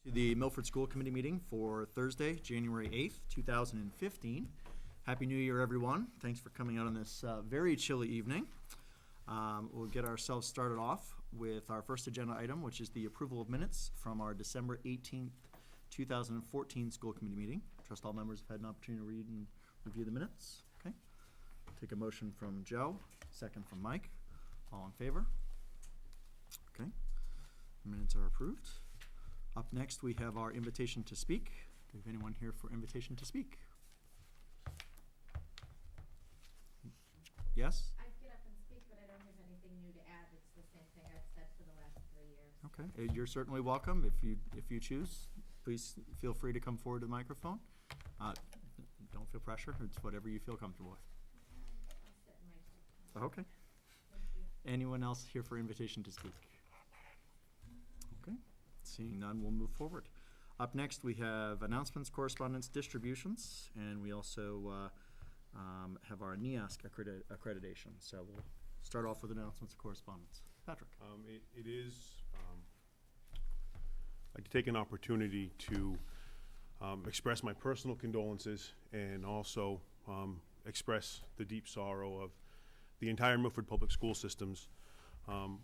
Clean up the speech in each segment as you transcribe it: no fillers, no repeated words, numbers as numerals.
To the Milford School Committee meeting for Thursday, January 8th, 2015. Happy New Year, everyone. Thanks for coming out on this very chilly evening. We'll get ourselves started off with our first agenda item, which is the approval of minutes from our December 18th, 2014 School Committee meeting. Trust all members have had an opportunity to read and review the minutes. Okay. Take a motion from Joe, second from Mike. All in favor? Okay. Minutes are approved. Up next, we have our invitation to speak. Do we have anyone here for invitation to speak? Yes? I get up and speak, but I don't have anything new to add. It's the same thing I've said for the last 3 years. Okay, you're certainly welcome if you choose. Please feel free to come forward to the microphone. Don't feel pressure. It's whatever you feel comfortable with. I'll sit in my seat. Okay. Thank you. Anyone else here for invitation to speak? Okay. Seeing none, we'll move forward. Up next, we have announcements, correspondence, distributions, and we also have our NEASC accreditation. So we'll start off with announcements and correspondence. Patrick. It is, I'd like to take an opportunity to express my personal condolences and also express the deep sorrow of the entire Milford Public School systems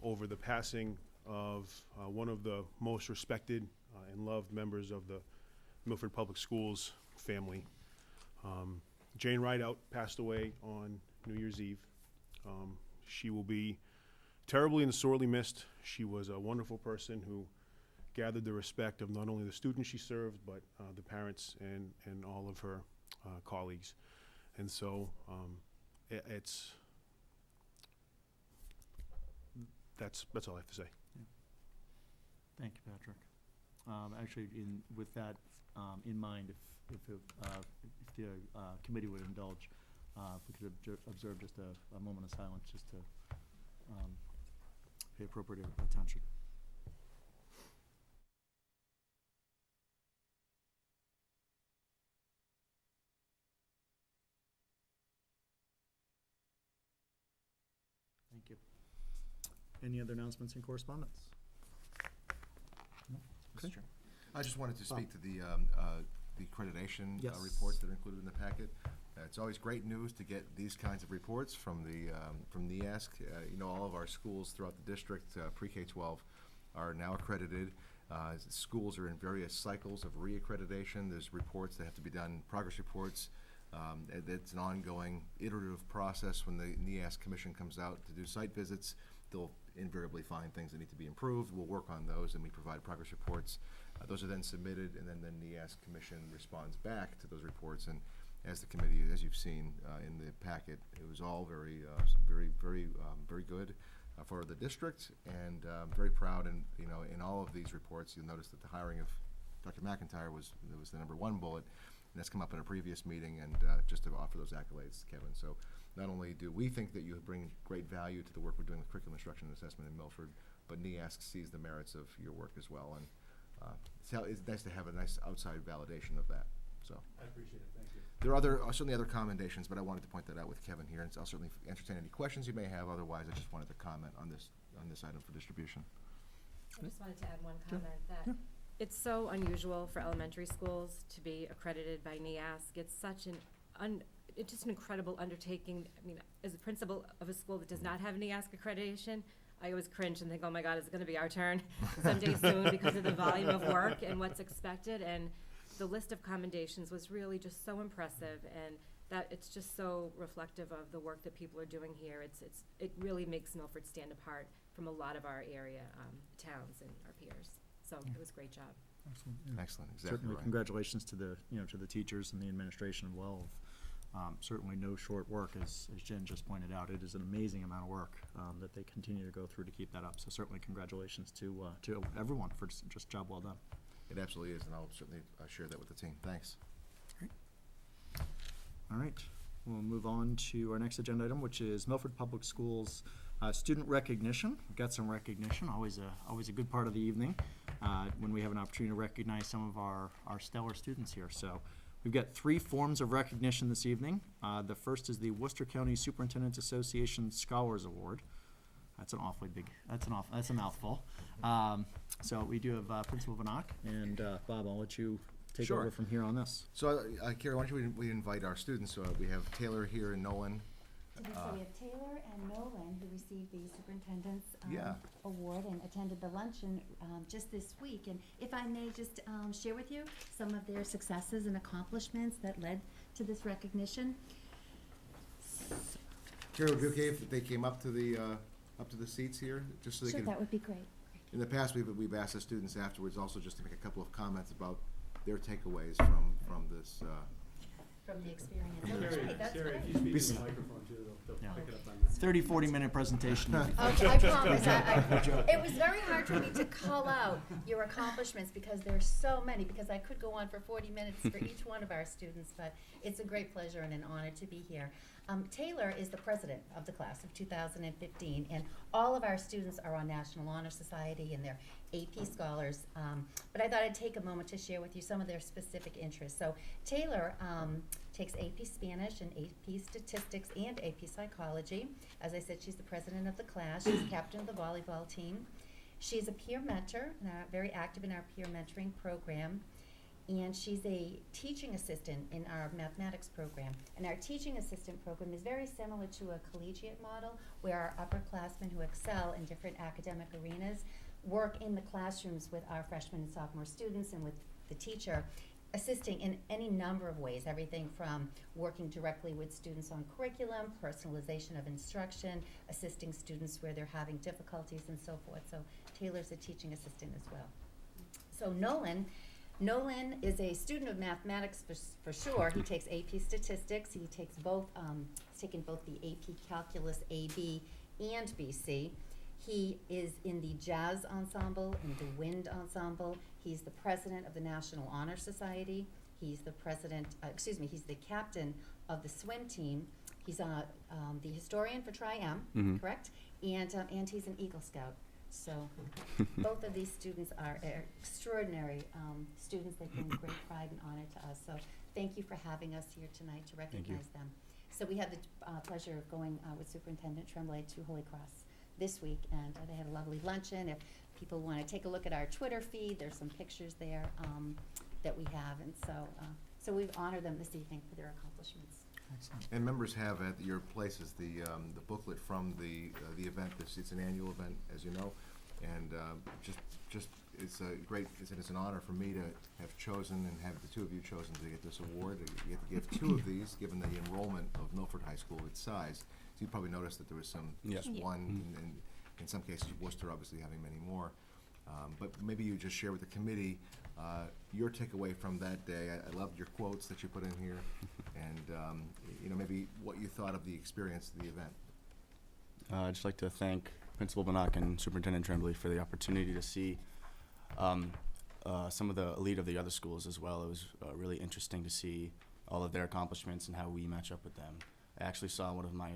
over the passing of one of the most respected and loved members of the Milford Public Schools family. Jane Rideout passed away on New Year's Eve. She will be terribly and sorely missed. She was a wonderful person who gathered the respect of not only the students she served, but the parents and all of her colleagues. And so that's all I have to say. Thank you, Patrick. Actually, with that in mind, if the committee would indulge, if we could observe just a moment of silence just to pay appropriate attention. Thank you. Any other announcements and correspondence? No? Okay. I just wanted to speak to the accreditation Yes. reports that are included in the packet. It's always great news to get these kinds of reports from NEASC. All of our schools throughout the district, pre-K-12, are now accredited. Schools are in various cycles of re-accreditation. There's reports that have to be done, progress reports. It's an ongoing iterative process. When the NEASC commission comes out to do site visits, they'll invariably find things that need to be improved. We'll work on those, and we provide progress reports. Those are then submitted, and then the NEASC commission responds back to those reports. And as the committee, as you've seen in the packet, it was all very good for the district, and very proud. And in all of these reports, you'll notice that the hiring of Dr. McIntyre was the #1 bullet. And that's come up in a previous meeting, and just to offer those accolades, Kevin. So not only do we think that you bring great value to the work we're doing with curriculum instruction and assessment in Milford, but NEASC sees the merits of your work as well. And it's nice to have a nice outside validation of that. So I appreciate it. Thank you. there are certainly other commendations, but I wanted to point that out with Kevin here, and I'll certainly entertain any questions you may have. Otherwise, I just wanted to comment on this item for distribution. I just wanted to add one comment that it's so unusual for elementary schools to be accredited by NEASC. It's such it's just an incredible undertaking. I mean, as a principal of a school that does not have NEASC accreditation, I always cringe and think, oh my God, is it going to be our turn someday soon because of the volume of work and what's expected. And the list of commendations was really just so impressive, and that it's just so reflective of the work that people are doing here. It really makes Milford stand apart from a lot of our area towns and our peers. So it was a great job. Excellent. Excellent. Exactly Certainly, right. congratulations to the teachers and the administration as well. Certainly no short work, as Jen just pointed out. It is an amazing amount of work that they continue to go through to keep that up. So certainly congratulations to everyone for just job well done. It absolutely is, and I'll certainly share that with the team. Thanks. Great. All right, we'll move on to our next agenda item, which is Milford Public Schools student recognition. We've got some recognition, always a good part of the evening when we have an opportunity to recognize some of our stellar students here. So we've got 3 forms of recognition this evening. The first is the Worcester County Superintendent's Association Scholars Award. That's an awfully big, that's a mouthful. So we do have Principal Vanak, and Bob, I'll let you take Sure. over from here on this. So, Carrie, why don't we invite our students? We have Taylor here and Nolan. So we have Taylor and Nolan, who received the superintendent's Yeah. award and attended the luncheon just this week. And if I may just share with you some of their successes and accomplishments that led to this recognition. Carrie, would it be okay if they came up to the seats here, just so they Sure, can? that would be great. In the past, we've asked the students afterwards also just to make a couple of comments about their takeaways from this. From the experience. That's Sarah, great. if you speak Bes- in the microphone too, they'll Yeah. pick it up on the. 30, 40-minute presentation. Okay, I promise. It was very hard for me to call out your accomplishments because there's so many, because I could go on for 40 minutes for each one of our students, but it's a great pleasure and an honor to be here. Taylor is the president of the class of 2015, and all of our students are on National Honor Society and they're AP scholars. But I thought I'd take a moment to share with you some of their specific interests. So Taylor takes AP Spanish and AP Statistics and AP Psychology. As I said, she's the president of the class. She's captain of the volleyball team. She's a peer mentor, very active in our peer mentoring program. And she's a teaching assistant in our mathematics program. And our teaching assistant program is very similar to a collegiate model where our upperclassmen who excel in different academic arenas work in the classrooms with our freshman and sophomore students and with the teacher, assisting in any number of ways, everything from working directly with students on curriculum, personalization of instruction, assisting students where they're having difficulties and so forth. So Taylor's a teaching assistant as well. So Nolan is a student of mathematics for sure. He takes AP Statistics. He takes both, he's taken both the AP Calculus AB and BC. He is in the Jazz Ensemble and the Wind Ensemble. He's the president of the National Honor Society. He's the he's the captain of the swim team. He's the historian for Tri-M, correct? And he's an Eagle Scout. So both of these students are extraordinary students. They bring great pride and honor to us. So thank you for having us here tonight to recognize them. So we had the pleasure of going with Superintendent Tremblay to Holy Cross this week, and they had a lovely luncheon. If people want to take a look at our Twitter feed, there's some pictures there that we have, and so we honor them this evening for their accomplishments. Excellent. And members have at your places the booklet from the event. It's an annual event, as you know, and just it's an honor for me to have chosen and have the two of you chosen to get this award. You get to give two of these, given the enrollment of Milford High School, its size. So you probably noticed that there was just one, and in some cases Worcester obviously having many more. But maybe you just share with the committee your takeaway from that day. I loved your quotes that you put in here, and maybe what you thought of the experience of the event. I'd just like to thank Principal Banak and Superintendent Tremblay for the opportunity to see some of the elite of the other schools as well. It was really interesting to see all of their accomplishments and how we match up with them. I actually saw one of my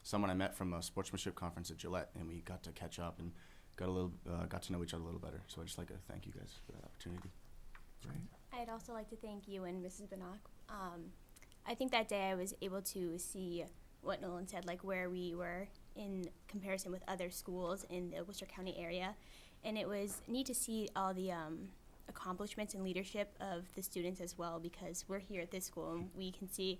someone I met from a sportsmanship conference at Gillette, and we got to catch up and got to know each other a little better. So I'd just like to thank you guys for that opportunity. Right. I'd also like to thank you and Mrs. Banak. I think that day I was able to see what Nolan said, like where we were in comparison with other schools in the Worcester County area. And it was neat to see all the accomplishments and leadership of the students as well, because we're here at this school and we can see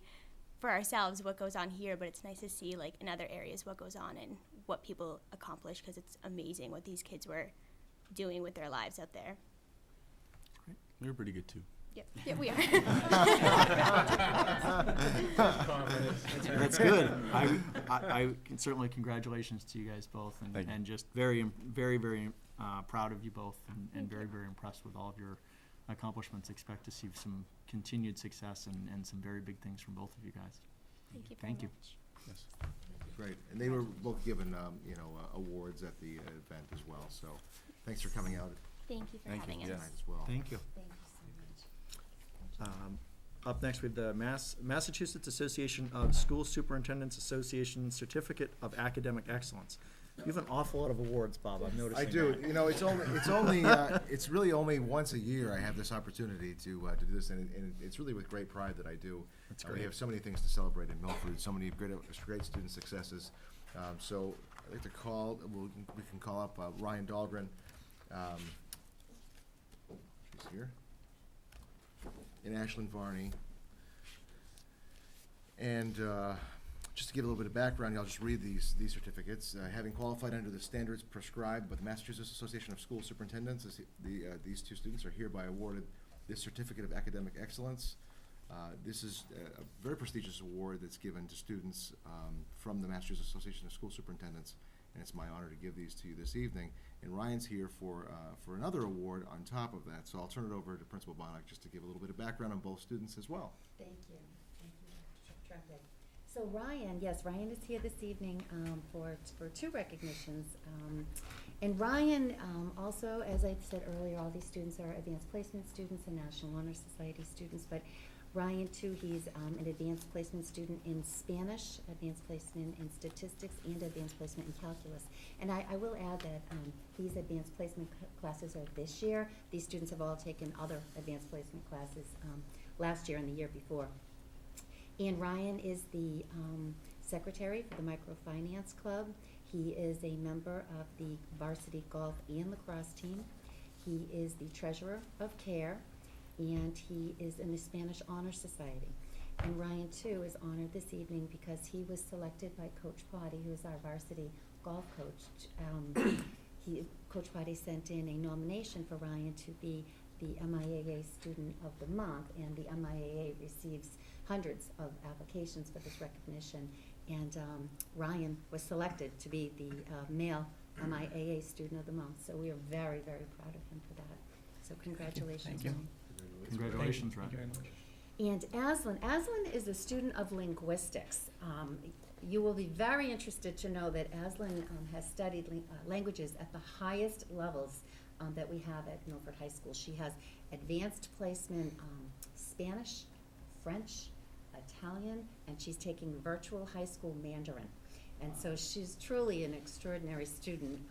for ourselves what goes on here, but it's nice to see like in other areas what goes on and what people accomplish, because it's amazing what these kids were doing with their lives out there. We were pretty good too. Yeah, we are. That's good. I can certainly congratulations to you guys both, Thank you. and just very, very, very proud of you both, and very, very impressed with all of your accomplishments. Expect to see some continued success and some very big things from both of you guys. Thank you very Thank you. much. Yes. Great, and they were both given awards at the event as well. So thanks for coming out Thank you for Thank you. having us. tonight as well. Thank you. Thank you so much. Up next, we have the Massachusetts Association of School Superintendents Association Certificate of Academic Excellence. You have an awful lot of awards, Bob, I've noticed. I do. It's really only once a year I have this opportunity to do this, and it's really with great pride that I do. That's We great. have so many things to celebrate in Milford, so many great student successes. So I'd like to call, we can call up Ryan Dahlgren. She's here. And Ashlyn Varney. And just to give a little bit of background, I'll just read these certificates. Having qualified under the standards prescribed by the Massachusetts Association of School Superintendents, these two students are hereby awarded this Certificate of Academic Excellence. This is a very prestigious award that's given to students from the Massachusetts Association of School Superintendents, and it's my honor to give these to you this evening. And Ryan's here for another award on top of that, so I'll turn it over to Principal Bonnock just to give a little bit of background on both students as well. Thank you. Thank you, Dr. Tremblay. So Ryan, yes, Ryan is here this evening for two recognitions. And Ryan, also, as I said earlier, all these students are advanced placement students and National Honor Society students, but Ryan, too, he's an advanced placement student in Spanish, advanced placement in statistics, and advanced placement in calculus. And I will add that these advanced placement classes are this year. These students have all taken other advanced placement classes last year and the year before. And Ryan is the secretary for the Microfinance Club. He is a member of the varsity golf and lacrosse team. He is the treasurer of CARE, and he is in the Spanish Honor Society. And Ryan, too, is honored this evening because he was selected by Coach Potty, who is our varsity golf coach. Coach Potty sent in a nomination for Ryan to be the MIAA Student of the Month, and the MIAA receives hundreds of applications for this recognition. And Ryan was selected to be the male MIAA Student of the Month, so we are very, very proud of him for that. So congratulations, Thank you. Ryan. Congratulations, Ryan. And Aslan is a student of linguistics. You will be very interested to know that Aslan has studied languages at the highest levels that we have at Milford High School. She has advanced placement Spanish, French, Italian, and she's taking virtual high school Mandarin. And so she's truly an extraordinary student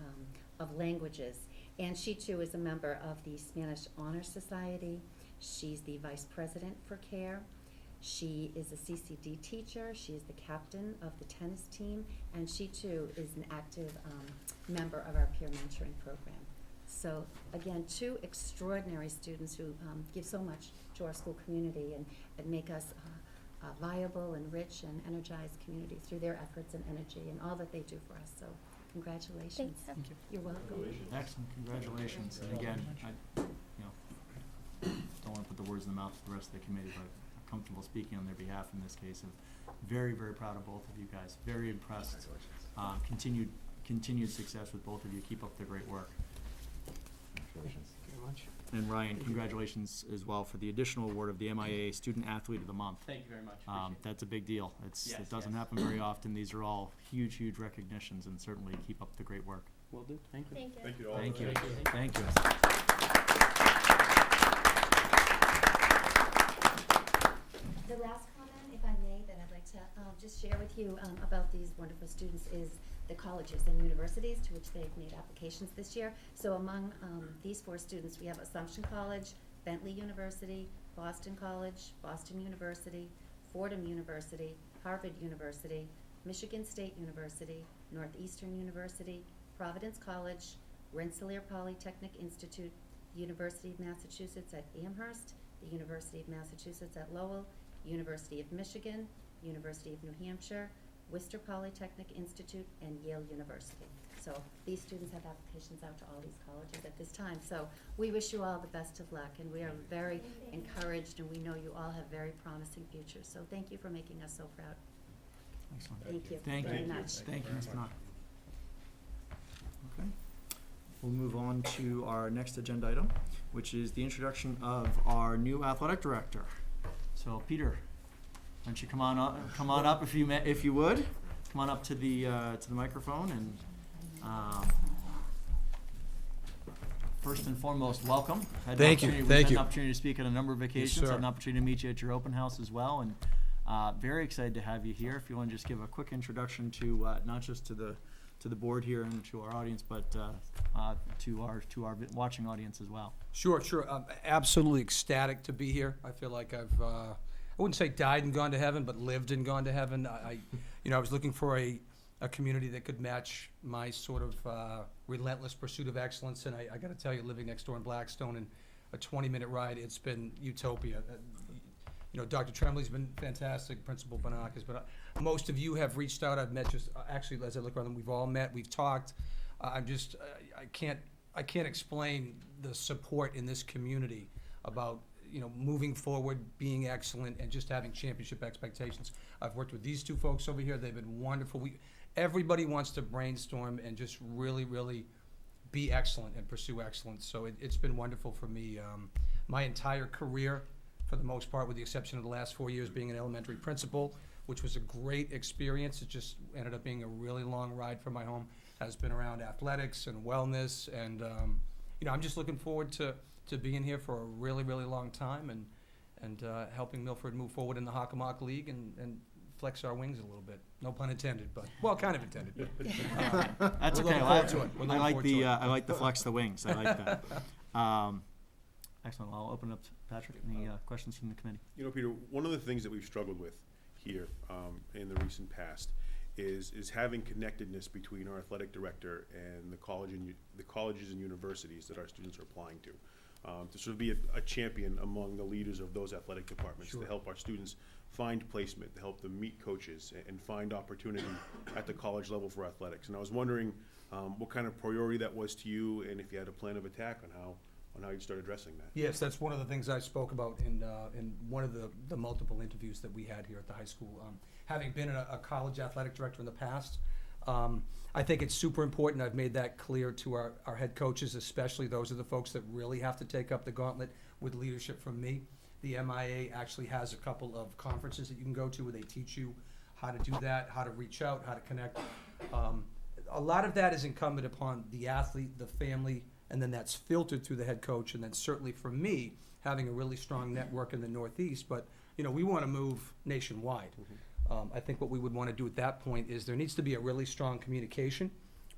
of languages. And she, too, is a member of the Spanish Honor Society. She's the vice president for CARE. She is a CCD teacher. She is the captain of the tennis team. And she, too, is an active member of our peer mentoring program. So, again, two extraordinary students who give so much to our school community and make us a viable and rich and energized community through their efforts and energy and all that they do for us. So, congratulations. Thank you. You're welcome. Excellent, congratulations. And again, I don't want to put the words in the mouth of the rest of the committee, but I'm comfortable speaking on their behalf in this case. I'm very, very proud of both of you guys. Very impressed. Continued success with both of you. Keep up the great work. Congratulations. Very much. And Ryan, congratulations as well for the additional award of the MIAA Student Athlete of the Month. Thank you very much. Appreciate it. That's a big deal. Yes, It doesn't yes. happen very often. These are all huge, huge recognitions, and certainly keep up the great work. Will do. Thank you. Thank you. Thank you to all. Thank you. Thank you. Thank you. The last comment, if I may, that I'd like to just share with you about these wonderful students is the colleges and universities to which they've made applications this year. So among these four students, we have Assumption College, Bentley University, Boston College, Boston University, Fordham University, Harvard University, Michigan State University, Northeastern University, Providence College, Rensselaer Polytechnic Institute, the University of Massachusetts at Amherst, the University of Massachusetts at Lowell, University of Michigan, University of New Hampshire, Worcester Polytechnic Institute, and Yale University. So these students have applications out to all these colleges at this time. So we wish you all the best of luck, and we are very encouraged, and we know you all have very promising futures. So thank you for making us so proud. Excellent. Thank you Thank very you. much. Thank you, Ms. Benoit. Okay. We'll move on to our next agenda item, which is the introduction of our new athletic director. So, Peter, why don't you come on up if you would. Come on up to the microphone and first and foremost, welcome. Thank you. We've Thank had you. an opportunity to speak on a number of occasions. sir. Had an opportunity to meet you at your open house as well, and very excited to have you here. If you want to just give a quick introduction to not just to the board here and to our audience, but to our watching audience as well. Sure. I'm absolutely ecstatic to be here. I feel like I've, I wouldn't say died and gone to heaven, but lived and gone to heaven. I was looking for a a community that could match my sort of relentless pursuit of excellence. And I got to tell you, living next door in Blackstone and a 20-minute ride, it's been utopia. You know, Dr. Trembley's been fantastic, Principal Banak has been, most of you have reached out, I've met just, actually, as I look around them, we've all met, we've talked. I'm just, I can't explain the support in this community about, you know, moving forward, being excellent, and just having championship expectations. I've worked with these two folks over here, they've been wonderful. Everybody wants to brainstorm and just really, really be excellent and pursue excellence. So it's been wonderful for me. My entire career, for the most part, with the exception of the last 4 years being an elementary principal, which was a great experience. It just ended up being a really long ride from my home. Has been around athletics and wellness, and you know, I'm just looking forward to being here for a really, really long time and helping Milford move forward in the Hockomock League and flex our wings a little bit. No pun intended, but, well, kind of intended. But, That's we're okay. looking forward to it. We're looking forward to it. I like the flex the wings. I like that. Excellent. I'll open it up to Patrick. Any questions from the committee? You know, Peter, one of the things that we've struggled with here in the recent past is having connectedness between our athletic director and the colleges and universities that our students are applying to sort of be a champion among the leaders of those athletic departments, Sure. to help our students find placement, to help them meet coaches and find opportunity at the college level for athletics. And I was wondering what kind of priority that was to you, and if you had a plan of attack on how you'd start addressing that. Yes, that's one of the things I spoke about in one of the multiple interviews that we had here at the high school. Having been a college athletic director in the past, I think it's super important. I've made that clear to our head coaches, especially those are the folks that really have to take up the gauntlet with leadership from me. The MIA actually has a couple of conferences that you can go to where they teach you how to do that, how to reach out, how to connect. A lot of that is incumbent upon the athlete, the family, and then that's filtered through the head coach, and then certainly for me, having a really strong network in the Northeast, but, you know, we want to move nationwide. I think what we would want to do at that point is there needs to be a really strong communication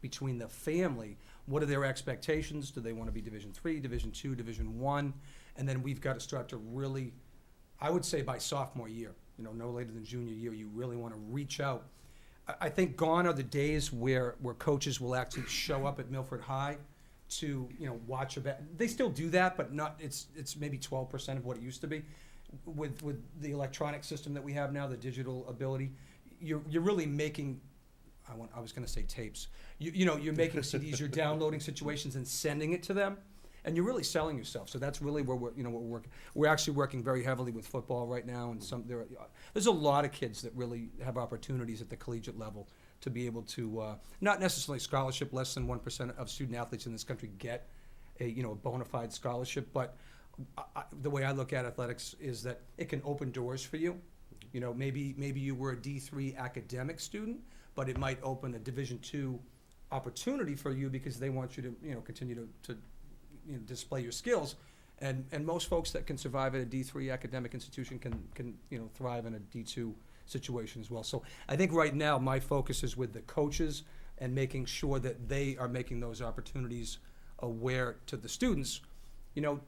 between the family. What are their expectations? Do they want to be Division III, Division II, Division I? And then we've got to start to really, I would say by sophomore year, you know, no later than junior year, you really want to reach out. I think gone are the days where coaches will actually show up at Milford High to, you know, watch a bet. They still do that, but not. It's maybe 12% of what it used to be. With the electronic system that we have now, the digital ability, you're really making. I was going to say tapes. You know, you're making CDs. You're downloading situations and sending it to them, and you're really selling yourself. So that's really where we're working. We're actually working very heavily with football right now, and there's a lot of kids that really have opportunities at the collegiate level to be able to, not necessarily scholarship, less than 1% of student athletes in this country get a bona fide scholarship, but the way I look at athletics is that it can open doors for you. You know, maybe you were a D3 academic student, but it might open a Division II opportunity for you because they want you to, you know, continue to display your skills. And most folks that can survive at a D3 academic institution can thrive in a D2 situation as well. So I think right now my focus is with the coaches and making sure that they are making those opportunities aware to the students. You know,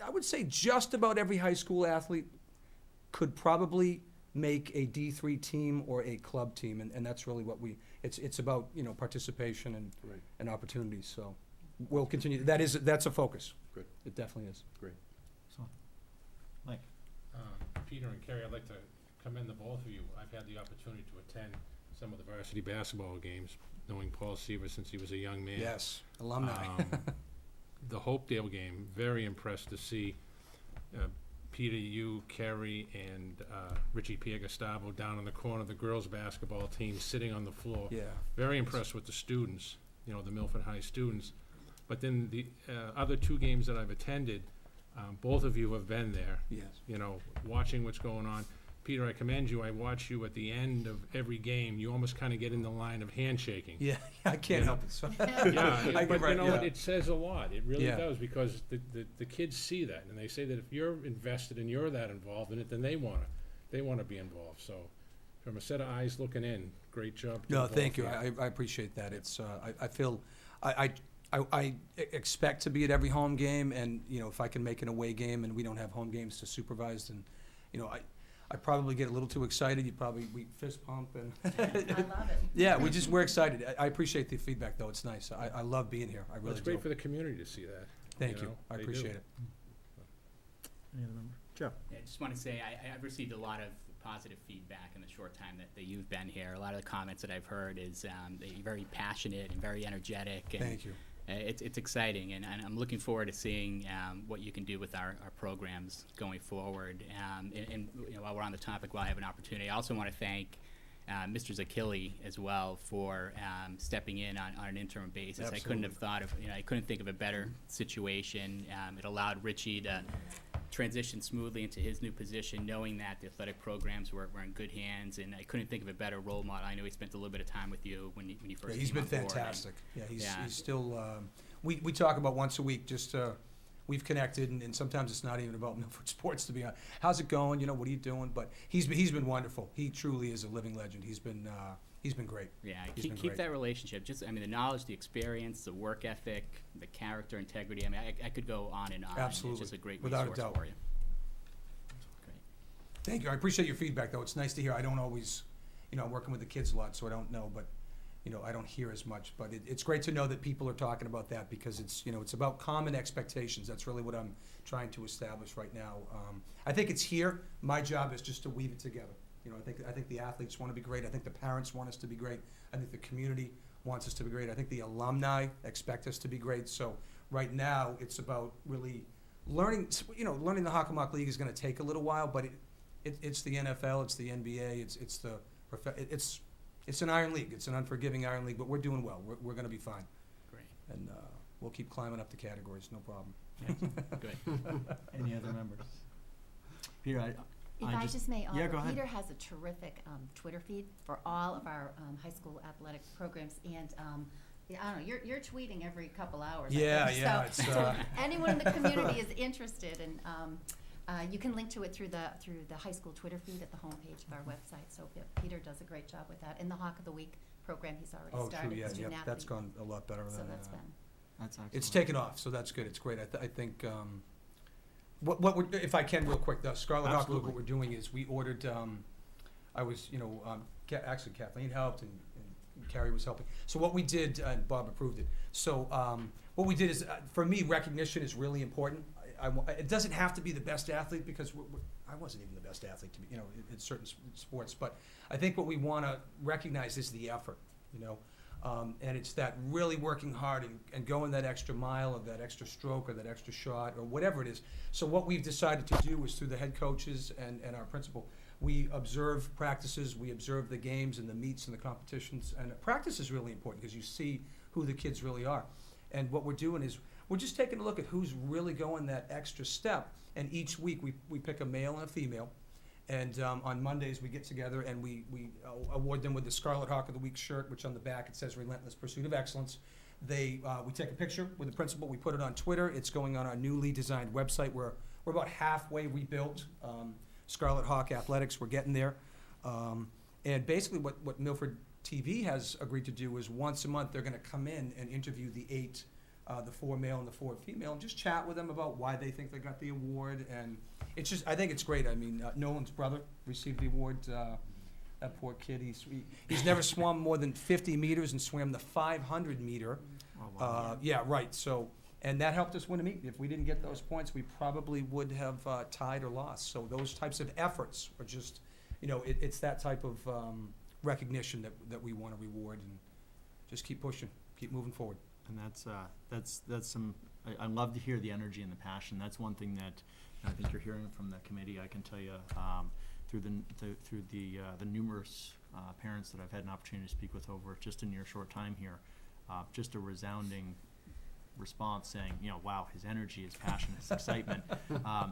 I would say just about every high school athlete could probably make a D3 team or a club team, and that's really what it's about, you know, participation and opportunities. So we'll continue. That's a focus. Good. It definitely is. Great. So, Mike. Peter and Carrie, I'd like to commend the both of you. I've had the opportunity to attend some of the varsity basketball games, knowing Paul Seaver since he was a young man. Yes, alumni. The Hopedale game, very impressed to see Peter, you, Carrie, and Richie Piergustavo down in the corner of the girls' basketball team sitting on the floor. Yeah. Very impressed with the students, you know, the Milford High students. But then the other two games that I've attended, both of you have been there. Yes. You know, watching what's going on. Peter, I commend you. I watch you at the end of every game. You almost kind of get in the line of handshaking. Yeah, I can't help it. So Yeah, but you know yeah. what? It says a lot. It really Yeah. does, because the kids see that, and they say that if you're invested and you're that involved in it, then they want to be involved. So, from a set of eyes looking in, great job. to No, both thank you. of I appreciate that. It's I feel I expect to be at every home game, and you know, if I can make an away game and we don't have home games to supervise, then you know I probably get a little too excited. We fist pump and. I love it. Yeah, we're excited. I appreciate the feedback, though. It's nice. I love being here. I Well, really it's do. great for the community to see that. Thank you. know, I they do. appreciate it. Any other member? Joe? Yeah, I just want to say I've received a lot of positive feedback in the short time that you've been here. A lot of the comments that I've heard is that you're very passionate and very energetic. And Thank you. It's exciting, and I'm looking forward to seeing what you can do with our programs going forward. And you know, while we're on the topic, while I have an opportunity, I also want to thank Mr. Zakili as well for stepping in on an interim basis. I couldn't have thought of, I couldn't think of a better situation. It allowed Richie to transition smoothly into his new position, knowing that the athletic programs were in good hands, and I couldn't think of a better role model. I know he spent a little bit of time with you when you first Yeah, he's came been on board, and- fantastic. Yeah, he's Yeah. still, we talk about once a week, just, we've connected, and sometimes it's not even about Milford sports, to be honest. How's it going? What are you doing? But he's been wonderful. He truly is a living legend. He's been great. Yeah, He's keep been keep great. that relationship. Just, the knowledge, the experience, the work ethic, the character, integrity. I could go on and on. Absolutely. It's just a great Without a resource doubt. for you. Great. Thank you. I appreciate your feedback, though. It's nice to hear. I don't always, I'm working with the kids a lot, so I don't know, but, I don't hear as much. But it's great to know that people are talking about that, because it's, it's about common expectations. That's really what I'm trying to establish right now. I think it's here. My job is just to weave it together. I think the athletes want to be great. I think the parents want us to be great. I think the community wants us to be great. I think the alumni expect us to be great. So right now, it's about really learning. Learning the Hockomock League is going to take a little while, but it's the NFL, it's the NBA, it's an Iron League. It's an unforgiving Iron League, but we're doing well. We're going to be fine, Great. and we'll keep climbing up the categories. No problem. Good. Any other members? Peter, If I just may Yeah, offer, go ahead. Peter has a terrific Twitter feed for all of our high school athletic programs, and yeah, I don't know, you're tweeting every couple hours. I Yeah, think. yeah, So, it's, so anyone in the community is interested, and you can link to it through the high school Twitter feed at the homepage of our website. So Peter does a great job with that. In the Hawk of the Week program, he's already Oh, started. true. Yeah, the student yeah. That's athlete. gone a lot better So than. that's been. That's excellent. It's taken off, so that's good. It's great. I think, what we're, if I can real quick, the Scarlet Hawk League, Absolutely. what we're doing is we ordered, I was, actually Kathleen helped and Carrie was helping. So what we did, and Bob approved it. So, what we did is, for me, recognition is really important. It doesn't have to be the best athlete, because I wasn't even the best athlete to be, in certain sports, but I think what we want to recognize is the effort, and it's that really working hard and going that extra mile or that extra stroke or that extra shot or whatever it is. So what we've decided to do is, through the head coaches and our principal, we observe practices, we observe the games and the meets and the competitions, and practice is really important because you see who the kids really are. And what we're doing is we're just taking a look at who's really going that extra step, and each week we pick a male and a female. And on Mondays, we get together and we award them with the Scarlet Hawk of the Week shirt, which on the back it says Relentless Pursuit of Excellence. We take a picture with the principal, we put it on Twitter. It's going on our newly designed website. We're about halfway rebuilt. Scarlet Hawk Athletics, we're getting there. And basically what Milford TV has agreed to do is once a month they're going to come in and interview the 4 male and the 4 female, and just chat with them about why they think they got the award. And it's just, I think it's great. I mean, Nolan's brother received the award. That poor kid, he's never swum more than 50 meters and swam the 500 meter. Oh, wow. Yeah, right. So, and that helped us win a meet. If we didn't get those points, we probably would have tied or lost. So those types of efforts are just, it's that type of recognition that we want to reward, and just keep pushing, keep moving forward. And that's some. I love to hear the energy and the passion. That's one thing that I think you're hearing from the committee. I can tell you through the numerous parents that I've had an opportunity to speak with over just in your short time here, just a resounding response saying, wow, his energy, his passion, his excitement.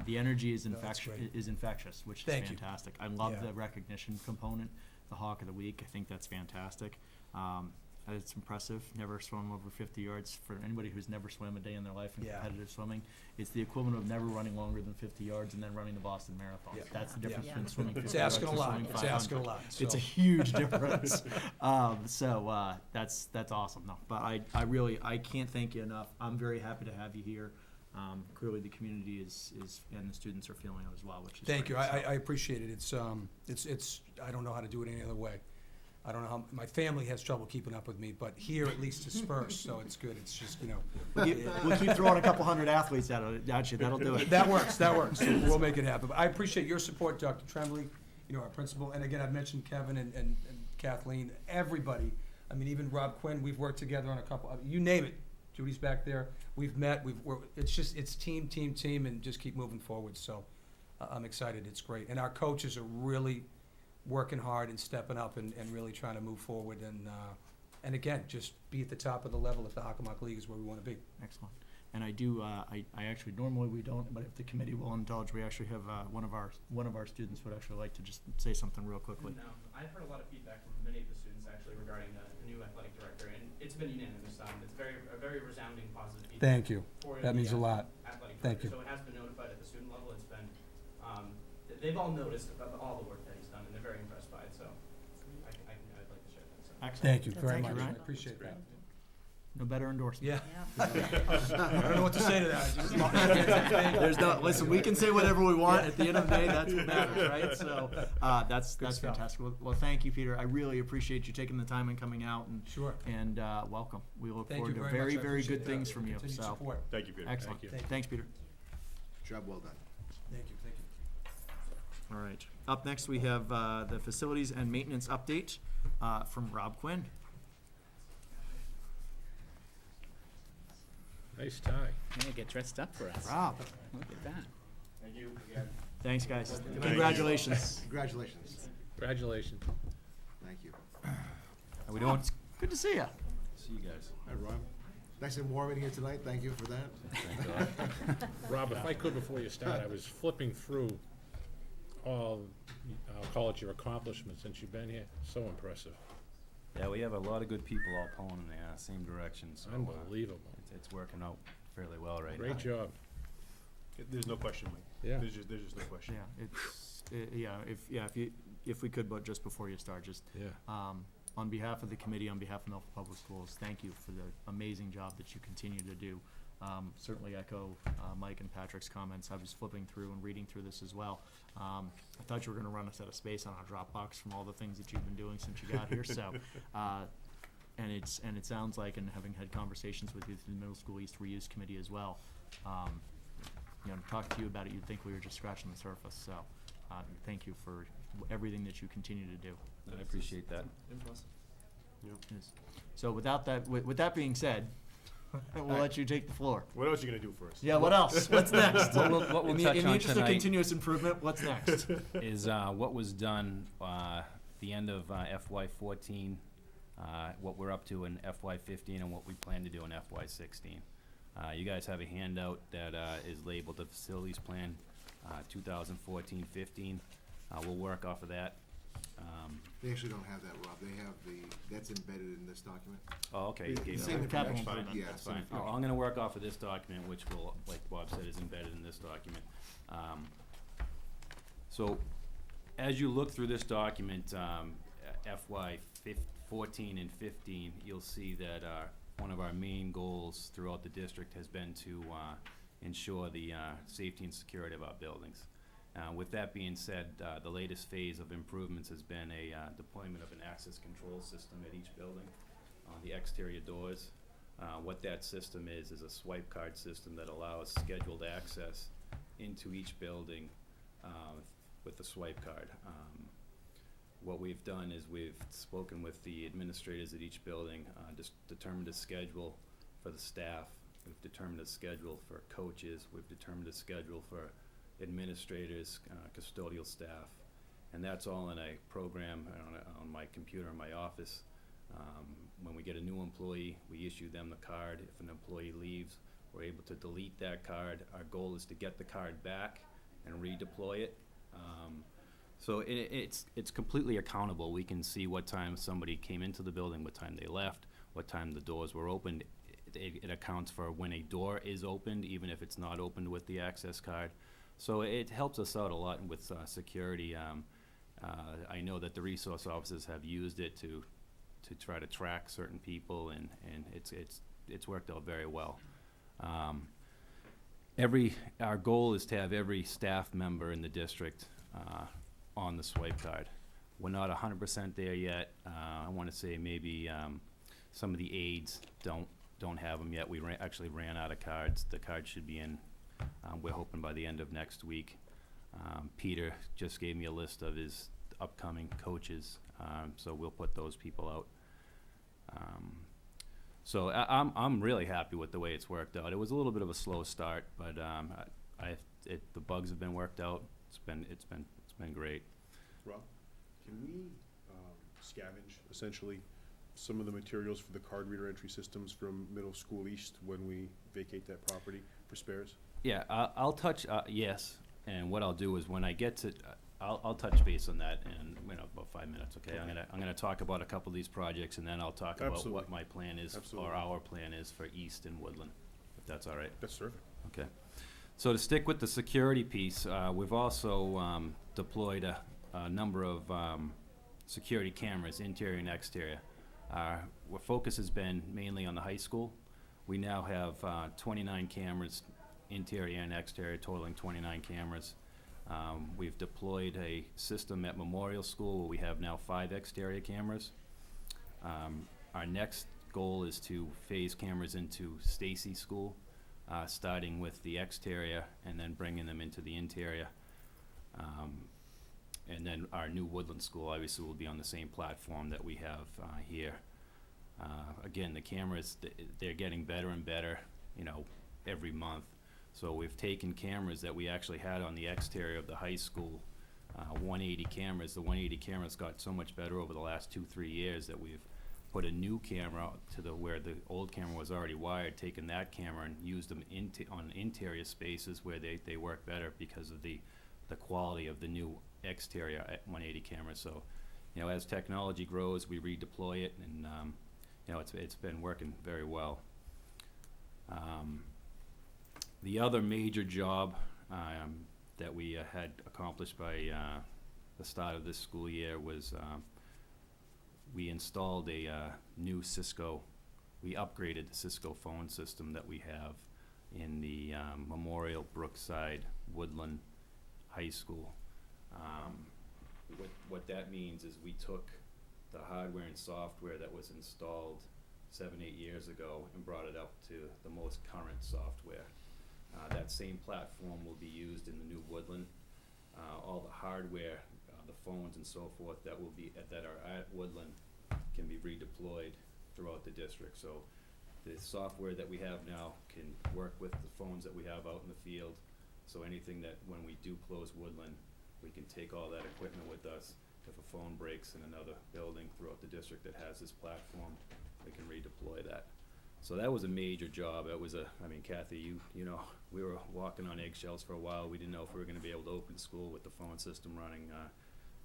The energy is that's great. infectious, which is Thank you. fantastic. I love Yeah. the recognition component, the Hawk of the Week. I think that's fantastic. It's impressive. Never swum over 50 yards. For anybody who's never swam a day in their life in Yeah. competitive swimming, it's the equivalent of never running longer than 50 yards and then running the Boston Marathon. Yeah. That's the difference Yeah. between swimming 50 It's yards asking a and lot. swimming It's 500. asking a lot. It's a So. huge difference. That's awesome. No, but I really can't thank you enough. I'm very happy to have you here. clearly the community is, and the students are feeling it as well, which is Thank you. great. So- I appreciate it. It's, I don't know how to do it any other way. I don't know how, my family has trouble keeping up with me, but here at least dispersed, so it's good. It's just, We'll keep throwing a couple hundred athletes at you, that'll do it. That works. We'll make it happen. But I appreciate your support, Dr. Tremblay, our principal. And again, I've mentioned Kevin and Kathleen, everybody. I mean, even Rob Quinn, we've worked together on a couple, you name it. Judy's back there. We've met, it's team, and just keep moving forward. So I'm excited. It's great. And our coaches are really working hard and stepping up and really trying to move forward. And again, just be at the top of the level at the Hockomock League is where we want to be. Excellent. And I do, I actually, normally we don't, but if the committee will indulge, we actually have one of our students would actually like to just say something real quickly. No, I've heard a lot of feedback from many of the students actually regarding the new athletic director, and it's been unanimous. It's a very resounding positive feedback. Thank you. For That the, means a lot. Athletic Thank director. you. So it has been notified at the student level. It's been, they've all noticed about all the work that he's done, and they're very impressed by it. So I'd like to share that. So. Excellent. Thank you very Thank much. you, I Ryan. appreciate that. No better endorsement. Yeah. Yeah. I don't know what to say to that. There's no, listen, we can say whatever we want. At the end of the day, that's what matters, right? So, that's stuff. fantastic. Well, thank you, Peter. I really appreciate you taking the time and coming out Sure. and welcome. We look Thank you forward to very much. very, I very appreciate good that. things from you. Continued So, support. Thank you, Peter. excellent. Thank you. Thanks, Peter. Job well done. Thank you. All right. Up next, we have the facilities and maintenance update from Rob Quinn. Nice tie. Yeah, get dressed up for us. Rob, Look at that. Thank you again. thanks, guys. you. Congratulations. Congratulations. Congratulations. Thank you. How we doing? Good to see you. See you guys. Hi, Rob. Nice and warm in here tonight. Thank you for that. Rob, if I could, before you start, I was flipping through all, I'll call it your accomplishments since you've been here. So impressive. Yeah, we have a lot of good people all pulling in the same direction, so Unbelievable. it's working out fairly well right now. Great job. There's no question, Mike. Yeah. There's just no question. If we could, but just before you start, just Yeah. on behalf of the committee, on behalf of Milford Public Schools, thank you for the amazing job that you continue to do. Certainly echo Mike and Patrick's comments. I was flipping through and reading through this as well. I thought you were gonna run us out of space on our Dropbox from all the things that you've been doing since you got here, so, and it sounds like, and having had conversations with you through the Middle School East Reuse Committee as well, to talk to you about it, you'd think we were just scratching the surface, so, thank you for everything that you continue to do. I appreciate that. Yes. So with that being said, we'll let you take the floor. What else are you gonna do for us? Yeah, what else? What's next? What we'll In the touch on interest of tonight continuous improvement, what's next? is what was done the end of FY14, what we're up to in FY15, and what we plan to do in FY16. You guys have a handout that is labeled the Facilities Plan 2014-15. We'll work off of that. They actually don't have that, Rob. They have that's embedded in this document. Oh, okay. you gave Same that. capital information. improvement. Yeah, That's same fine. information. I'm gonna work off of this document, which will, like Bob said, is embedded in this document. So, as you look through this document, FY 14 and 15, you'll see that one of our main goals throughout the district has been to ensure the safety and security of our buildings. With that being said, the latest phase of improvements has been a deployment of an access control system at each building on the exterior doors. What that system is a swipe card system that allows scheduled access into each building with the swipe card. What we've done is we've spoken with the administrators at each building, just determined a schedule for the staff. We've determined a schedule for coaches. We've determined a schedule for administrators, custodial staff, and that's all in a program on my computer in my office. When we get a new employee, we issue them the card. If an employee leaves, we're able to delete that card. Our goal is to get the card back and redeploy it. So it's completely accountable. We can see what time somebody came into the building, what time they left, what time the doors were opened. It accounts for when a door is opened, even if it's not opened with the access card. So it helps us out a lot with security. I know that the resource officers have used it to try to track certain people, and it's worked out very well. our goal is to have every staff member in the district on the swipe card. We're not 100% there yet. I want to say maybe some of the aides don't have them yet. We actually ran out of cards. The card should be in, we're hoping by the end of next week. Peter just gave me a list of his upcoming coaches, so we'll put those people out. So I'm really happy with the way it's worked out. It was a little bit of a slow start, but the bugs have been worked out. It's been great. Rob, can we scavenge essentially some of the materials for the card reader entry systems from Middle School East when we vacate that property for spares? Yeah, I'll touch, yes, and what I'll do is when I get to, I'll touch base on that in, about 5 minutes, okay? Okay. I'm gonna talk about a couple of these projects, and then I'll talk about Absolutely. what my plan is, Absolutely. or our plan is for East and Woodland, if that's all right. That's terrific. Okay. So to stick with the security piece, we've also deployed a number of security cameras, interior and exterior. Our focus has been mainly on the high school. We now have 29 cameras, interior and exterior, totaling 29 cameras. We've deployed a system at Memorial School where we have now 5 exterior cameras. Our next goal is to phase cameras into Stacy School, starting with the exterior and then bringing them into the interior. And then our new Woodland School obviously will be on the same platform that we have here. Again, the cameras, they're getting better and better, every month. So we've taken cameras that we actually had on the exterior of the high school, 180 cameras. The 180 cameras got so much better over the last 2-3 years that we've put a new camera to where the old camera was already wired, taken that camera and used them on interior spaces where they work better because of the quality of the new exterior 180 cameras. So, as technology grows, we redeploy it, and it's been working very well. The other major job that we had accomplished by the start of this school year was we installed a new Cisco. We upgraded the Cisco phone system that we have in the Memorial, Brookside, Woodland High School. What that means is we took the hardware and software that was installed 7-8 years ago and brought it up to the most current software. That same platform will be used in the new Woodland. All the hardware, the phones and so forth that are at Woodland can be redeployed throughout the district. So the software that we have now can work with the phones that we have out in the field. So anything that when we do close Woodland, we can take all that equipment with us. If a phone breaks in another building throughout the district that has this platform, we can redeploy that. So that was a major job. It was Kathy, you know, we were walking on eggshells for a while. We didn't know if we were gonna be able to open school with the phone system running.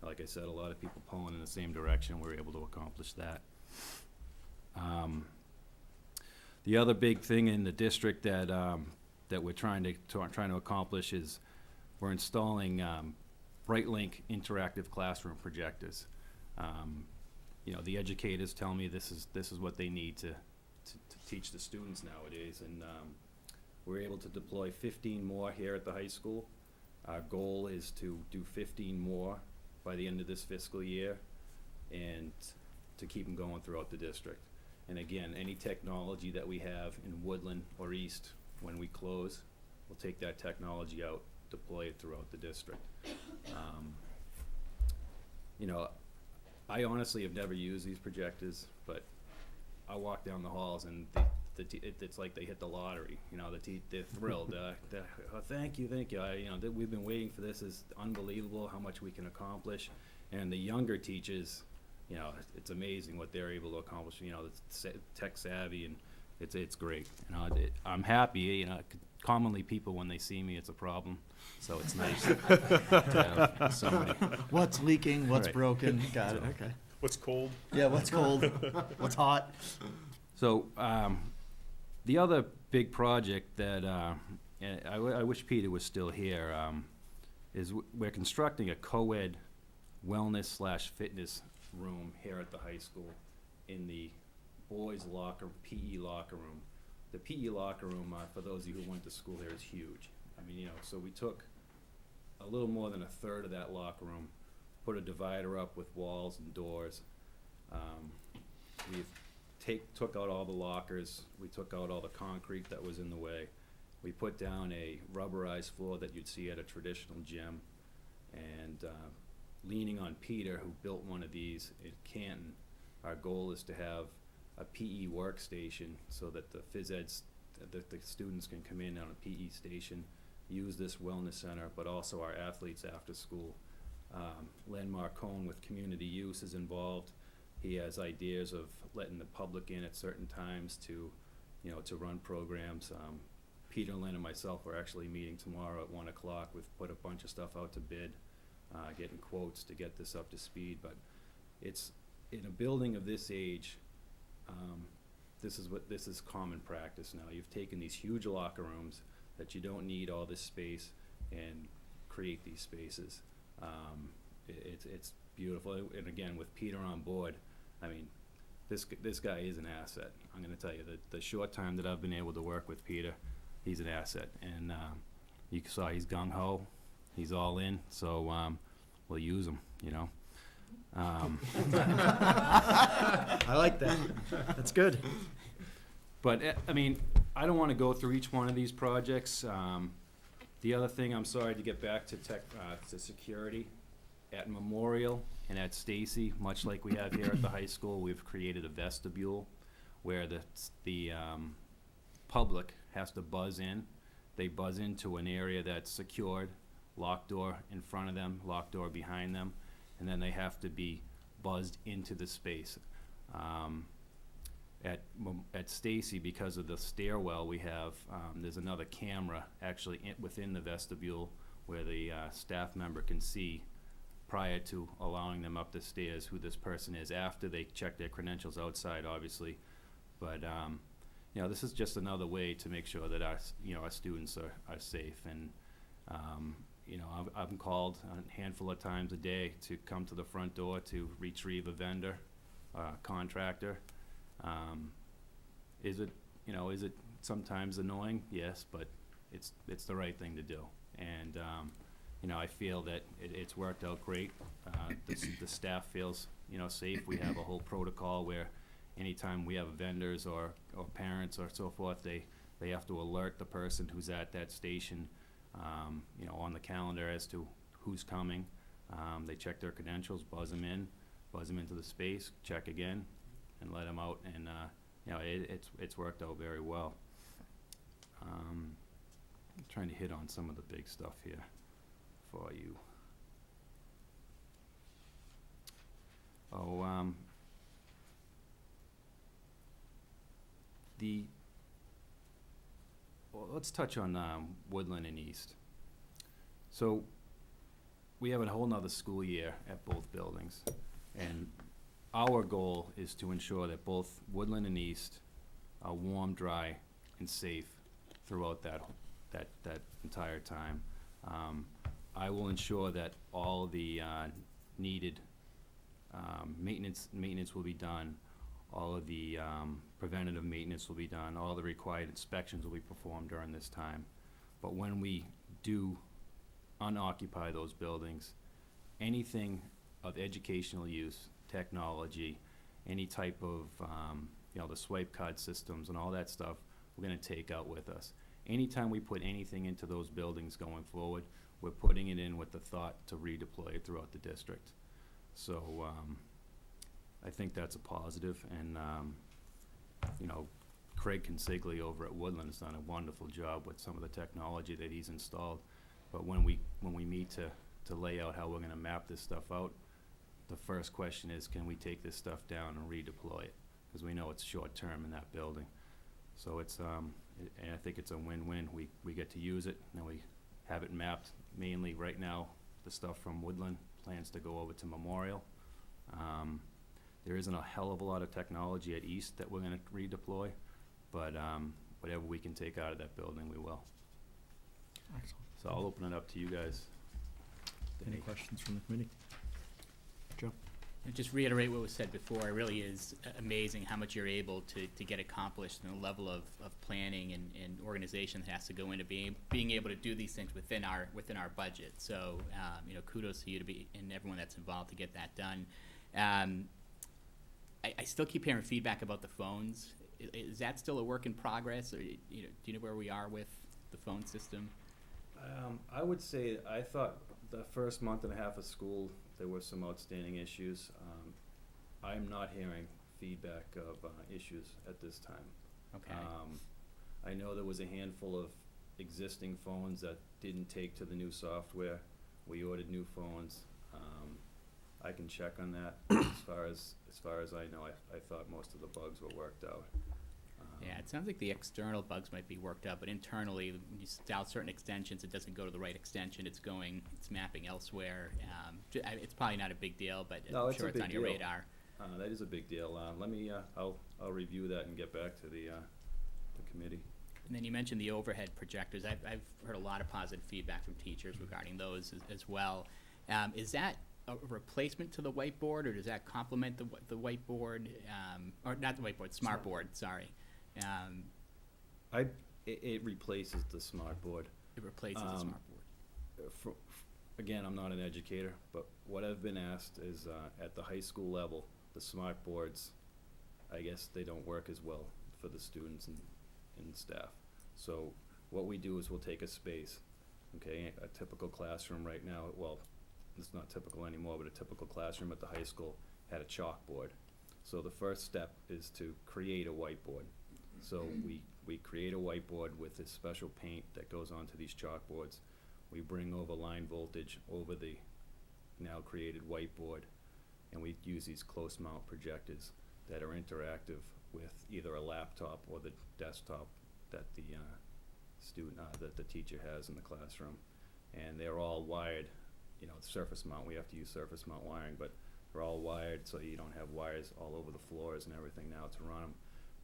Like I said, a lot of people pulling in the same direction. We were able to accomplish that. The other big thing in the district that we're trying to accomplish is we're installing BrightLink interactive classroom projectors. The educators tell me this is what they need to teach the students nowadays, and we're able to deploy 15 more here at the high school. Our goal is to do 15 more by the end of this fiscal year, and to keep them going throughout the district. And again, any technology that we have in Woodland or East, when we close, we'll take that technology out, deploy it throughout the district. I honestly have never used these projectors, but I walk down the halls and it's like they hit the lottery. They're thrilled. Thank you. We've been waiting for this. It's unbelievable how much we can accomplish. And the younger teachers, it's amazing what they're able to accomplish. It's tech savvy, and it's great. I'm happy. Commonly people, when they see me, it's a problem. So it's nice to have somebody. What's leaking? What's Right. broken? Got it. Okay. What's cold? Yeah. What's cold? What's hot? So the other big project that and I wish Peter was still here is we're constructing a co-ed wellness/fitness room here at the high school in the boys' PE locker room. the PE locker room, for those of you who went to school here, is huge. I mean, so we took a little more than a third of that locker room, put a divider up with walls and doors. We took out all the lockers, we took out all the concrete that was in the way. We put down a rubberized floor that you'd see at a traditional gym. And leaning on Peter, who built one of these in Canton, our goal is to have a PE workstation so that the phys eds, that the students can come in on a PE station, use this wellness center, but also our athletes after school. Len Marcone with community use is involved. He has ideas of letting the public in at certain times to run programs. Peter, Len, and myself are actually meeting tomorrow at 1 o'clock. We've put a bunch of stuff out to bid, getting quotes to get this up to speed. But it's, in a building of this age, this is common practice now. You've taken these huge locker rooms that you don't need all this space and create these spaces. It's beautiful. And again, with Peter on board, I mean, this guy is an asset. I'm going to tell you that the short time that I've been able to work with Peter, he's an asset. And you saw he's gung-ho. He's all in. So we'll use him, I like that. That's good. But, I mean, I don't want to go through each one of these projects. The other thing, I'm sorry to get back to to security. At Memorial and at Stacy, much like we have here at the high school, we've created a vestibule where the public has to buzz in. They buzz into an area that's secured, locked door in front of them, locked door behind them, and then they have to be buzzed into the space. At Stacy, because of the stairwell we have, there's another camera actually within the vestibule where the staff member can see, prior to allowing them up the stairs, who this person is, after they check their credentials outside, obviously. But this is just another way to make sure that our students are safe. And I've been called a handful of times a day to come to the front door to retrieve a vendor, contractor. Is it sometimes annoying? Yes, but it's the right thing to do. And I feel that it's worked out great. The staff feels safe. We have a whole protocol where anytime we have vendors or parents or so forth, they have to alert the person who's at that station on the calendar as to who's coming. They check their credentials, buzz them into the space, check again, and let them out. And it's worked out very well. I'm trying to hit on some of the big stuff here for you. Let's touch on Woodland and East. So we have a whole nother school year at both buildings, and our goal is to ensure that both Woodland and East are warm, dry, and safe throughout that entire time. I will ensure that all the needed maintenance will be done. All of the preventative maintenance will be done. All the required inspections will be performed during this time. But when we do unoccupy those buildings, anything of educational use, technology, any type of, the swipe card systems and all that stuff, we're going to take out with us. Anytime we put anything into those buildings going forward, we're putting it in with the thought to redeploy it throughout the district. So I think that's a positive, and Craig Consigli over at Woodland has done a wonderful job with some of the technology that he's installed. But when we meet to lay out how we're going to map this stuff out, the first question is, can we take this stuff down and redeploy it? Because we know it's short term in that building. So it's and I think it's a win-win. We get to use it, and we have it mapped. Mainly right now, the stuff from Woodland plans to go over to Memorial. There isn't a hell of a lot of technology at East that we're going to redeploy, but whatever we can take out of that building, we will. Excellent. So I'll open it up to you guys. Any questions from the committee? Joe? And just reiterate what was said before, it really is amazing how much you're able to get accomplished and the level of planning and organization that has to go into being able to do these things within our budget. So, kudos to you and everyone that's involved to get that done. I still keep hearing feedback about the phones. Is that still a work in progress, or do you know where we are with the phone system? I would say, I thought the first month and a half of school, there were some outstanding issues. I'm not hearing feedback of issues at this time. Okay. I know there was a handful of existing phones that didn't take to the new software. We ordered new phones. I can check on that. As far as I know, I thought most of the bugs were worked out. Yeah, it sounds like the external bugs might be worked out, but internally, when you install certain extensions, it doesn't go to the right extension. It's mapping elsewhere. It's probably not a big deal, but No, I'm it's sure a it's big on your deal. radar. That is a big deal. I'll review that and get back to the committee. And then you mentioned the overhead projectors. I've heard a lot of positive feedback from teachers regarding those as well. Is that a replacement to the whiteboard, or does that complement the whiteboard? Or not the whiteboard, smartboard, sorry. It replaces the smart board. It replaces the smartboard. Again, I'm not an educator, but what I've been asked is, at the high school level, the smart boards, I guess they don't work as well for the students and staff. So what we do is we'll take a space, okay, a typical classroom right now, well, it's not typical anymore, but a typical classroom at the high school had a chalkboard. So the first step is to create a whiteboard. So we create a whiteboard with this special paint that goes onto these chalkboards. We bring over line voltage over the now created whiteboard, and we use these close mount projectors that are interactive with either a laptop or the desktop that the that the teacher has in the classroom. And they're all wired, surface mount. We have to use surface mount wiring, but they're all wired so you don't have wires all over the floors and everything now to run them.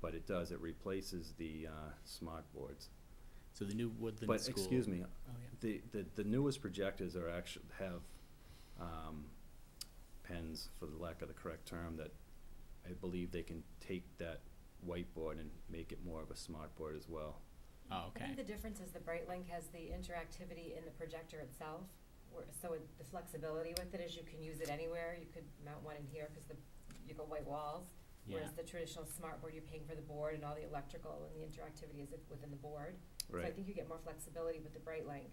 But it replaces the smart boards. So the new Woodland But School. excuse me, Oh, yeah. the newest projectors are have pens, for the lack of the correct term, that I believe they can take that whiteboard and make it more of a smart board as well. Oh, I okay. think the difference is the BrightLink has the interactivity in the projector itself, the flexibility with it is you can use it anywhere. You could mount one in here because you got white walls. Whereas the traditional smartboard, you're paying for the board and all the electrical and the interactivity is within the board. So I Right. think you get more flexibility with the BrightLink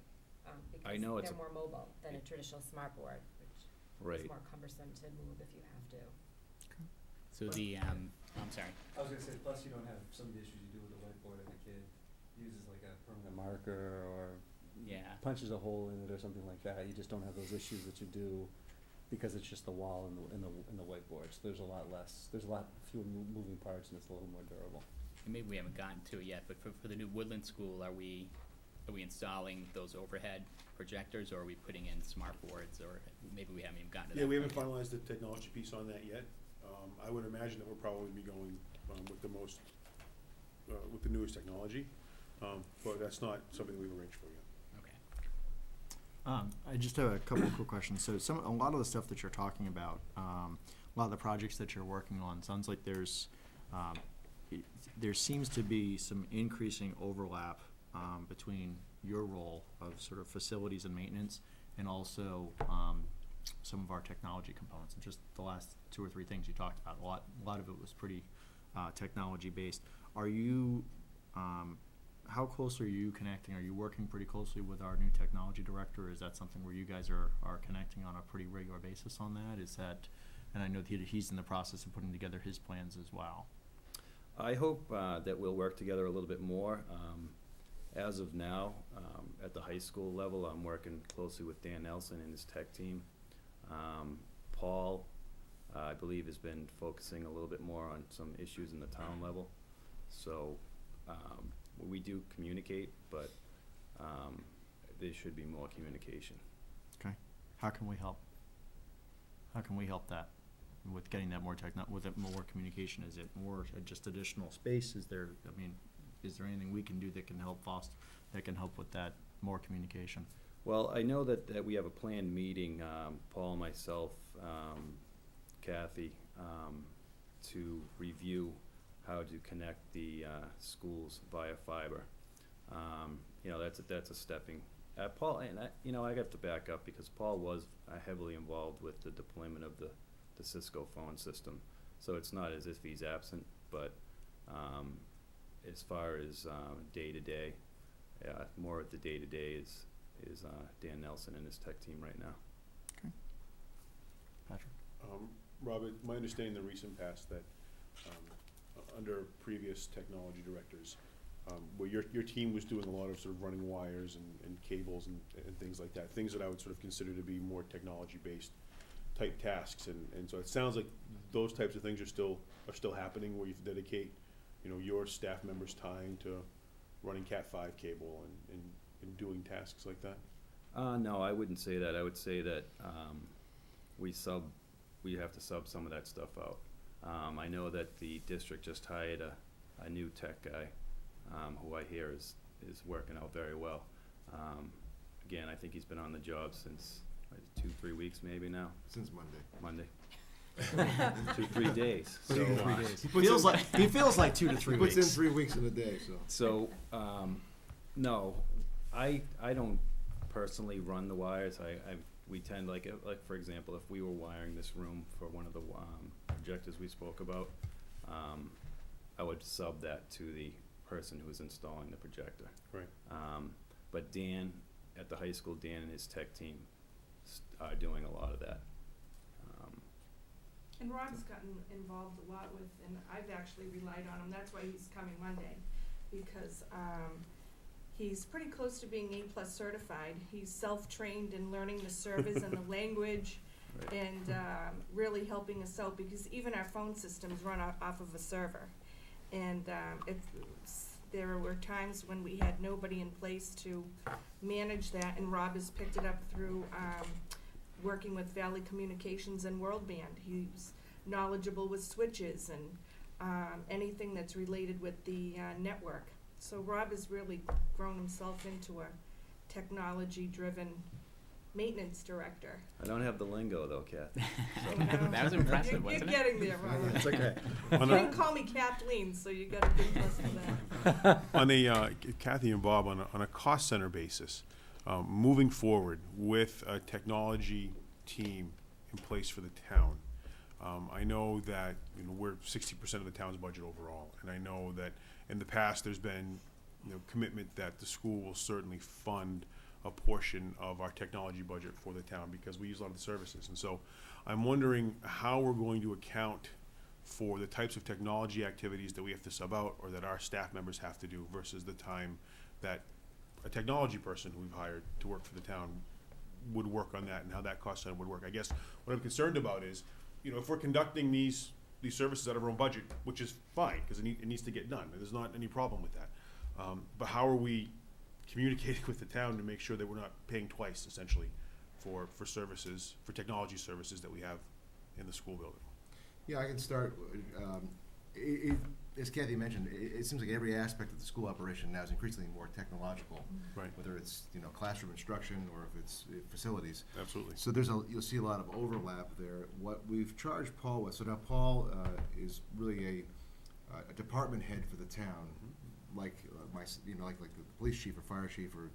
because know it's they're more mobile than a traditional smartboard, which Right. is more cumbersome to move if you have to. So I'm sorry. I was gonna say, plus you don't have some of the issues you do with the whiteboard if a kid uses like a permanent marker or Yeah. punches a hole in it or something like that. You just don't have those issues that you do because it's just the wall in the whiteboard. So there's a lot fewer moving parts and it's a little more durable. And maybe we haven't gotten to it yet, but for the new Woodland School, are we installing those overhead projectors, or are we putting in smart boards, or maybe we haven't even gotten to that? Yeah, we haven't point finalized the technology piece on that yet. I would imagine that we'll probably be going with the newest technology, but that's not something we've arranged for yet. yet. Okay. I just have a couple of quick questions. So a lot of the stuff that you're talking about, a lot of the projects that you're working on, sounds like there seems to be some increasing overlap between your role of sort of facilities and maintenance and also some of our technology components. And just the last 2 or 3 things you talked about, a lot of it was pretty technology based. Are you how close are you connecting? Are you working pretty closely with our new technology director? Is that something where you guys are connecting on a pretty regular basis on that? And I know that he's in the process of putting together his plans as well. I hope that we'll work together a little bit more. As of now, at the high school level, I'm working closely with Dan Nelson and his tech team. Paul, I believe, has been focusing a little bit more on some issues in the town level. So we do communicate, but there should be more communication. Okay. How can we help? How can we help that with getting that more with it more communication? Is it more just additional space? Is there anything we can do that can help with that more communication? Well, I know that we have a planned meeting, Paul, myself, Kathy to review how to connect the schools via fiber. You know, that's a stepping. Paul, and I have to back up because Paul was heavily involved with the deployment of the Cisco phone system. So it's not as if he's absent, but as far as day-to-day, more of the day-to-day is Dan Nelson and his tech team right now. Patrick? Robert, my understanding in the recent past that under previous technology directors, where your team was doing a lot of sort of running wires and cables and things like that, things that I would sort of consider to be more technology-based type tasks, and so it sounds like those types of things are still happening, where you dedicate, your staff members' time to running Cat5 cable and doing tasks like that. No, I wouldn't say that. I would say that we have to sub some of that stuff out. I know that the district just hired a new tech guy, who I hear is working out very well. Again, I think he's been on the job since 2-3 weeks maybe now. Since Monday. 2-3 days. So, 3 days. He feels like 2 to 3 He weeks. puts in 3 weeks in a day, so. So, no, I don't personally run the wires. We tend, like for example, if we were wiring this room for one of the projectors we spoke about, I would sub that to the person who is installing the projector. Right. But Dan, at the high school, Dan and his tech team are doing a lot of that. And Rob's gotten involved a lot with, and I've actually relied on him, that's why he's coming Monday, because he's pretty close to being A+ certified. He's self-trained in learning the service and the language, Right. and really helping us out, because even our phone systems run off of a server. And there were times when we had nobody in place to manage that, and Rob has picked it up through working with Valley Communications and World Band. He's knowledgeable with switches and anything that's related with the network. So Rob has really grown himself into a technology-driven maintenance director. I don't have the lingo though, Kathy. That was impressive, You're wasn't it? getting there, Robert. It's okay. You didn't call me Kathleen, so you got a big plus for that. On a, Kathy and Bob, on a cost center basis, moving forward with a technology team in place for the town, I know that we're 60% of the town's budget overall, and I know that in the past there's been commitment that the school will certainly fund a portion of our technology budget for the town because we use a lot of the services. And so I'm wondering how we're going to account for the types of technology activities that we have to sub out or that our staff members have to do versus the time that a technology person who we've hired to work for the town would work on that and how that cost center would work. I guess what I'm concerned about is, if we're conducting these services out of our own budget, which is fine because it needs to get done. There's not any problem with that. But how are we communicating with the town to make sure that we're not paying twice, essentially, for services, for technology services that we have in the school building? Yeah, I can start. As Kathy mentioned, it seems like every aspect of the school operation now is increasingly more technological. Right. Whether it's classroom instruction or if it's facilities. Absolutely. So you'll see a lot of overlap there. What we've charged Paul with. So now Paul is really a department head for the town, like like the police chief or fire chief or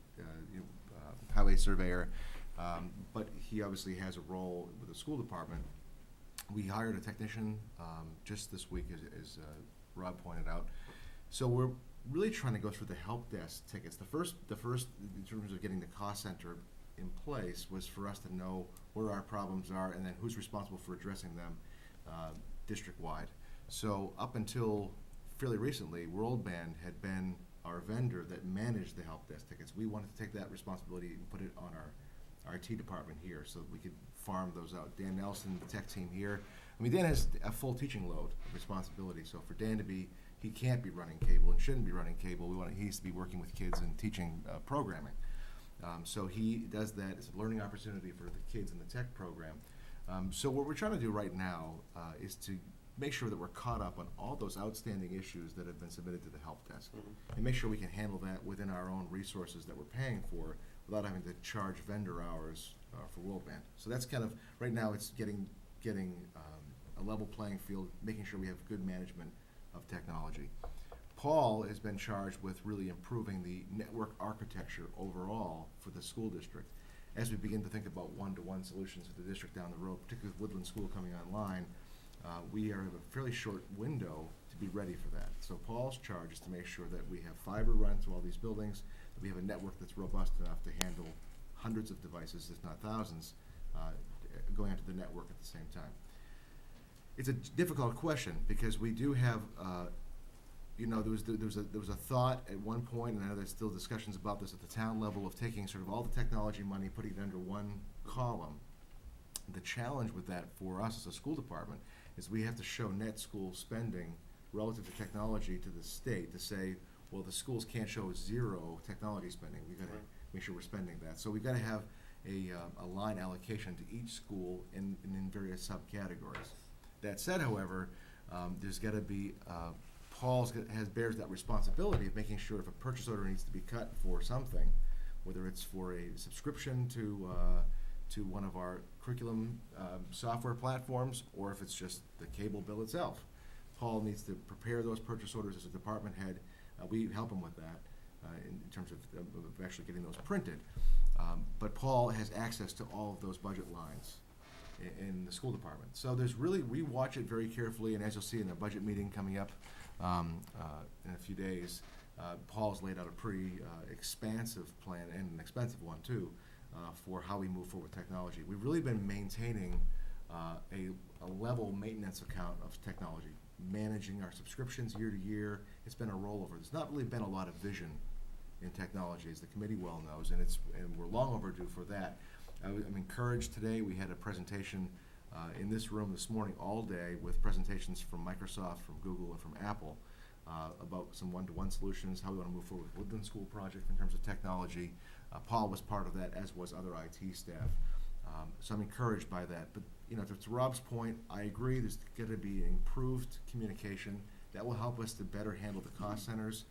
highway surveyor. But he obviously has a role with the school department. We hired a technician just this week, as Rob pointed out. So we're really trying to go through the help desk tickets. The first in terms of getting the cost center in place was for us to know where our problems are and then who's responsible for addressing them district-wide. So up until fairly recently, World Band had been our vendor that managed the help desk tickets. We wanted to take that responsibility and put it on our IT department here so that we could farm those out. Dan Nelson, the tech team here. Dan has a full teaching load of responsibility. So for Dan he can't be running cable and shouldn't be running cable. He needs to be working with kids and teaching programming. So he does that. It's a learning opportunity for the kids in the tech program. So what we're trying to do right now is to make sure that we're caught up on all those outstanding issues that have been submitted to the help desk, and make sure we can handle that within our own resources that we're paying for without having to charge vendor hours for World Band. So that's kind of, right now it's getting a level playing field, making sure we have good management of technology. Paul has been charged with really improving the network architecture overall for the school district. As we begin to think about one-to-one solutions for the district down the road, particularly with Woodland School coming online, we are in a fairly short window to be ready for that. So Paul's charge is to make sure that we have fiber run through all these buildings, that we have a network that's robust enough to handle hundreds of devices, if not thousands, going onto the network at the same time. It's a difficult question because we do have, there was a thought at one point, and I know there's still discussions about this at the town level, of taking sort of all the technology money, putting it under one column. The challenge with that for us as a school department is we have to show net school spending relative to technology to the state to say, well, the schools can't show zero technology spending. We've got to make sure we're spending that. So we've got to have a line allocation to each school in various subcategories. That said, however, there's got to be, bears that responsibility of making sure if a purchase order needs to be cut for something, whether it's for a subscription to one of our curriculum software platforms, or if it's just the cable bill itself. Paul needs to prepare those purchase orders as a department head. We help him with that in terms of actually getting those printed. But Paul has access to all of those budget lines in the school department. So there's really, we watch it very carefully, and as you'll see in the budget meeting coming up in a few days, Paul's laid out a pretty expansive plan, and an expensive one too, for how we move forward with technology. We've really been maintaining a level maintenance account of technology, managing our subscriptions year to year. It's been a rollover. There's not really been a lot of vision in technology, as the committee well knows, and we're long overdue for that. I'm encouraged today. We had a presentation in this room this morning all day with presentations from Microsoft, from Google, and from Apple about some one-to-one solutions, how we want to move forward with Woodland School project in terms of technology. Paul was part of that, as was other IT staff. So I'm encouraged by that. But to Rob's point, I agree. There's going to be improved communication that will help us to better handle the cost centers.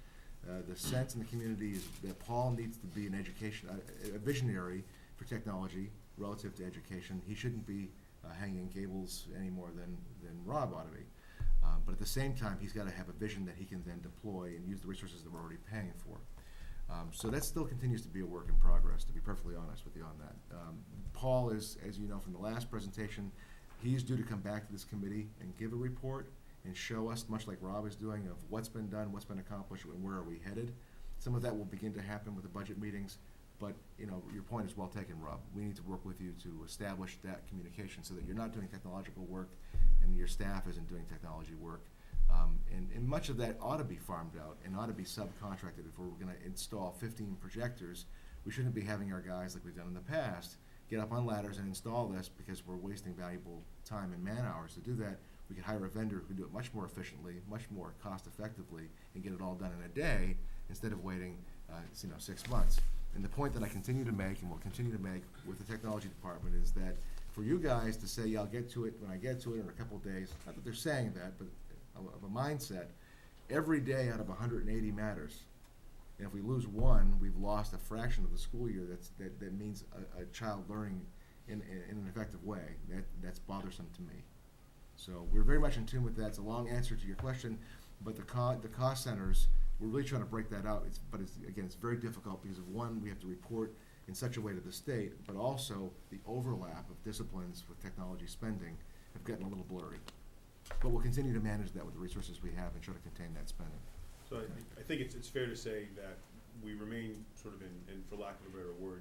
The sense in the community is that Paul needs to be a visionary for technology relative to education. He shouldn't be hanging cables any more than Rob ought to be. But at the same time, he's got to have a vision that he can then deploy and use the resources that we're already paying for. So that still continues to be a work in progress, to be perfectly honest with you on that. Paul is, as you know from the last presentation, he's due to come back to this committee and give a report and show us, much like Rob is doing, of what's been done, what's been accomplished, and where are we headed. Some of that will begin to happen with the budget meetings, but your point is well taken, Rob. We need to work with you to establish that communication so that you're not doing technological work and your staff isn't doing technology work. And much of that ought to be farmed out and ought to be subcontracted. If we're going to install 15 projectors, we shouldn't be having our guys, like we've done in the past, get up on ladders and install this because we're wasting valuable time and man hours to do that. We could hire a vendor who can do it much more efficiently, much more cost effectively, and get it all done in a day instead of waiting 6 months. And the point that I continue to make and will continue to make with the technology department is that for you guys to say, yeah, I'll get to it when I get to it in a couple of days, not that they're saying that, but of a mindset, every day out of 180 matters. And if we lose one, we've lost a fraction of the school year. That means a child learning in an effective way. That's bothersome to me. So we're very much in tune with that. It's a long answer to your question, but the cost centers, we're really trying to break that out. But it's very difficult because of one, we have to report in such a way to the state, but also the overlap of disciplines with technology spending have gotten a little blurry. But we'll continue to manage that with the resources we have and try to contain that spending. So I think it's fair to say that we remain sort of in, for lack of a better word,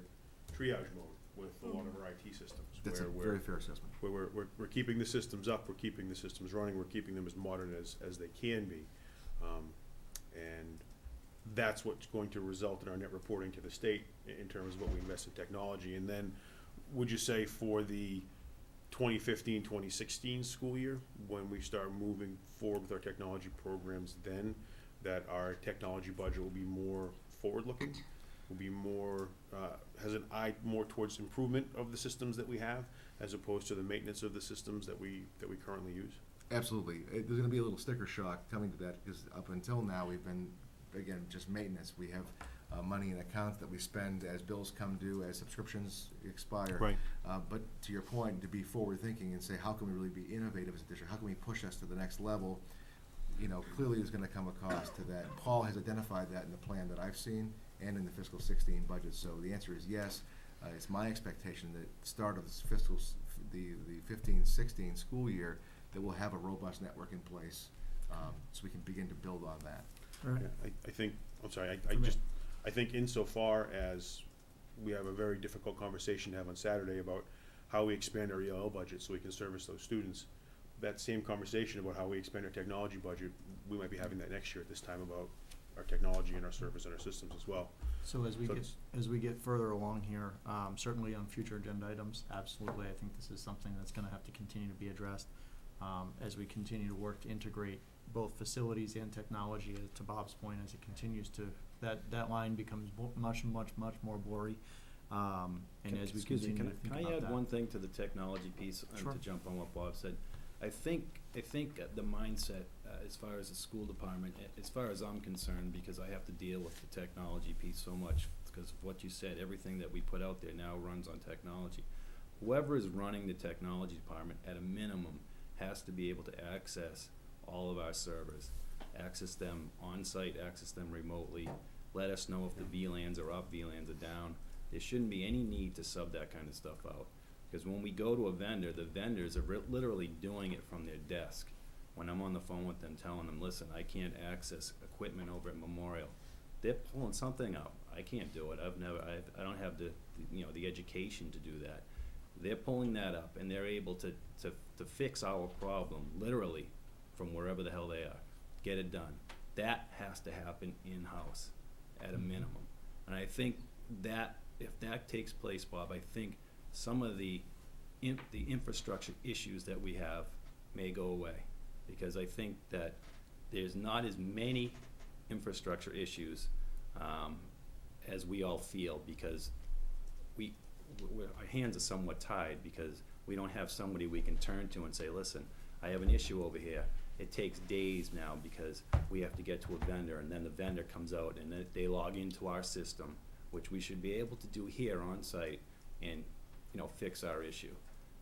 triage mode with a lot of our IT systems. That's a very fair assessment. Where we're keeping the systems up, we're keeping the systems running, we're keeping them as modern as they can be. And that's what's going to result in our net reporting to the state in terms of what we invest in technology. And then would you say for the 2015-2016 school year, when we start moving forward with our technology programs, then that our technology budget will be more forward-looking, will be more, has an eye more towards improvement of the systems that we have, as opposed to the maintenance of the systems that we currently use? Absolutely. There's going to be a little sticker shock coming to that because up until now we've been, again, just maintenance. We have money in accounts that we spend as bills come due, as subscriptions expire. Right. But to your point, to be forward-thinking and say, how can we really be innovative as a district? How can we push us to the next level? Clearly there's gonna come a cost to that. Paul has identified that in the plan that I've seen and in the fiscal 16 budget. So the answer is yes. It's my expectation that start of this the 15-16 school year, that we'll have a robust network in place, so we can begin to build on that. All right. Yeah, I think, I'm sorry, For me. I think insofar as we have a very difficult conversation to have on Saturday about how we expand our ELL budget so we can service those students, that same conversation about how we expand our technology budget, we might be having that next year at this time about our technology and our servers and our systems as well. So as we So get, it's- as we get further along here, certainly on future agenda items, absolutely, I think this is something that's gonna have to continue to be addressed, as we continue to work to integrate both facilities and technology, to Bob's point, as it continues to, that line becomes much more blurry, and as we Excuse me, continue to think about that. Can I add one thing to the technology piece, Sure. to jump on what Bob said? I think the mindset, as far as the school department, as far as I'm concerned, because I have to deal with the technology piece so much, because of what you said, everything that we put out there now runs on technology. Whoever is running the technology department, at a minimum, has to be able to access all of our servers, access them on-site, access them remotely, let us know if the VLANs are up, VLANs are down. There shouldn't be any need to sub that kind of stuff out. Because when we go to a vendor, the vendors are literally doing it from their desk. When I'm on the phone with them, telling them, listen, I can't access equipment over at Memorial, they're pulling something up. I can't do it. I don't have the education to do that. They're pulling that up, and they're able to fix our problem, literally, from wherever the hell they are. Get it done. That has to happen in-house, at a minimum. And I think that, if that takes place, Bob, I think some of the infrastructure issues that we have may go away. Because I think that there's not as many infrastructure issues as we all feel, because our hands are somewhat tied, because we don't have somebody we can turn to and say, listen, I have an issue over here. It takes days now because we have to get to a vendor, and then the vendor comes out and then they log into our system, which we should be able to do here on site, and fix our issue.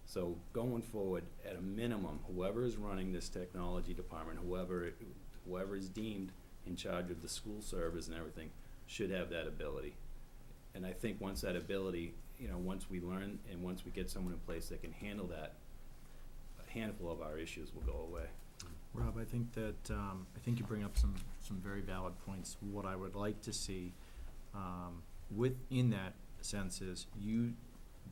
So going forward, at a minimum, whoever is running this technology department, whoever is deemed in charge of the school servers and everything, should have that ability. And I think once that ability, once we learn and once we get someone in place that can handle that, a handful of our issues will go away. Rob, I think that, I think you bring up some very valid points. What I would like to see, within that sense is, you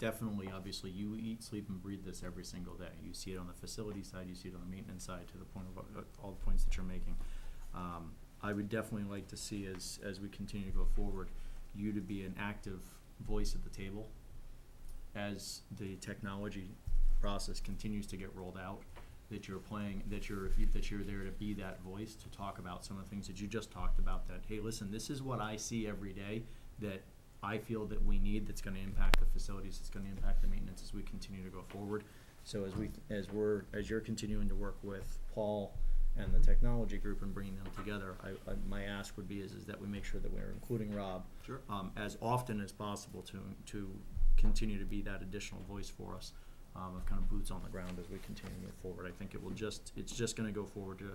definitely, obviously, you eat, sleep, and breathe this every single day. You see it on the facility side, you see it on the maintenance side, to the point of all the points that you're making. I would definitely like to see, as we continue to go forward, you to be an active voice at the table as the technology process continues to get rolled out, that you're there to be that voice, to talk about some of the things that you just talked about, that, hey, listen, this is what I see every day that I feel that we need, that's gonna impact the facilities, it's gonna impact the maintenance as we continue to go forward. So as you're continuing to work with Paul and the technology group and bringing them together, my ask would be is that we make sure that we're including Rob Sure. As often as possible to continue to be that additional voice for us, of kind of boots on the ground as we continue to move forward. I think it's just gonna go forward to,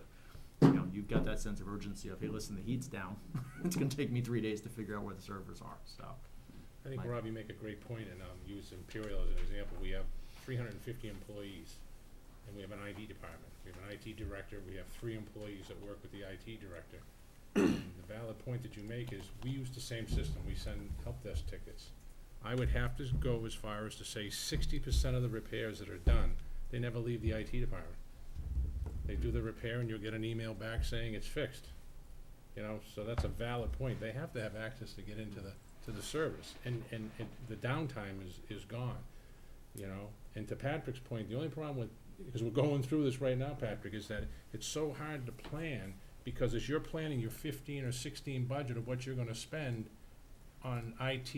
you've got that sense of urgency of, hey, listen, the heat's down. It's gonna take me 3 days to figure out where the servers are, so. I think, Mike. Rob, you make a great point, and use Imperial as an example. We have 350 employees, and we have an IT department. We have an IT director, we have 3 employees that work with the IT director. And the valid point that you make is, we use the same system. We send help desk tickets. I would have to go as far as to say 60% of the repairs that are done, they never leave the IT department. They do the repair and you'll get an email back saying it's fixed. So that's a valid point. They have to have access to get into the service, and the downtime is gone, And to Patrick's point, the only problem with, because we're going through this right now, Patrick, is that it's so hard to plan, because as you're planning your 15 or 16 budget of what you're gonna spend on IT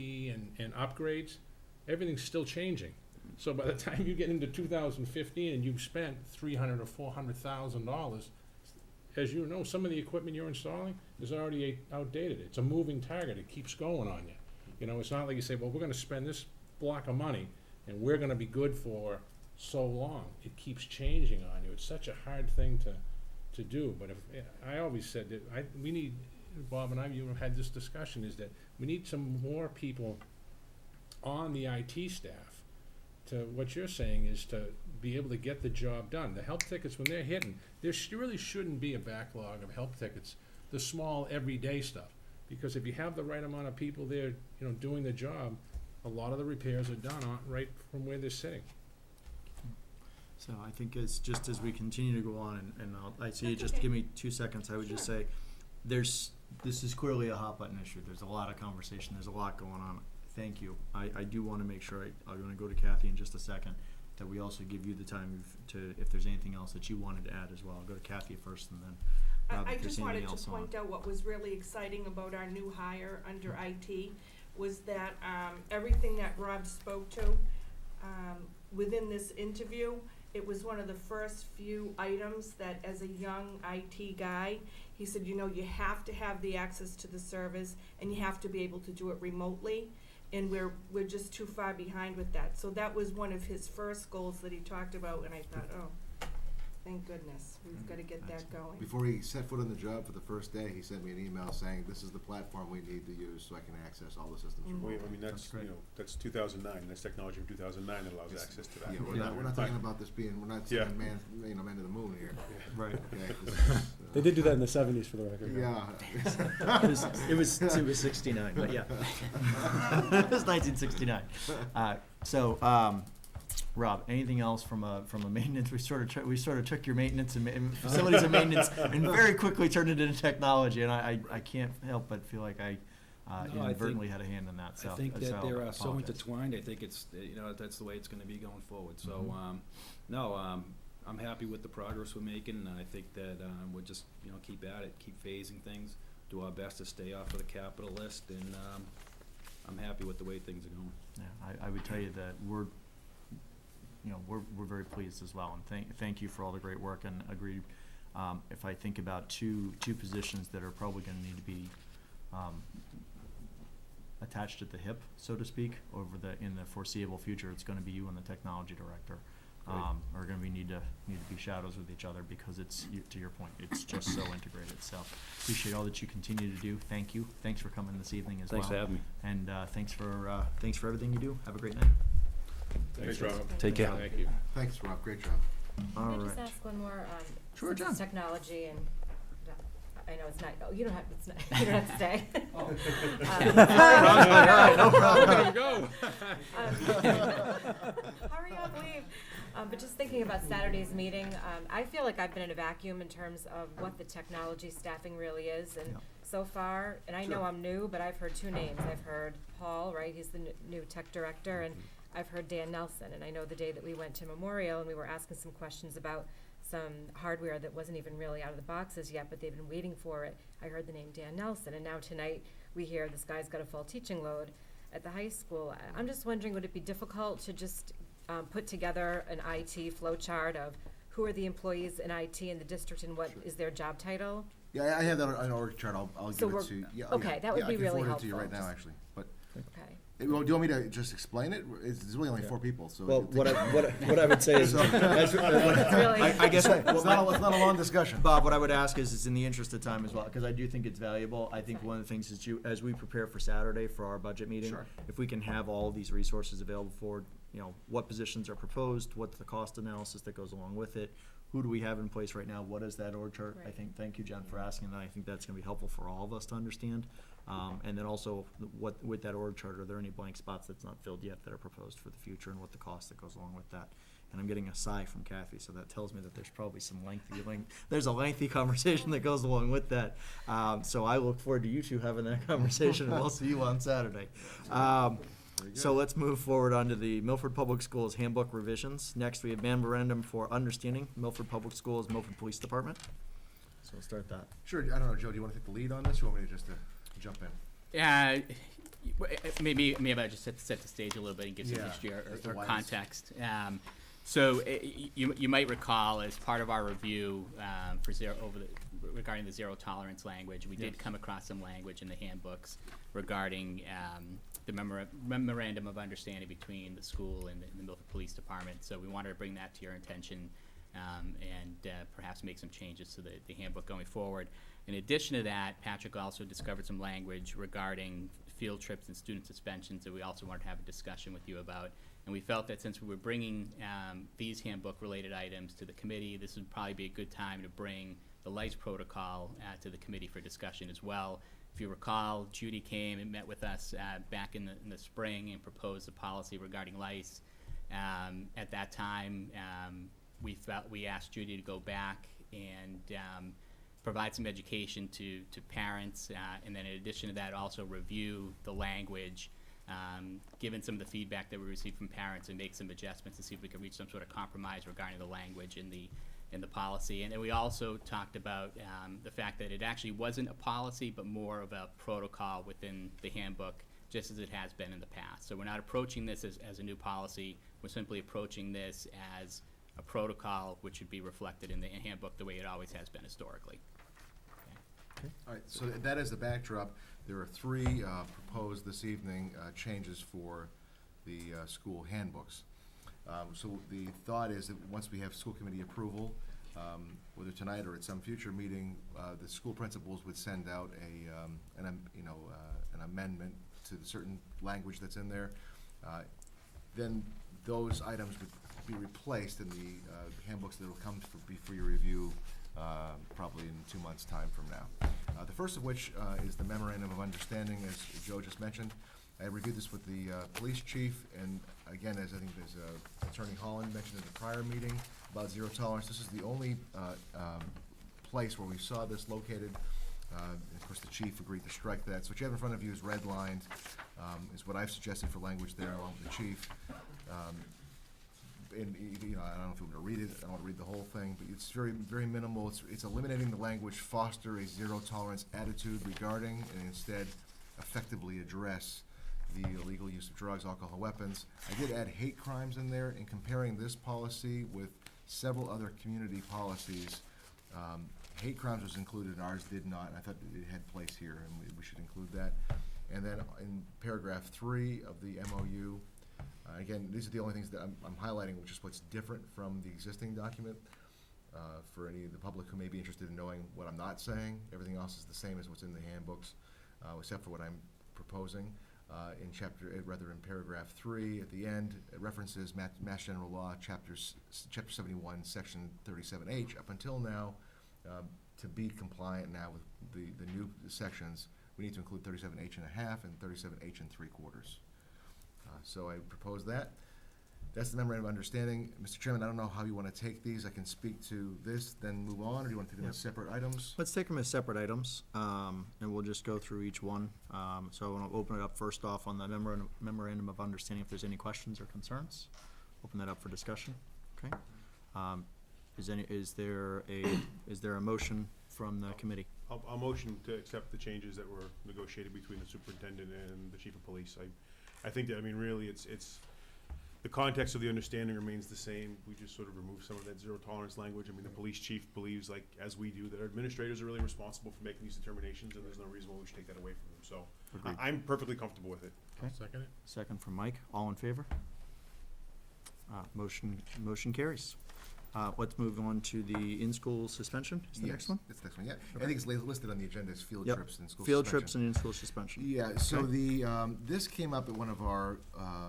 and upgrades, everything's still changing. So by the time you get into 2015 and you've spent $300,000 or $400,000, as you know, some of the equipment you're installing is already outdated. It's a moving target. It keeps going on you. You know, it's not like you say, well, we're gonna spend this block of money and we're gonna be good for so long. It keeps changing on you. It's such a hard thing to do, but I always said that we need, Bob and I, you have had this discussion, is that we need some more people on the IT staff to, what you're saying is to be able to get the job done. The help tickets, when they're hitting, there really shouldn't be a backlog of help tickets, the small everyday stuff. Because if you have the right amount of people there, you know, doing the job, a lot of the repairs are done right from where they're sitting. So I think it's just as we continue to go on, and I see you just give me 2 seconds, I would just say, this is clearly a hot button issue. There's a lot of conversation, there's a lot going on. Thank you. I do want to make sure, I'm going to go to Kathy in just a second, that we also give you the time to, if there's anything else that you wanted to add as well. I'll go to Kathy first and then Rob, I if there's just anything wanted else to on. point out what was really exciting about our new hire under IT was that everything that Rob spoke to within this interview, it was one of the first few items that, as a young IT guy, he said, you know, you have to have the access to the servers and you have to be able to do it remotely, and we're just too far behind with that. So that was one of his first goals that he talked about, and I thought, oh, thank goodness, we've got to get that going. Before he set foot on the job for the first day, he sent me an email saying, this is the platform we need to use so I can access all the systems remotely. I mean, that's, great. you know, that's 2009, that's technology from 2009 that allows access to that. Yeah, we're not talking about this being, we're not saying man to the moon here. Right. Okay, this is, They did do that in the 70s, for the record. yeah. It was 69, but yeah. It was 1969. Rob, anything else from a maintenance? We sort of took your maintenance and facilities and maintenance and very quickly turned it into technology, and I can't help but feel like I inadvertently had a hand in that. So I think that so they're so apologize. intertwined. I think it's, you know, that's the way it's gonna be going forward. So, I'm happy with the progress we're making, and I think that, we'll just, you know, keep at it, keep phasing things, do our best to stay off of the capital list, and, I'm happy with the way things are going. Yeah, I would tell you that we're very pleased as well, and thank you for all the great work, and agree. If I think about two positions that are probably going to need to be attached at the hip, so to speak, in the foreseeable future, it's going to be you and the technology director. Are going to need to be shadows with each other, because it's, to your point, it's just so integrated. So appreciate all that you continue to do. Thank you. Thanks for coming this evening as Thanks well. for having me. And thanks for everything you do. Have a great night. Thanks, Rob. Take care. Thank you. Thanks, Rob, great job. All Can I right. just ask one more? Sure, since Jen. it's technology and, I know it's not, oh, you don't have, it's not, you don't have to stay. All right, no problem. Go. Hurry up, leave. But just thinking about Saturday's meeting, I feel like I've been in a vacuum in terms of what the technology staffing really is, and Yeah. so far, and I know Sure. I'm new, but I've heard two names. I've heard Paul, right, he's the new tech director, and I've heard Dan Nelson, and I know the day that we went to Memorial and we were asking some questions about some hardware that wasn't even really out of the boxes yet, but they've been waiting for it. I heard the name Dan Nelson, and now tonight we hear this guy's got a full teaching load at the high school. I'm just wondering, would it be difficult to just put together an IT flow chart of who are the employees in IT in the district and what is their job title? Yeah, I have that on an org chart, I'll So give we're- it to you. Yeah, okay, that would be really I can forward it to you helpful, right now, just- actually, but, Okay. well, do you want me to just explain it? It's really only 4 people, so. Well, it'll what take- I would say is, So- as- Really? I guess It's not a long discussion. Bob, what I would ask is in the interest of time as well, because I do think it's valuable. I think Okay. one of the things is as we prepare for Saturday for our budget meeting, Sure. if we can have all of these resources available for, what positions are proposed, what's the cost analysis that goes along with it, who do we have in place right now, what is that org chart? I Right. think, thank you, Jen, for asking that. I think that's gonna be helpful for all of us to understand. And then also, with that org chart, are there any blank spots that's not filled yet that are proposed for the future, and what the cost that goes along with that? And I'm getting a sigh from Kathy, so that tells me that there's probably some there's a lengthy conversation that goes along with that. So I look forward to you two having that conversation, and we'll see you on Saturday. So let's move forward onto the Milford Public Schools handbook revisions. Next, we have memorandum for understanding Milford Public Schools, Milford Police Department. So we'll start that. Sure, I don't know, Joe, do you want to take the lead on this, or you want me to just jump in? Maybe I just set the stage a little bit and give some Yeah, history as to or why this- context. So you might recall, as part of our review over regarding the zero tolerance language. We did Yes. come across some language in the handbooks regarding the memorandum of understanding between the school and the Milford Police Department. So we wanted to bring that to your attention and perhaps make some changes to the handbook going forward. In addition to that, Patrick also discovered some language regarding field trips and student suspensions that we also wanted to have a discussion with you about. And we felt that since we were bringing these handbook-related items to the committee, this would probably be a good time to bring the LICE protocol to the committee for discussion as well. If you recall, Judy came and met with us back in the spring and proposed a policy regarding LICE. At that time, we asked Judy to go back and provide some education to parents, and then in addition to that, also review the language, given some of the feedback that we received from parents, and make some adjustments to see if we could reach some sort of compromise regarding the language in the policy. And then we also talked about the fact that it actually wasn't a policy, but more of a protocol within the handbook, just as it has been in the past. So we're not approaching this as a new policy. We're simply approaching this as a protocol which should be reflected in the handbook the way it always has been historically. All right, so that is the backdrop. There are three proposed this evening changes for the school handbooks. So the thought is that once we have school committee approval, whether tonight or at some future meeting, the school principals would send out an amendment to the certain language that's in there. Then those items would be replaced in the handbooks that will come for your review probably in 2 months' time from now. The first of which is the memorandum of understanding, as Joe just mentioned. I reviewed this with the police chief, and again, as I think as Attorney Holland mentioned in the prior meeting about zero tolerance, this is the only place where we saw this located. Of course, the chief agreed to strike that. So what you have in front of you is redlined, is what I've suggested for language there along with the chief. And, you know, I don't know if you want to read it, I don't want to read the whole thing, but it's very, very minimal. It's eliminating the language, foster a zero tolerance attitude regarding, and instead effectively address the illegal use of drugs, alcohol, weapons. I did add hate crimes in there, in comparing this policy with several other community policies. Hate crimes was included, and ours did not, and I thought it had place here, and we should include that. And then in paragraph 3 of the MOU, again, these are the only things that I'm highlighting, which is what's different from the existing document. For any of the public who may be interested in knowing what I'm not saying, everything else is the same as what's in the handbooks, except for what I'm proposing. In paragraph 3, at the end, it references Mass General Law, Chapter 71, Section 37H. Up until now, to be compliant now with the new sections, we need to include 37H and a half and 37H and 3/4. So I propose that. That's the memorandum of understanding. Mr. Chairman, I don't know how you want to take these. I can speak to this, then move on, or do you want to take them as separate items? Let's take them as separate items, and we'll just go through each one. So I want to open it up first off on the memorandum of understanding, if there's any questions or concerns. Open that up for discussion, okay? Is there a motion from the committee? I'll motion to accept the changes that were negotiated between the superintendent and the chief of police. I think that, I mean, really, it's the context of the understanding remains the same. We just sort of remove some of that zero tolerance language. I mean, the police chief believes, like, as we do, that our administrators are really responsible for making these determinations, and there's no reason why we should take that away from them. So Agreed. I'm perfectly comfortable with it. Okay. Second it? Second from Mike. All in favor? Motion carries. Let's move on to the in-school suspension. Is the next one? It's the next one, yeah. Okay. I think it's listed on the agenda as field Yep. trips and school Field suspension. trips and in-school suspension. Yeah, so Okay. this came up at one of our,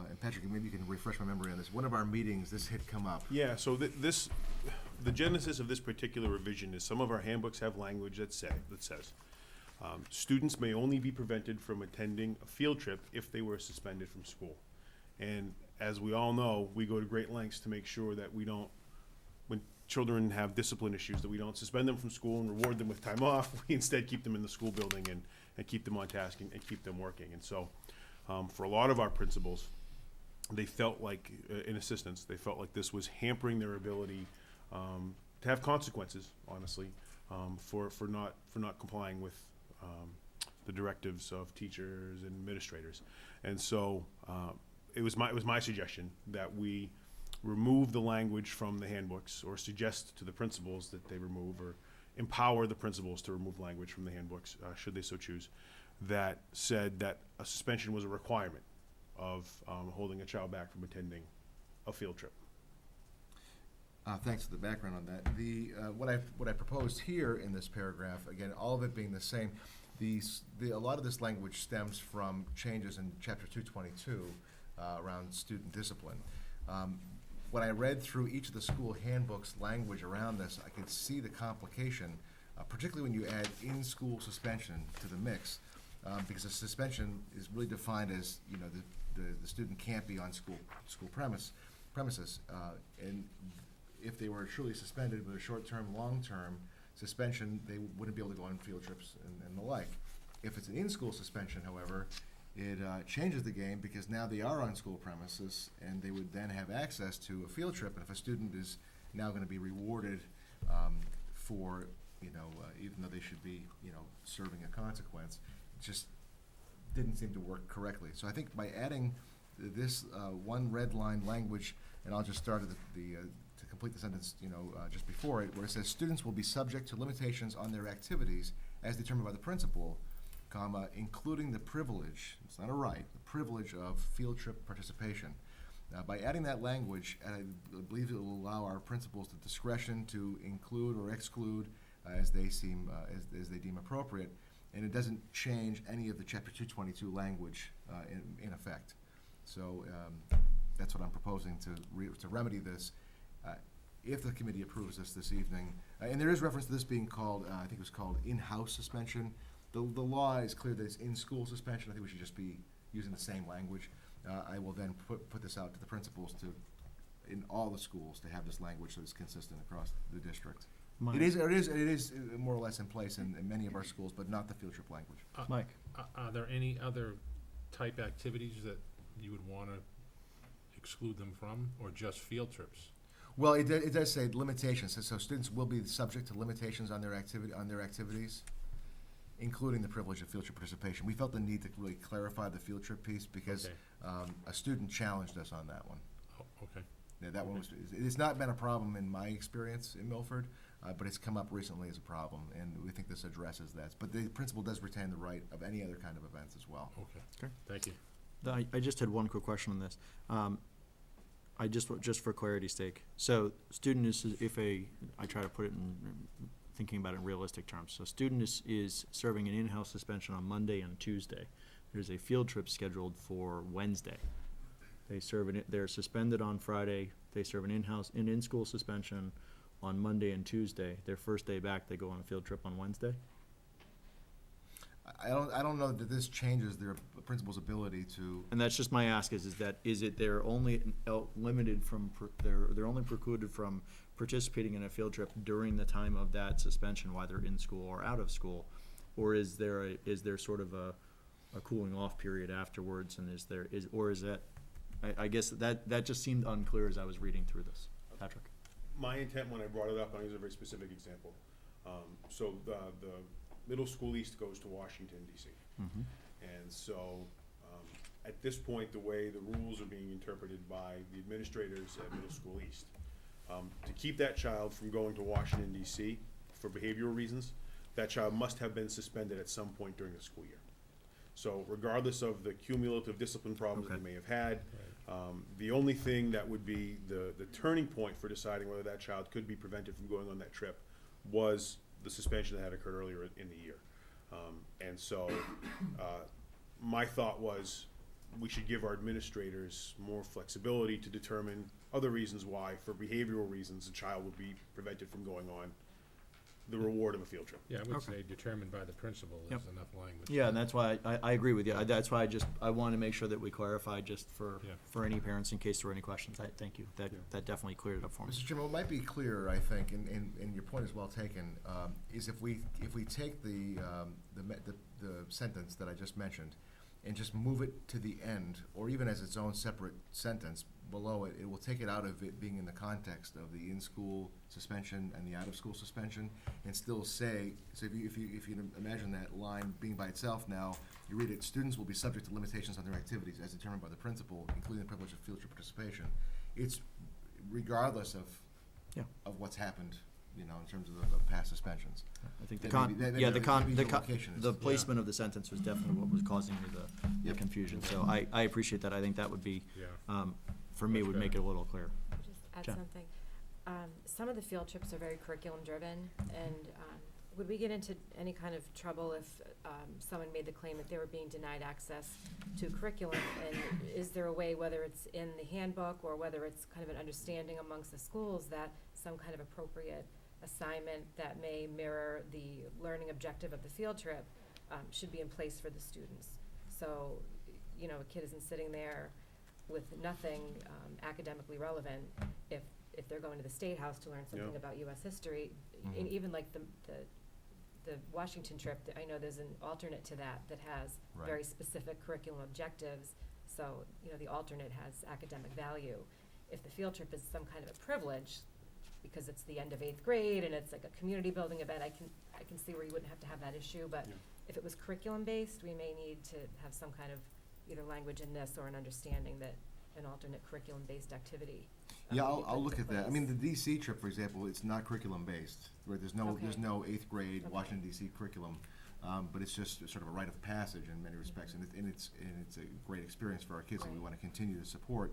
and Patrick, maybe you can refresh my memory on this, one of our meetings, this had come up. Yeah, so the genesis of this particular revision is some of our handbooks have language that says, students may only be prevented from attending a field trip if they were suspended from school. And as we all know, we go to great lengths to make sure that we don't, when children have discipline issues, that we don't suspend them from school and reward them with time off. We instead keep them in the school building and keep them on task and keep them working. And so, for a lot of our principals, they felt like, in assistance, they felt like this was hampering their ability to have consequences, honestly, for not complying with the directives of teachers and administrators. And so, it was my suggestion that we remove the language from the handbooks, or suggest to the principals that they remove, or empower the principals to remove language from the handbooks, should they so choose, that said that a suspension was a requirement of holding a child back from attending a field trip. Thanks for the background on that. What I proposed here in this paragraph, again, all of it being the same, a lot of this language stems from changes in Chapter 222 around student discipline. When I read through each of the school handbooks language around this, I could see the complication, particularly when you add in-school suspension to the mix, because a suspension is really defined as, you know, the student can't be on school premises, and if they were truly suspended with a short-term, long-term suspension, they wouldn't be able to go on field trips and the like. If it's an in-school suspension, however, it changes the game, because now they are on school premises and they would then have access to a field trip. And if a student is now going to be rewarded for, you know, even though they should be, you know, serving a consequence, it just didn't seem to work correctly. So I think by adding this one red line language, and I'll just start at to complete the sentence, you know, just before it, where it says students will be subject to limitations on their activities as determined by the principal, comma, including the privilege, it's not a right, the privilege of field trip participation. By adding that language, I believe it will allow our principals the discretion to include or exclude as they deem appropriate, and it doesn't change any of the Chapter 222 language in effect. So that's what I'm proposing to remedy this. If the committee approves this evening, and there is reference to this being called, I think it was called in-house suspension. The law is clear that it's in-school suspension. I think we should just be using the same language. I will then put this out to the principals in all the schools to have this language so it's consistent across the district. Mike. It is more or less in place in many of our schools, but not the field trip language. Mike? Are there any other type activities that you would want to exclude them from, or just field trips? Well, it does say limitations, so students will be subject to limitations on their activities, including the privilege of field trip participation. We felt the need to really clarify the field trip piece because a student challenged us on that one. Oh, okay. Yeah, that one was. It's not been a problem in my experience in Milford, but it's come up recently as a problem, and we think this addresses that. But the principal does retain the right of any other kind of events as well. Okay. Thank you. I just had one quick question on this. I just for clarity's sake. So student is, I try to put it in thinking about it in realistic terms. So student is serving an in-house suspension on Monday and Tuesday. There's a field trip scheduled for Wednesday. They're suspended on Friday. They serve an in-school suspension on Monday and Tuesday. Their first day back, they go on a field trip on Wednesday. I don't know that this changes their principal's ability to. And that's just my ask is it they're only limited from they're only precluded from participating in a field trip during the time of that suspension, whether in school or out of school, or is there sort of a cooling off period afterwards, and is that I guess that just seemed unclear as I was reading through this. Patrick? My intent when I brought it up, I'll use a very specific example. So the Middle School East goes to Washington, D.C. Mm-hmm. And so at this point, the way the rules are being interpreted by the administrators at Middle School East, to keep that child from going to Washington, D.C. for behavioral reasons, that child must have been suspended at some point during the school year. So regardless of the cumulative discipline problems they may have had, the only thing that would be the turning point for deciding whether that child could be prevented from going on that trip was the suspension that had occurred earlier in the year. And so my thought was we should give our administrators more flexibility to determine other reasons why, for behavioral reasons, a child would be prevented from going on the reward of a field trip. Yeah, I would say determined by the principal is enough language. Yeah, and that's why I agree with you. That's why I want to make sure that we clarify just for any parents in case there were any questions. That definitely cleared it up for me. Mr. Chairman, what might be clearer, I think, and your point is well taken, is if we take the sentence that I just mentioned and just move it to the end, or even as its own separate sentence below it, it will take it out of it being in the context of the in-school suspension and the out-of-school suspension, and still say, so if you imagine that line being by itself now, you read it, students will be subject to limitations on their activities as determined by the principal, including the privilege of field trip participation. It's regardless of what's happened you know, in terms of the past suspensions. I think the That may be- that may be the location is- the placement of the sentence was definitely what was causing me the Yep. confusion. So I appreciate that. I think that would be, Yeah. for me, Much would make it a little clearer. Just add Jen. something. Some of the field trips are very curriculum-driven, and would we get into any kind of trouble if someone made the claim that they were being denied access to curriculum? And is there a way, whether it's in the handbook or whether it's kind of an understanding amongst the schools, that some kind of appropriate assignment that may mirror the learning objective of the field trip should be in place for the students? So, you know, a kid isn't sitting there with nothing academically relevant if they're going to the State House to learn something Yeah. about U.S. history. Mhm. And even like the Washington trip, I know there's an alternate to that has Right. very specific curriculum objectives. So, you know, the alternate has academic value. If the field trip is some kind of a privilege, because it's the end of 8th grade and it's like a community building event, I can see where you wouldn't have to have that issue. But Yeah. if it was curriculum-based, we may need to have some kind of either language in this or an understanding that an alternate curriculum-based activity. Yeah, would be I'll put look into at that. I place. mean, the DC trip, for example, it's not curriculum-based, right? There's Okay. no 8th grade Okay. Washington DC curriculum, but it's just sort of a rite of passage in many respects, and it's a great experience for our kids that we Right. want to continue to support.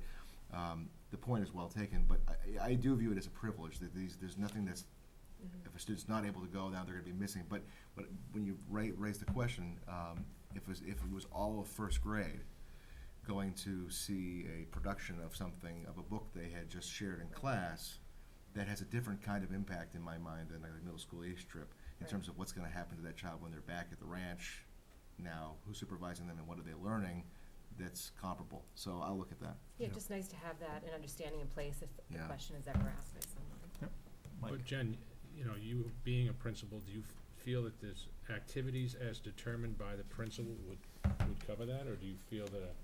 The point is well taken, but I do view it as a privilege that there's nothing that's, Mhm. if a student's not able to go, now they're gonna be missing. But when you raise the question, if it was all of first grade, going to see a production of something, of a book they had just shared in class, that has a different kind of impact in my mind than like a middle school age trip, in Right. terms of what's gonna happen to that child when they're back at the ranch now, who's supervising them and what are they learning, that's comparable. So I'll look at that. Yeah, Yeah. just nice to have that and understanding in place if the Yeah. question is ever asked by someone. Mike? But Jen, you know, you being a principal, do you feel that there's activities as determined by the principal would cover that? Or do you feel that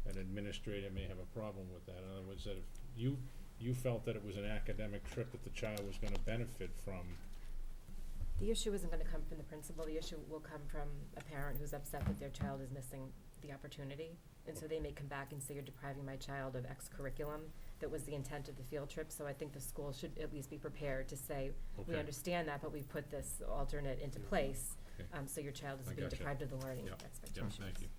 an administrator may have a problem with that? In other words, that if you felt that it was an academic trip that the child was gonna benefit from, The issue isn't gonna come from the principal, the issue will come from a parent who's upset that their child is missing the opportunity. And so they may come back and say, you're depriving my child of X curriculum that was the intent of the field trip. So I think the school should at least be prepared to say, we Okay. understand that, but we put this alternate into place. Okay. So your child is I being gotcha. deprived of the learning Yep. expectations. thank you.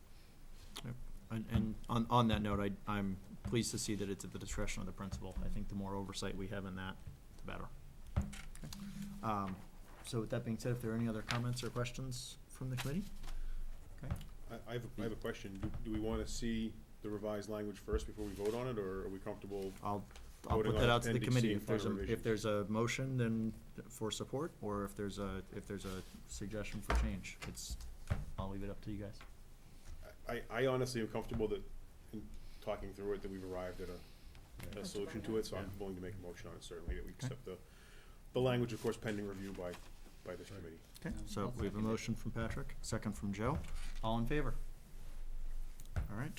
And on that note, I'm pleased to see that it's at the discretion of the principal. I think the more oversight we have in that, the better. So with that being said, if there are any other comments or questions from the committee? Okay. I have a question. Do we want to see the revised language first before we vote on it, or are we comfortable? I'll voting put on that out to the NBC committee. and If there's final if revisions? there's a motion, then for support, or if there's a suggestion for change, I'll leave it up to you guys. I honestly am comfortable that, in talking through it, that we've arrived at a solution to it, so I'm willing to make a motion on it, certainly, that we accept the language, of course, pending review by this committee. Okay, Yeah, so I'll we have a second it. motion from Patrick, second from Joe. All in favor? All right.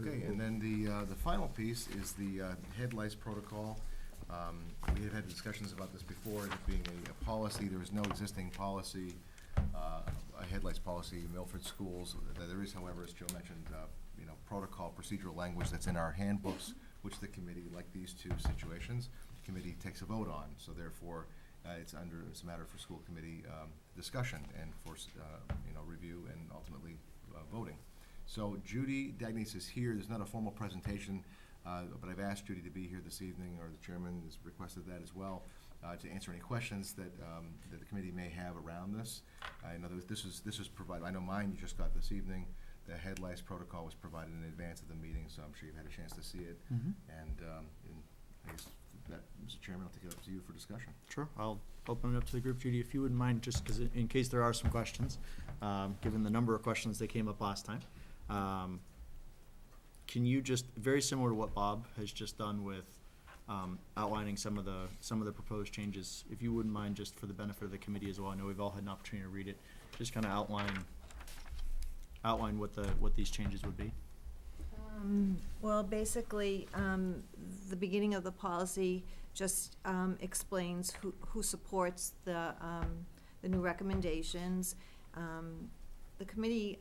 Okay, and then the final piece is the head lice protocol. We have had discussions about this before, it being a policy. There is no existing policy, a head lice policy in Milford schools. There is, however, as Joe mentioned, protocol, procedural language that's in our handbooks, which the committee, like these two situations, the committee takes a vote on. So therefore, it's a matter for school committee discussion and for review and ultimately voting. So Judy Dagnes is here. There's not a formal presentation, but I've asked Judy to be here this evening, or the chairman has requested that as well, to answer any questions that the committee may have around this. I know that this was provided. I know mine you just got this evening. The head lice protocol was provided in advance of the meeting, so I'm sure you've had a chance to see it. Mhm. And I guess that, Mr. Chairman, I'll take it up to you for discussion. Sure, I'll open it up to the group. Judy, if you wouldn't mind, just because in case there are some questions, given the number of questions that came up last time, can you just, very similar to what Bob has just done with outlining some of the proposed changes, if you wouldn't mind, just for the benefit of the committee as well, I know we've all had an opportunity to read it, just kind of outline what these changes would be? Well, basically, the beginning of the policy just explains who supports the new recommendations. the committee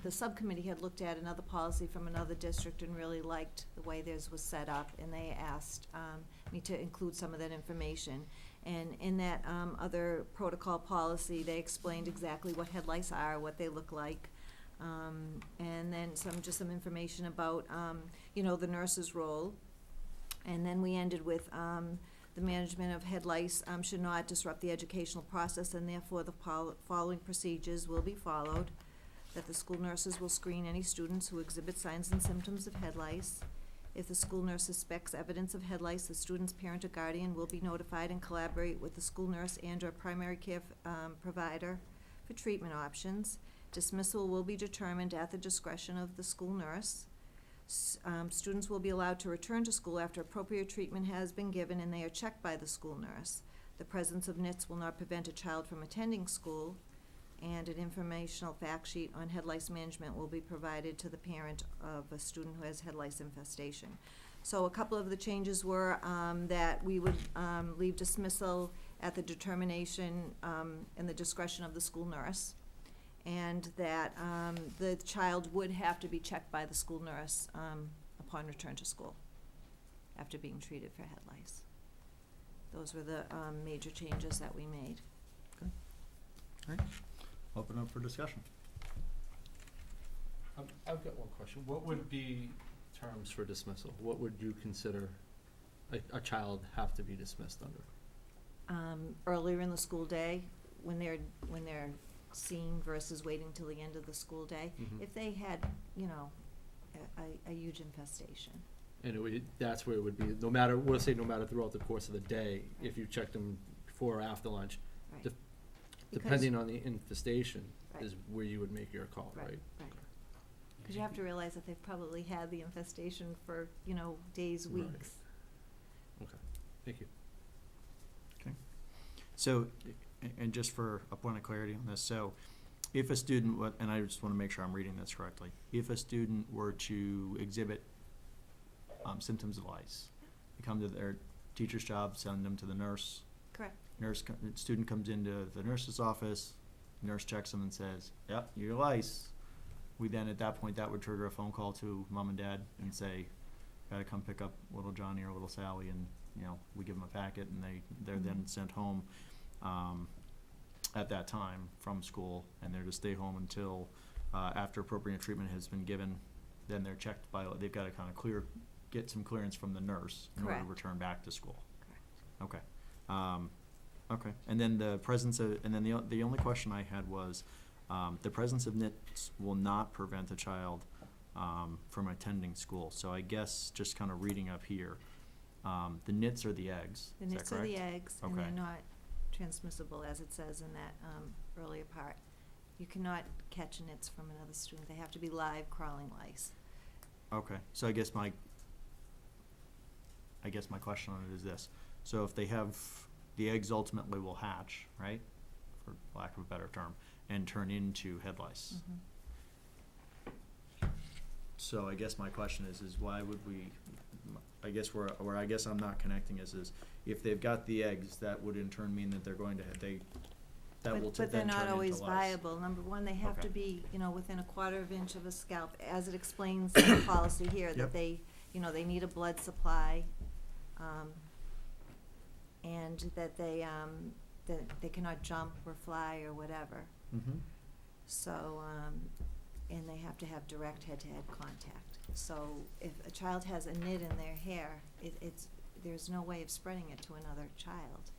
the subcommittee had looked at another policy from another district and really liked the way theirs was set up, and they asked me to include some of that information. And in that other protocol policy, they explained exactly what head lice are, what they look like, and then some information about, the nurse's role. And then we ended with the management of head lice should not disrupt the educational process, and therefore the following procedures will be followed. That the school nurses will screen any students who exhibit signs and symptoms of head lice. If the school nurse suspects evidence of head lice, the student's parent or guardian will be notified and collaborate with the school nurse and/or primary care provider for treatment options. Dismissal will be determined at the discretion of the school nurse. Students will be allowed to return to school after appropriate treatment has been given and they are checked by the school nurse. The presence of NITS will not prevent a child from attending school, and an informational fact sheet on head lice management will be provided to the parent of a student who has head lice infestation. So a couple of the changes were that we would leave dismissal at the determination and the discretion of the school nurse, and that the child would have to be checked by the school nurse upon return to school after being treated for head lice. Those were the major changes that we made. All right. Open up for discussion. I've got one question. What would be terms for dismissal? What would you consider a child have to be dismissed under? Earlier in the school day, when they're seen versus waiting till the end of the school day. Mhm. If they had, a huge infestation. And that's where it would be, no matter throughout the course of the day, if you checked them before or after lunch, Right. def- Because- depending on the infestation Right. is where you would make your call, right? Right. Because you have to realize that they've probably had the infestation for, days, Right. weeks. Okay, thank you. Okay. So, and just for a point of clarity on this, so if a student, and I just want to make sure I'm reading this correctly, if a student were to exhibit symptoms of lice, they come to their teacher's job, send them to the nurse. Correct. Student comes into the nurse's office, nurse checks them and says, yep, you're lice. We then, at that point, that would trigger a phone call to mom and dad and say, gotta come pick up little Johnny or little Sally, and, we give them a packet, and they're then sent home, at that time from school, and they're to stay home until, after appropriate treatment has been given. Then they're checked they've gotta kind of get some clearance from the nurse in order to Correct. return back to school. Correct. Okay. Okay, and then the only question I had was, the presence of NITS will not prevent a child from attending school. So I guess, just kind of reading up here, the NITS are the eggs, The is that nits are the correct? eggs, and they're Okay. not transmissible, as it says in that earlier part. You cannot catch nits from another student. They have to be live crawling lice. Okay, so I guess my question on it is this: so if they have, the eggs ultimately will hatch, right, for lack of a better term, and turn into head lice. So I guess my question is why would we, I guess where I guess I'm not connecting is if they've got the eggs, that would in turn mean that they're going to, that will But then they're turn not into always lice. viable. Number one, they have to Okay. be, within a quarter of an inch of a scalp, as it explains in the policy here, Yep. that they need a blood supply, and that they cannot jump or fly or whatever. Mm-hmm. So, and they have to have direct head-to-head contact. So if a child has a nit in their hair, there's no way of spreading it to another child.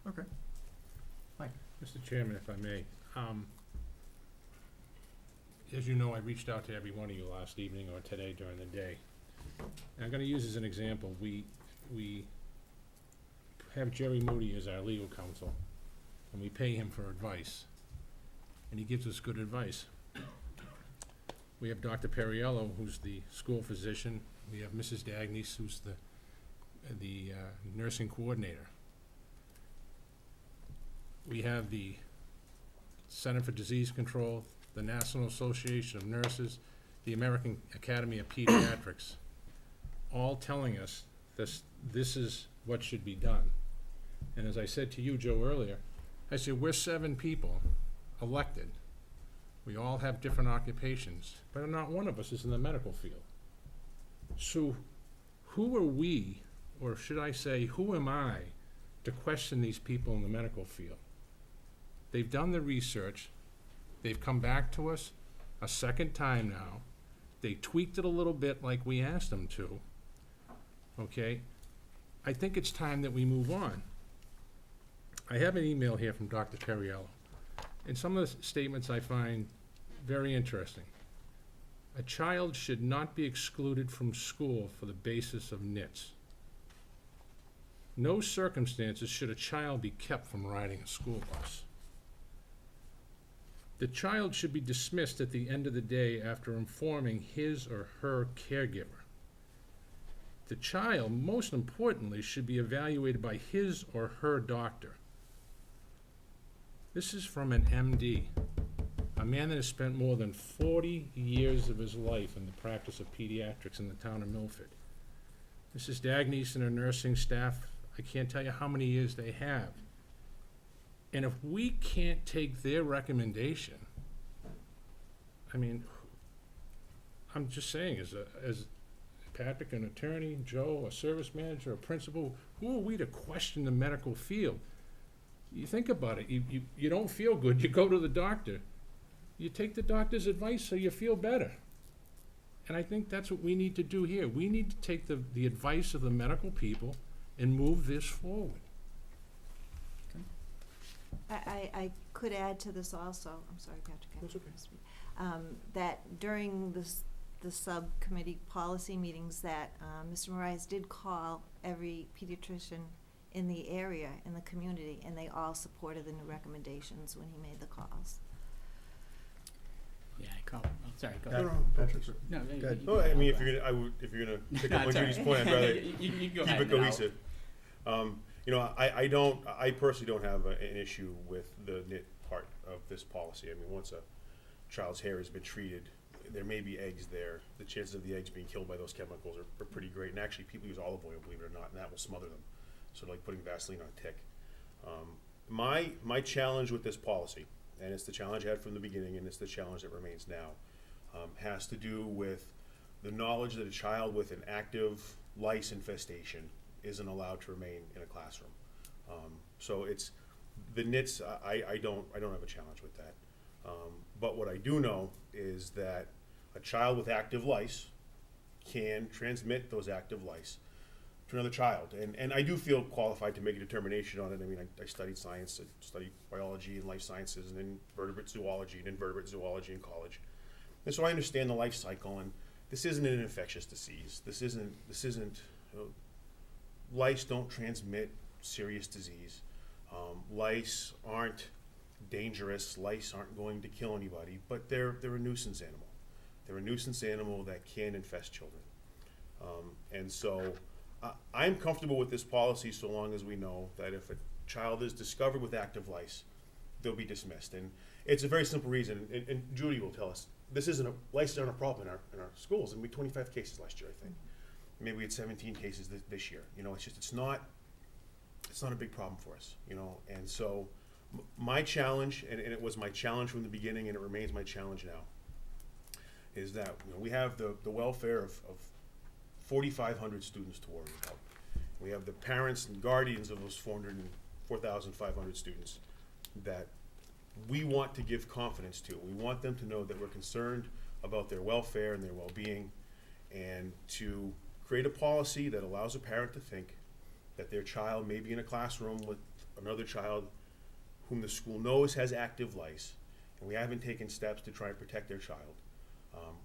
Okay. Mike? Mr. Chairman, if I may, as you know, I reached out to every one of you last evening or today during the day. And I'm gonna use as an example, we have Jerry Moody as our legal counsel, and we pay him for advice, and he gives us good advice. We have Dr. Perriello, who's the school physician. We have Mrs. Dagnes, who's the nursing coordinator. We have the Center for Disease Control, the National Association of Nurses, the American Academy of Pediatrics, all telling us this is what should be done. And as I said to you, Joe, earlier, I said, we're 7 people elected We all have different occupations, but not one of us is in the medical field. So who are we, or should I say, who am I, to question these people in the medical field? They've done the research. They've come back to us a second time now. They tweaked it a little bit like we asked them to. Okay? I think it's time that we move on. I have an email here from Dr. Cariello, and some of the statements I find very interesting. A child should not be excluded from school for the basis of nits. No circumstances should a child be kept from riding a school bus. The child should be dismissed at the end of the day after informing his or her caregiver. The child, most importantly, should be evaluated by his or her doctor. This is from an MD, a man that has spent more than 40 years of his life in the practice of pediatrics in the town of Milford. Mrs. Dagnes and her nursing staff, I can't tell you how many years they have. And if we can't take their recommendation, I mean, I'm just saying, as Patrick, an attorney, Joe, a service manager, a principal, who are we to question the medical field? You think about it, you don't feel good, you go to the doctor. You take the doctor's advice so you feel better. And I think that's what we need to do here. We need to take the advice of the medical people and move this forward. I could add to this also, I'm sorry, Patrick. That's okay. That during the subcommittee policy meetings that Mr. Moraes did call every pediatrician in the area, in the community, and they all supported the new recommendations when he made the calls. Yeah, I call, oh, sorry, go No, ahead. no, Patrick. No, Go ahead. No, I mean, if you're gonna pick up on That's all Judy's right. point, I'd rather You go keep ahead, it and I'll- cohesive. You know, I personally don't have an issue with the NIT part of this policy. I mean, once a child's hair has been treated, there may be eggs there. The chances of the eggs being killed by those chemicals are pretty great. And actually, people use olive oil, believe it or not, and that will smother them. Sort of like putting Vaseline on a tick. My challenge with this policy, and it's the challenge I had from the beginning, and it's the challenge that remains now, has to do with the knowledge that a child with an active lice infestation isn't allowed to remain in a classroom. So it's the NITS. I don't have a challenge with that. But what I do know is that a child with active lice can transmit those active lice to another child. And I do feel qualified to make a determination on it. I mean, I studied science, I studied biology and life sciences and invertebrate zoology in college. And so I understand the life cycle, and this isn't an infectious disease. This isn't lice don't transmit serious disease. Lice aren't dangerous. Lice aren't going to kill anybody, but they're a nuisance animal. They're a nuisance animal that can infest children. And so I'm comfortable with this policy so long as we know that if a child is discovered with active lice, they'll be dismissed. And it's a very simple reason, and Judy will tell us, lice aren't a problem in our schools, and we had 25 cases last year, I think. Maybe we had 17 cases this year. You know, it's not a big problem for us, you know. And so my challenge, and it was my challenge from the beginning, and it remains my challenge now, is that, you know, we have the welfare of 4,500 students to worry about. We have the parents and guardians of those 4,500 students that we want to give confidence to. We want them to know that we're concerned about their welfare and their well-being, and to create a policy that allows a parent to think that their child may be in a classroom with another child whom the school knows has active lice, and we haven't taken steps to try and protect their child.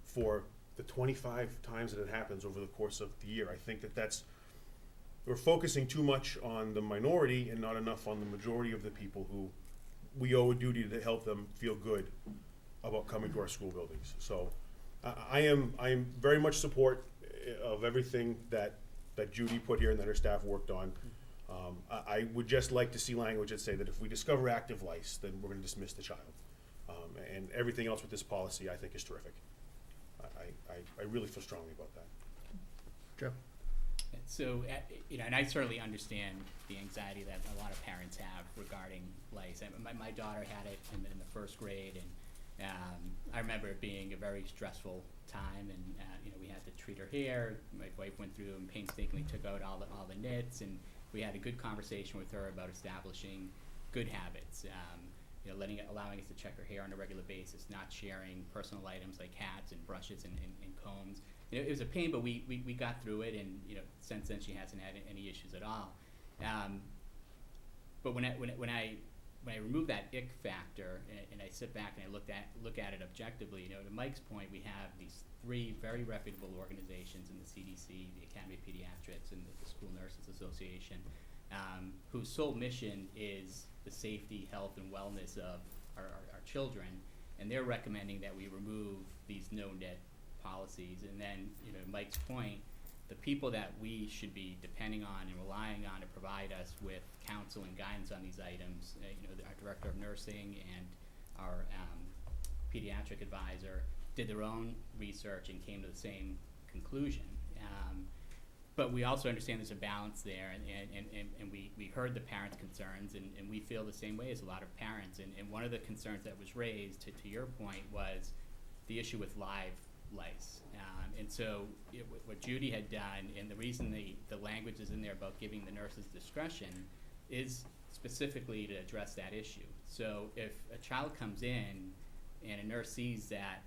For the 25 times that it happens over the course of the year, I think we're focusing too much on the minority and not enough on the majority of the people who we owe a duty to help them feel good about coming to our school buildings. So I am very much support of everything that Judy put here and that her staff worked on. I would just like to see language that say that if we discover active lice, then we're going to dismiss the child. And everything else with this policy, I think, is terrific. I really feel strongly about that. Joe? So, you know, and I certainly understand the anxiety that a lot of parents have regarding lice. My daughter had it in the first grade, and I remember it being a very stressful time, and we had to treat her hair. My wife went through and painstakingly took out all the nits, and we had a good conversation with her about establishing good habits. Allowing us to check her hair on a regular basis, not sharing personal items like hats and brushes and combs. It was a pain, but we got through it, and since then she hasn't had any issues at all. But when I remove that ick factor and I sit back and I look at it objectively, to Mike's point, we have these 3 very reputable organizations in the CDC, the Academy of Pediatrics, and the School Nurses Association, whose sole mission is the safety, health, and wellness of our children, and they're recommending that we remove these no-net policies. And then, Mike's point, the people that we should be depending on and relying on to provide us with counsel and guidance on these items, our director of nursing and our pediatric advisor did their own research and came to the same conclusion. But we also understand there's a balance there, and we heard the parents' concerns, and we feel the same way as a lot of parents. And one of the concerns that was raised, to your point, was the issue with live lice. And so what Judy had done, and the reason the language is in there about giving the nurses discretion, is specifically to address that issue. So if a child comes in and a nurse sees that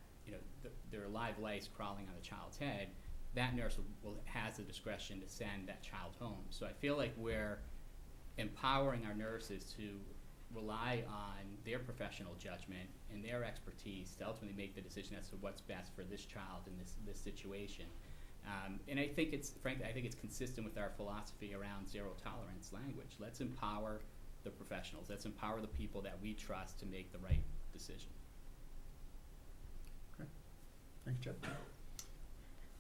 there are live lice crawling on the child's head, that nurse has the discretion to send that child home. So I feel like we're empowering our nurses to rely on their professional judgment and their expertise to ultimately make the decision as to what's best for this child in this situation. And I think it's consistent with our philosophy around zero tolerance language. Let's empower the professionals. Let's empower the people that we trust to make the right decision. Great. Thank you, Jeff.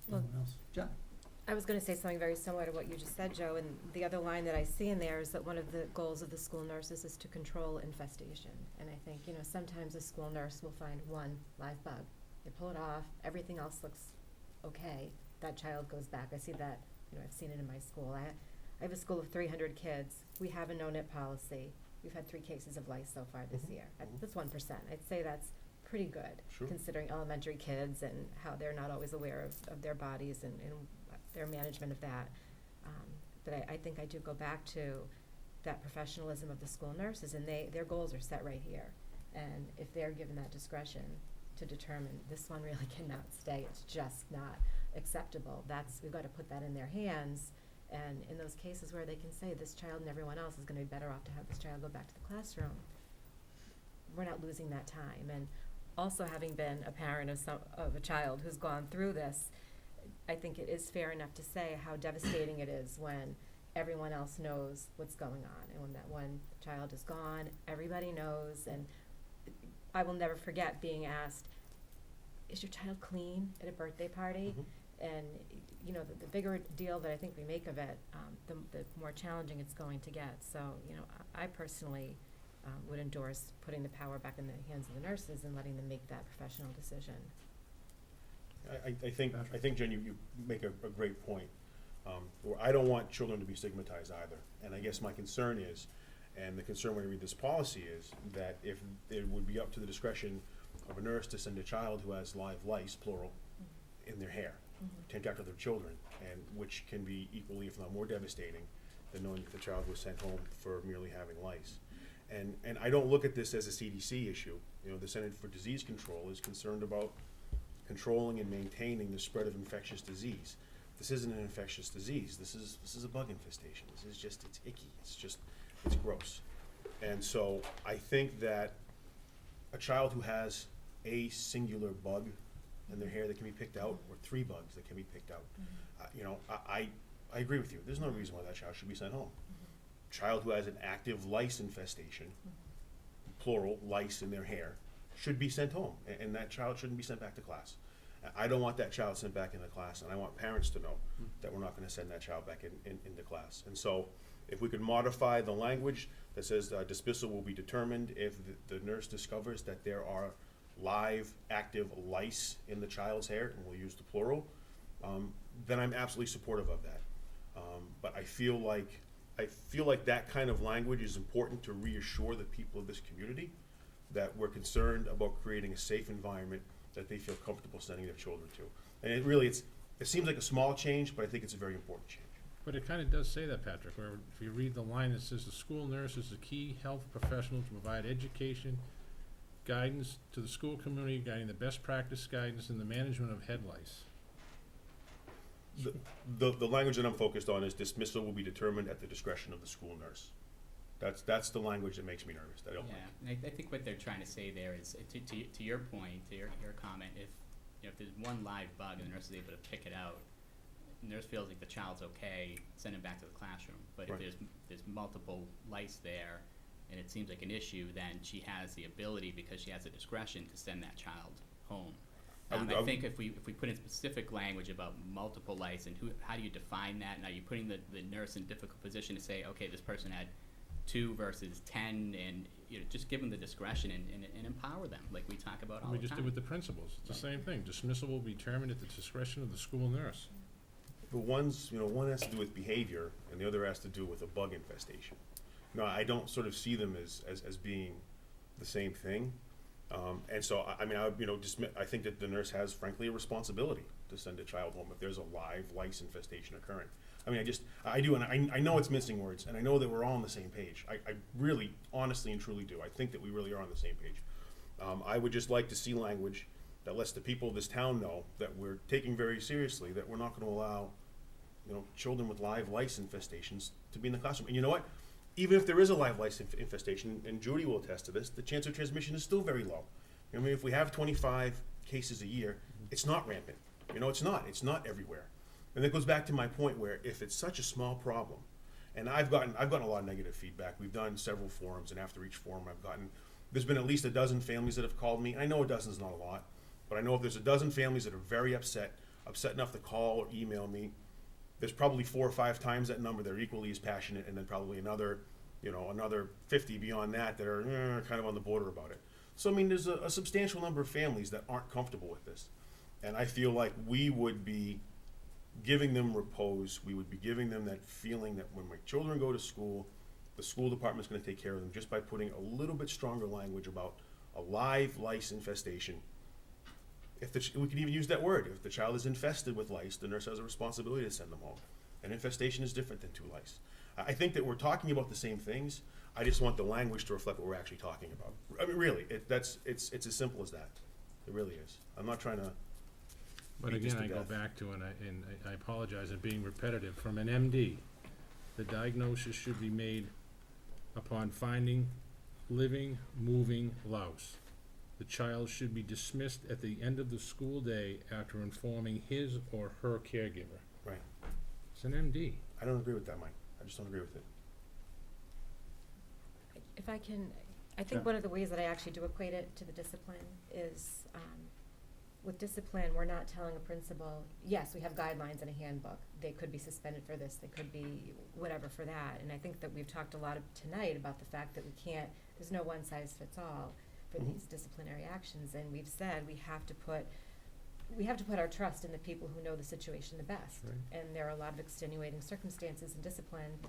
Well, Anyone else? John? I was going to say something very similar to what you just said, Joe, and the other line that I see in there is that one of the goals of the school nurses is to control infestation. And I think, sometimes a school nurse will find one live bug. They pull it off, everything else looks okay. That child goes back. I see that, I've seen it in my school. I have a school of 300 kids. We have a no-net policy. We've had 3 cases of lice so far this year. That's 1%. I'd say that's pretty good, Sure. considering elementary kids and how they're not always aware of their bodies and their management of that. But I think I do go back to that professionalism of the school nurses, and their goals are set right here. And if they're given that discretion to determine this one really cannot stay, it's just not acceptable, we've got to put that in their hands. And in those cases where they can say this child and everyone else is going to be better off to have this child go back to the classroom, we're not losing that time. And also, having been a parent of a child who's gone through this, I think it is fair enough to say how devastating it is when everyone else knows what's going on, and when that one child is gone, everybody knows. And I will never forget being asked, is your child clean at a birthday party? And the bigger deal that I think we make of it, the more challenging it's going to get. So I personally would endorse putting the power back in the hands of the nurses and letting them make that professional decision. I think, Jen, you make a great point. Where I don't want children to be stigmatized either. And I guess my concern is, and the concern when I read this policy is, that if it would be up to the discretion of a nurse to send a child who has live lice, plural, in their hair, take after their children, and which can be equally, if not more devastating, than knowing that the child was sent home for merely having lice. And I don't look at this as a CDC issue. The Center for Disease Control is concerned about controlling and maintaining the spread of infectious disease. This isn't an infectious disease. This is a bug infestation. It's icky. It's gross. And so I think that a child who has a singular bug in their hair that can be picked out, or 3 bugs that can be picked out, I agree with you. There's no reason why that child should be sent home. Child who has an active lice infestation, plural, lice in their hair, should be sent home, and that child shouldn't be sent back to class. I don't want that child sent back into class, and I want parents to know that we're not going to send that child back into class. And so if we could modify the language that says dismissal will be determined if the nurse discovers that there are live, active lice in the child's hair, and we'll use the plural, then I'm absolutely supportive of that. But I feel like that kind of language is important to reassure the people of this community that we're concerned about creating a safe environment that they feel comfortable sending their children to. And it seems like a small change, but I think it's a very important change. But it kind of does say that, Patrick, where if you read the line that says the school nurse is a key health professional to provide education, guidance to the school community, guiding the best practice guidance in the management of head lice. The language that I'm focused on is dismissal will be determined at the discretion of the school nurse. That's the language that makes me nervous. I don't like. Yeah, and I think what they're trying to say there is, to your point, to your comment, if there's one live bug and the nurse is able to pick it out, the nurse feels like the child's okay, send him back to the classroom. But Right. if there's multiple lice there, and it seems like an issue, then she has the ability, because she has the discretion, to send that child home. I think if we put in specific language about multiple lice, and how do you define that? And are you putting the nurse in a difficult position to say, okay, this person had 2 versus 10, and just give them the discretion and empower them, like we talk about all We the just time. did with the principals. It's the same thing. Dismissal will be determined at the discretion of the school nurse. But one has to do with behavior, and the other has to do with a bug infestation. No, I don't sort of see them as being the same thing. And so, I think that the nurse has, frankly, a responsibility to send a child home if there's a live lice infestation occurring. I do, and I know it's missing words, and I know that we're all on the same page. I really, honestly and truly do. I think that we really are on the same page. I would just like to see language that lets the people of this town know that we're taking very seriously, that we're not gonna allow, children with live lice infestations to be in the classroom. And you know what? Even if there is a live lice infestation, and Judy will attest to this, the chance of transmission is still very low. If we have 25 cases a year, it's not rampant. It's not everywhere. And that goes back to my point where if it's such a small problem, and I've gotten a lot of negative feedback. We've done several forums, and after each forum there's been at least a dozen families that have called me. I know a dozen's not a lot, but I know if there's a dozen families that are very upset enough to call or email me, there's probably 4 or 5 times that number that are equally as passionate, and then probably another 50 beyond that that are kind of on the border about it. So there's a substantial number of families that aren't comfortable with this, and I feel like we would be giving them repose. We would be giving them that feeling that when my children go to school, the school department's going to take care of them just by putting a little bit stronger language about a live lice infestation. We could even use that word. If the child is infested with lice, the nurse has a responsibility to send them home. An infestation is different than 2 lice. I think that we're talking about the same things. I just want the language to reflect what we're actually talking about. Really, it's as simple as that. It really is. I'm not trying to. But beat this again, to I go death. back to, and I apologize for being repetitive, from an MD, the diagnosis should be made upon finding living, moving louse. The child should be dismissed at the end of the school day after informing his or her caregiver. Right. It's an MD. I don't agree with that, Mike. I just don't agree with it. If I can, I think Sure. one of the ways that I actually do equate it to the discipline is, with discipline, we're not telling a principal, yes, we have guidelines and a handbook. They could be suspended for this, they could be whatever for that. And I think that we've talked a lot tonight about the fact that there's no one size fits all for Mhm. these disciplinary actions. And we've said we have to put our trust in the people who know the situation the best. Right. And there are a lot of extenuating circumstances in discipline,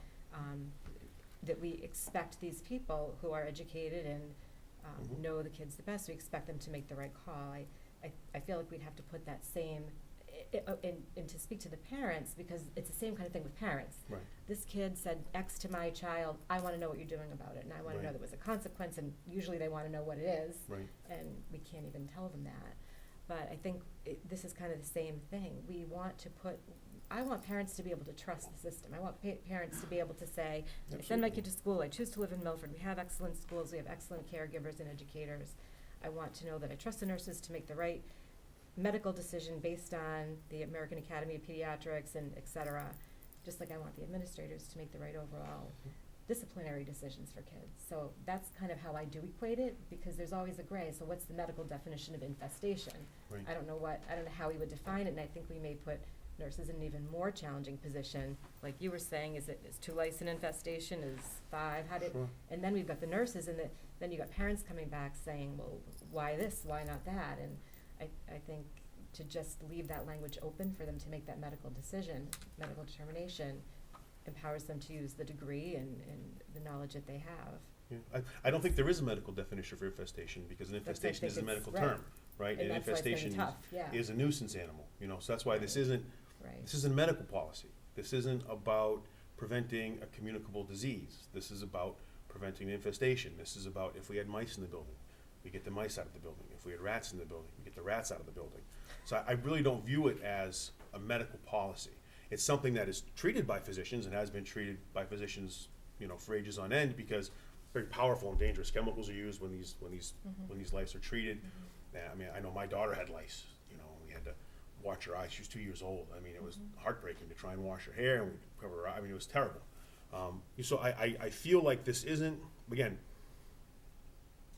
that we expect these people who are educated and Mhm. know the kids the best, we expect them to make the right call. I feel like we'd have to put that same, and to speak to the parents, because it's the same kind of thing with parents. Right. This kid said X to my child, I wanna know what you're doing about it, and I wanna know Right. there was a consequence, and usually they wanna know what it is. Right. And we can't even tell them that. But I think this is kind of the same thing. I want parents to be able to trust the system. I want parents to be able to say, I send my kid to school, I choose to live in Milford, we have excellent schools, we have excellent caregivers and educators. I want to know that I trust the nurses to make the right medical decision based on the American Academy of Pediatrics and et cetera, just like I want the administrators to make the right overall disciplinary decisions for kids. So that's kind of how I do equate it, because there's always a gray. So what's the medical definition of infestation? Right. I don't know how we would define it, and I think we may put nurses in an even more challenging position. Like you were saying, is 2 lice an infestation, is 5, Sure. and then we've got the nurses, and then you got parents coming back saying, well, why this, why not that? And I think to just leave that language open for them to make that medical determination, empowers them to use the degree and the knowledge that they have. Yeah. I don't think there is a medical definition for infestation, because an infestation is a medical term, right? And And that's why it's been infestation tough, yeah. is a nuisance animal, so that's why this isn't a medical policy. This isn't about preventing a communicable disease. This is about preventing infestation. This is about if we had mice in the building, we get the mice out of the building. If we had rats in the building, we get the rats out of the building. So I really don't view it as a medical policy. It's something that is treated by physicians and has been treated by physicians, for ages on end, because very powerful and dangerous chemicals are used when these lice are treated. I mean, I know my daughter had lice. We had to watch her eyes. She was 2 years old. I mean, it was heartbreaking to try and wash her hair and we cover her eye. I mean, it was terrible. So I feel like this isn't, again,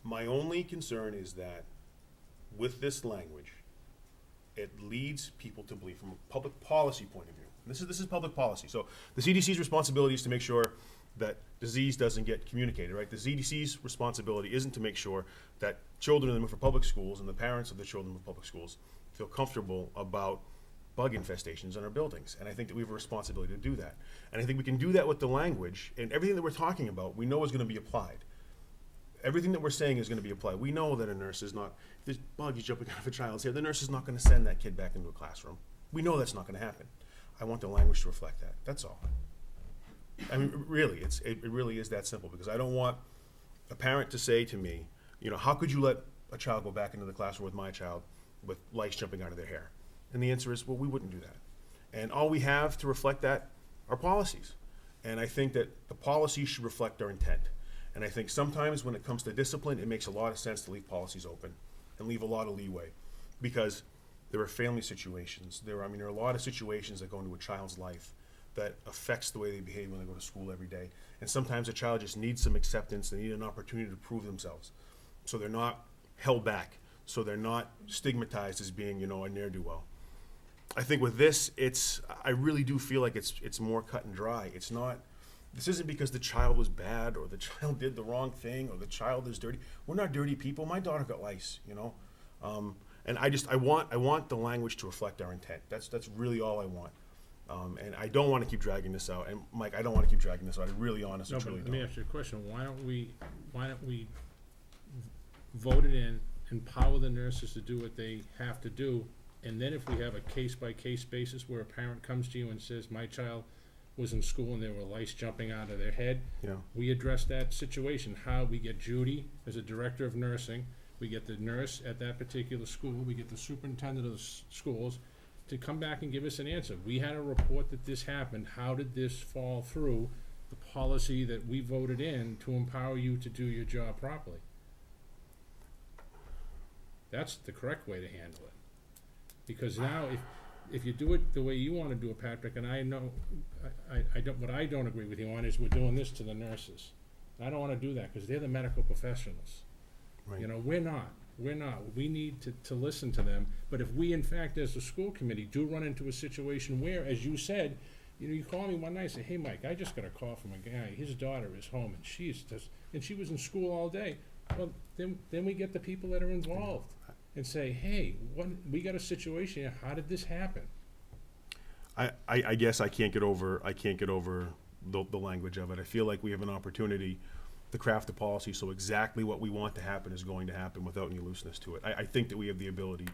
my only concern is that with this language, it leads people to believe, from a public policy point of view, and this is public policy. So the CDC's responsibility is to make sure that disease doesn't get communicated, right? The CDC's responsibility isn't to make sure that children in the Milford Public Schools and the parents of the children in the public schools feel comfortable about bug infestations in our buildings. And I think that we have a responsibility to do that. And I think we can do that with the language, and everything that we're talking about, we know is going to be applied. Everything that we're saying is going to be applied. We know that a nurse is not, if there's bugs jumping out of a child's hair, the nurse is not going to send that kid back into a classroom. We know that's not going to happen. I want the language to reflect that. That's all. I mean, really, it really is that simple, because I don't want a parent to say to me, how could you let a child go back into the classroom with my child with lice jumping out of their hair? And the answer is, well, we wouldn't do that. And all we have to reflect that are policies. And I think that the policies should reflect our intent. And I think sometimes when it comes to discipline, it makes a lot of sense to leave policies open and leave a lot of leeway, because there are family situations. There are a lot of situations that go into a child's life that affects the way they behave when they go to school every day. And sometimes a child just needs some acceptance. They need an opportunity to prove themselves. So they're not held back. So they're not stigmatized as being, a ne'er-do-well. I think with this, I really do feel like it's more cut and dry. This isn't because the child was bad or the child did the wrong thing or the child is dirty. We're not dirty people. My daughter got lice, and I want the language to reflect our intent. That's really all I want. And I don't want to keep dragging this out. And Mike, I don't want to keep dragging this out. I really, honestly, No, but truly let don't. me ask you a question. Why don't we vote it in, empower the nurses to do what they have to do, and then if we have a case-by-case basis where a parent comes to you and says, my child was in school and there were lice jumping out of their head, we address that situation. How we get Judy as a director of nursing, we get the nurse at that particular school, we get the superintendent of the schools to come back and give us an answer. We had a report that this happened. How did this fall through the policy that we voted in to empower you to do your job properly? That's the correct way to handle it. Because now, if you do it the way you want to do it, Patrick, and I know, what I don't agree with you on is we're doing this to the nurses. I don't want to do that, because they're the medical professionals. Right. We're not. We need to listen to them. But if we, in fact, as a school committee, do run into a situation where, as you said, you call me one night and say, hey, Mike, I just got a call from a guy. His daughter is home, and she was in school all day. Well, then we get the people that are involved and say, hey, we got a situation here. How did this happen? I guess I can't get over the language of it. I feel like we have an opportunity to craft a policy so exactly what we want to happen is going to happen without any looseness to it. I think that we have the ability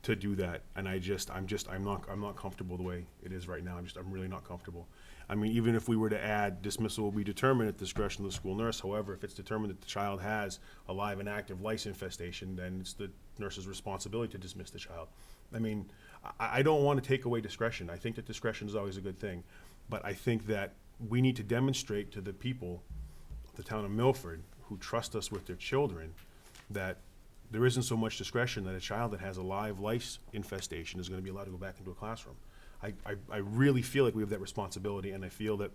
to do that, and I'm not comfortable the way it is right now. I'm really not comfortable. I mean, even if we were to add dismissal will be determined at the discretion of the school nurse. However, if it's determined that the child has a live and active lice infestation, then it's the nurse's responsibility to dismiss the child. I mean, I don't want to take away discretion. I think that discretion is always a good thing, but I think that we need to demonstrate to the people of the town of Milford who trust us with their children that there isn't so much discretion that a child that has a live lice infestation is going to be allowed to go back into a classroom. I really feel like we have that responsibility, and I feel that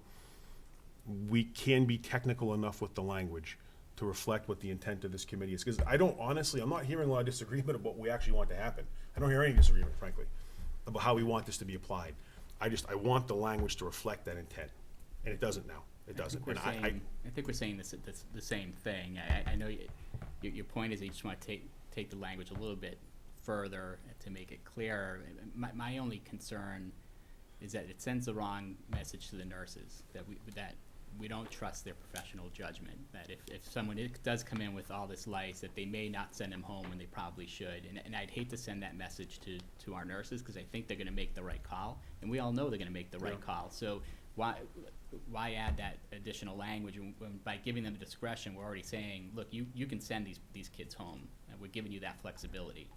we can be technical enough with the language to reflect what the intent of this committee is. Because I'm not hearing a lot of disagreement about what we actually want to happen. I don't hear any disagreement, frankly, about how we want this to be applied. I want the language to reflect that intent, and it doesn't now. It doesn't. I think we're saying the same thing. I know your point is that you just want to take the language a little bit further to make it clearer. My only concern is that it sends the wrong message to the nurses, that we don't trust their professional judgment, that if someone does come in with all this lice, that they may not send them home when they probably should. And I'd hate to send that message to our nurses, because I think they're gonna make the right call, and we all know they're gonna make the right call. So why add that additional language when by giving them discretion, we're already saying, look, you can send these kids home, and we're giving you that flexibility.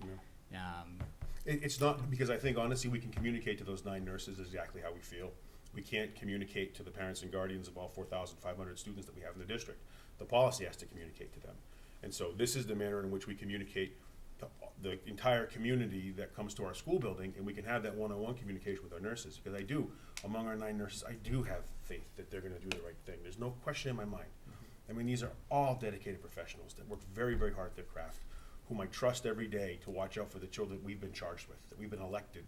It's not, because I think honestly, we can communicate to those 9 nurses exactly how we feel. We can't communicate to the parents and guardians of all 4,500 students that we have in the district. The policy has to communicate to them. And so this is the manner in which we communicate to the entire community that comes to our school building, and we can have that one-on-one communication with our nurses. Because among our 9 nurses, I do have faith that they're gonna do the right thing. There's no question in my mind. I mean, these are all dedicated professionals that work very, very hard at their craft, whom I trust every day to watch out for the children we've been charged with, that we've been elected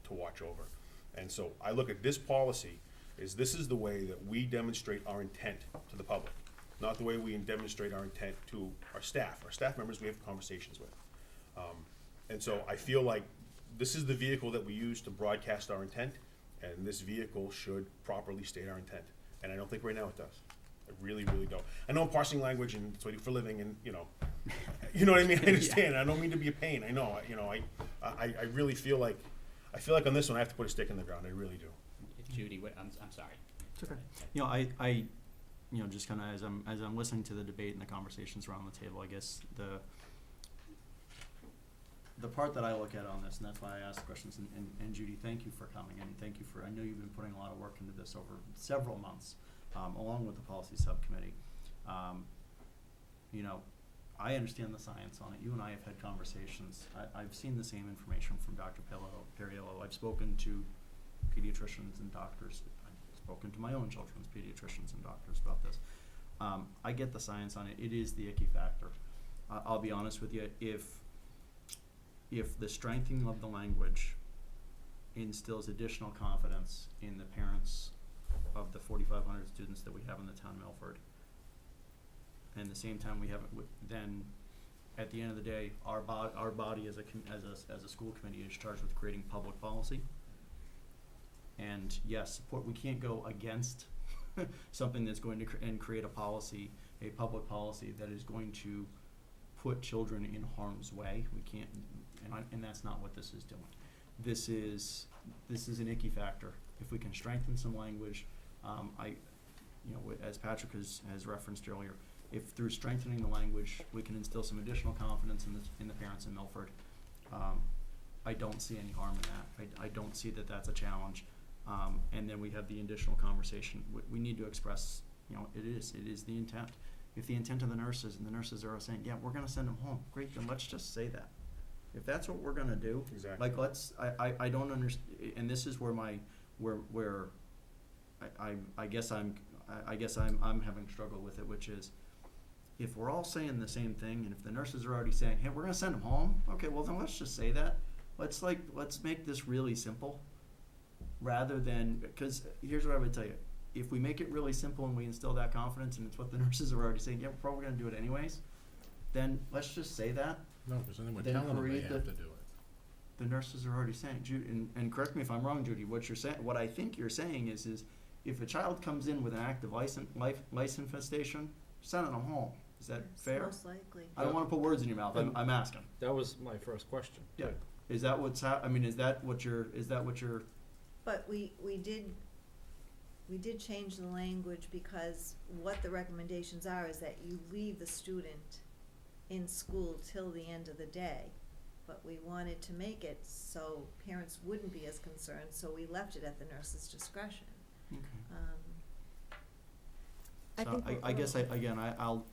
to watch over. And so I look at this policy as this is the way that we demonstrate our intent to the public, not the way we demonstrate our intent to our staff. Our staff members we have conversations with. And so I feel like this is the vehicle that we use to broadcast our intent, and this vehicle should properly state our intent. And I don't think right now it does. I really, really don't. I know I'm parsing language and it's what I do for a living, and you know what I mean. I understand. I don't mean to be a pain. I know. I really feel like on this one I have to put a stick in the ground. I really do. Judy, I'm sorry. It's okay. You know, I just kind of as I'm listening to the debate and the conversations around the table, I guess the part that I look at on this, and that's why I asked questions, and Judy, thank you for coming, and thank you for, I know you've been putting a lot of work into this over several months, along with the policy subcommittee. I understand the science on it. You and I have had conversations. I've seen the same information from Dr. Perriello. I've spoken to pediatricians and doctors. I've spoken to my own children's pediatricians and doctors about this. I get the science on it. It is the icky factor. I'll be honest with you, if the strengthening of the language instills additional confidence in the parents of the 4,500 students that we have in the town of Milford, and at the same time we haven't, then at the end of the day, our body as a school committee is charged with creating public policy. And yes, we can't go against something that's going to create a policy, a public policy that is going to put children in harm's way. We can't, and that's not what this is doing. This is an icky factor. If we can strengthen some language, as Patrick has referenced earlier, if through strengthening the language we can instill some additional confidence in the parents in Milford, I don't see any harm in that. I don't see that that's a challenge. And then we have the additional conversation. We need to express, it is the intent. If the intent of the nurses, and the nurses are saying, yeah, we're gonna send them home, great, then let's just say that. If that's what we're gonna do, Exactly. like I don't understand, and this is where I guess I'm having struggle with it, which is, if we're all saying the same thing, and if the nurses are already saying, hey, we're gonna send them home, okay, well then let's just say that. Let's make this really simple, rather than, because here's what I would tell you. If we make it really simple and we instill that confidence, and it's what the nurses are already saying, yeah, we're probably gonna do it anyways, then let's just say that. No, because then we're Then telling them they create have to do it. The nurses are already saying, Judy, and correct me if I'm wrong, Judy, what I think you're saying is if a child comes in with an active lice infestation, send them home. Is that fair? Most likely. I don't wanna put words in your mouth, I'm asking. That was my first question. Yeah. Is that what's is that what you're? But we did change the language, because what the recommendations are is that you leave the student in school till the end of the day. But we wanted to make it so parents wouldn't be as concerned, so we left it at the nurse's discretion. Okay. I So think I guess I'll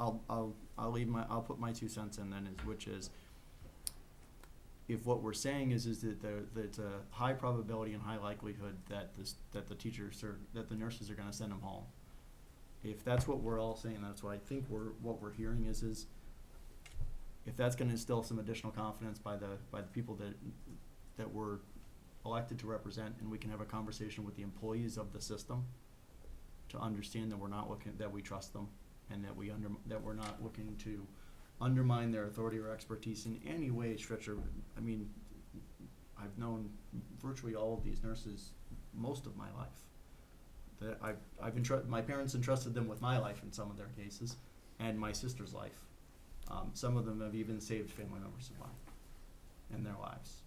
put my 2 cents in then, which is, if what we're saying is that it's a high probability and high likelihood that the nurses are gonna send them home. If that's what we're all saying, that's what I think what we're hearing is if that's gonna instill some additional confidence by the people that we're elected to represent, and we can have a conversation with the employees of the system to understand that we trust them, and that we're not looking to undermine their authority or expertise in any way, stretch, or, I've known virtually all of these nurses most of my life. that my parents entrusted them with my life in some of their cases, and my sister's life. Some of them have even saved family members of mine in their lives.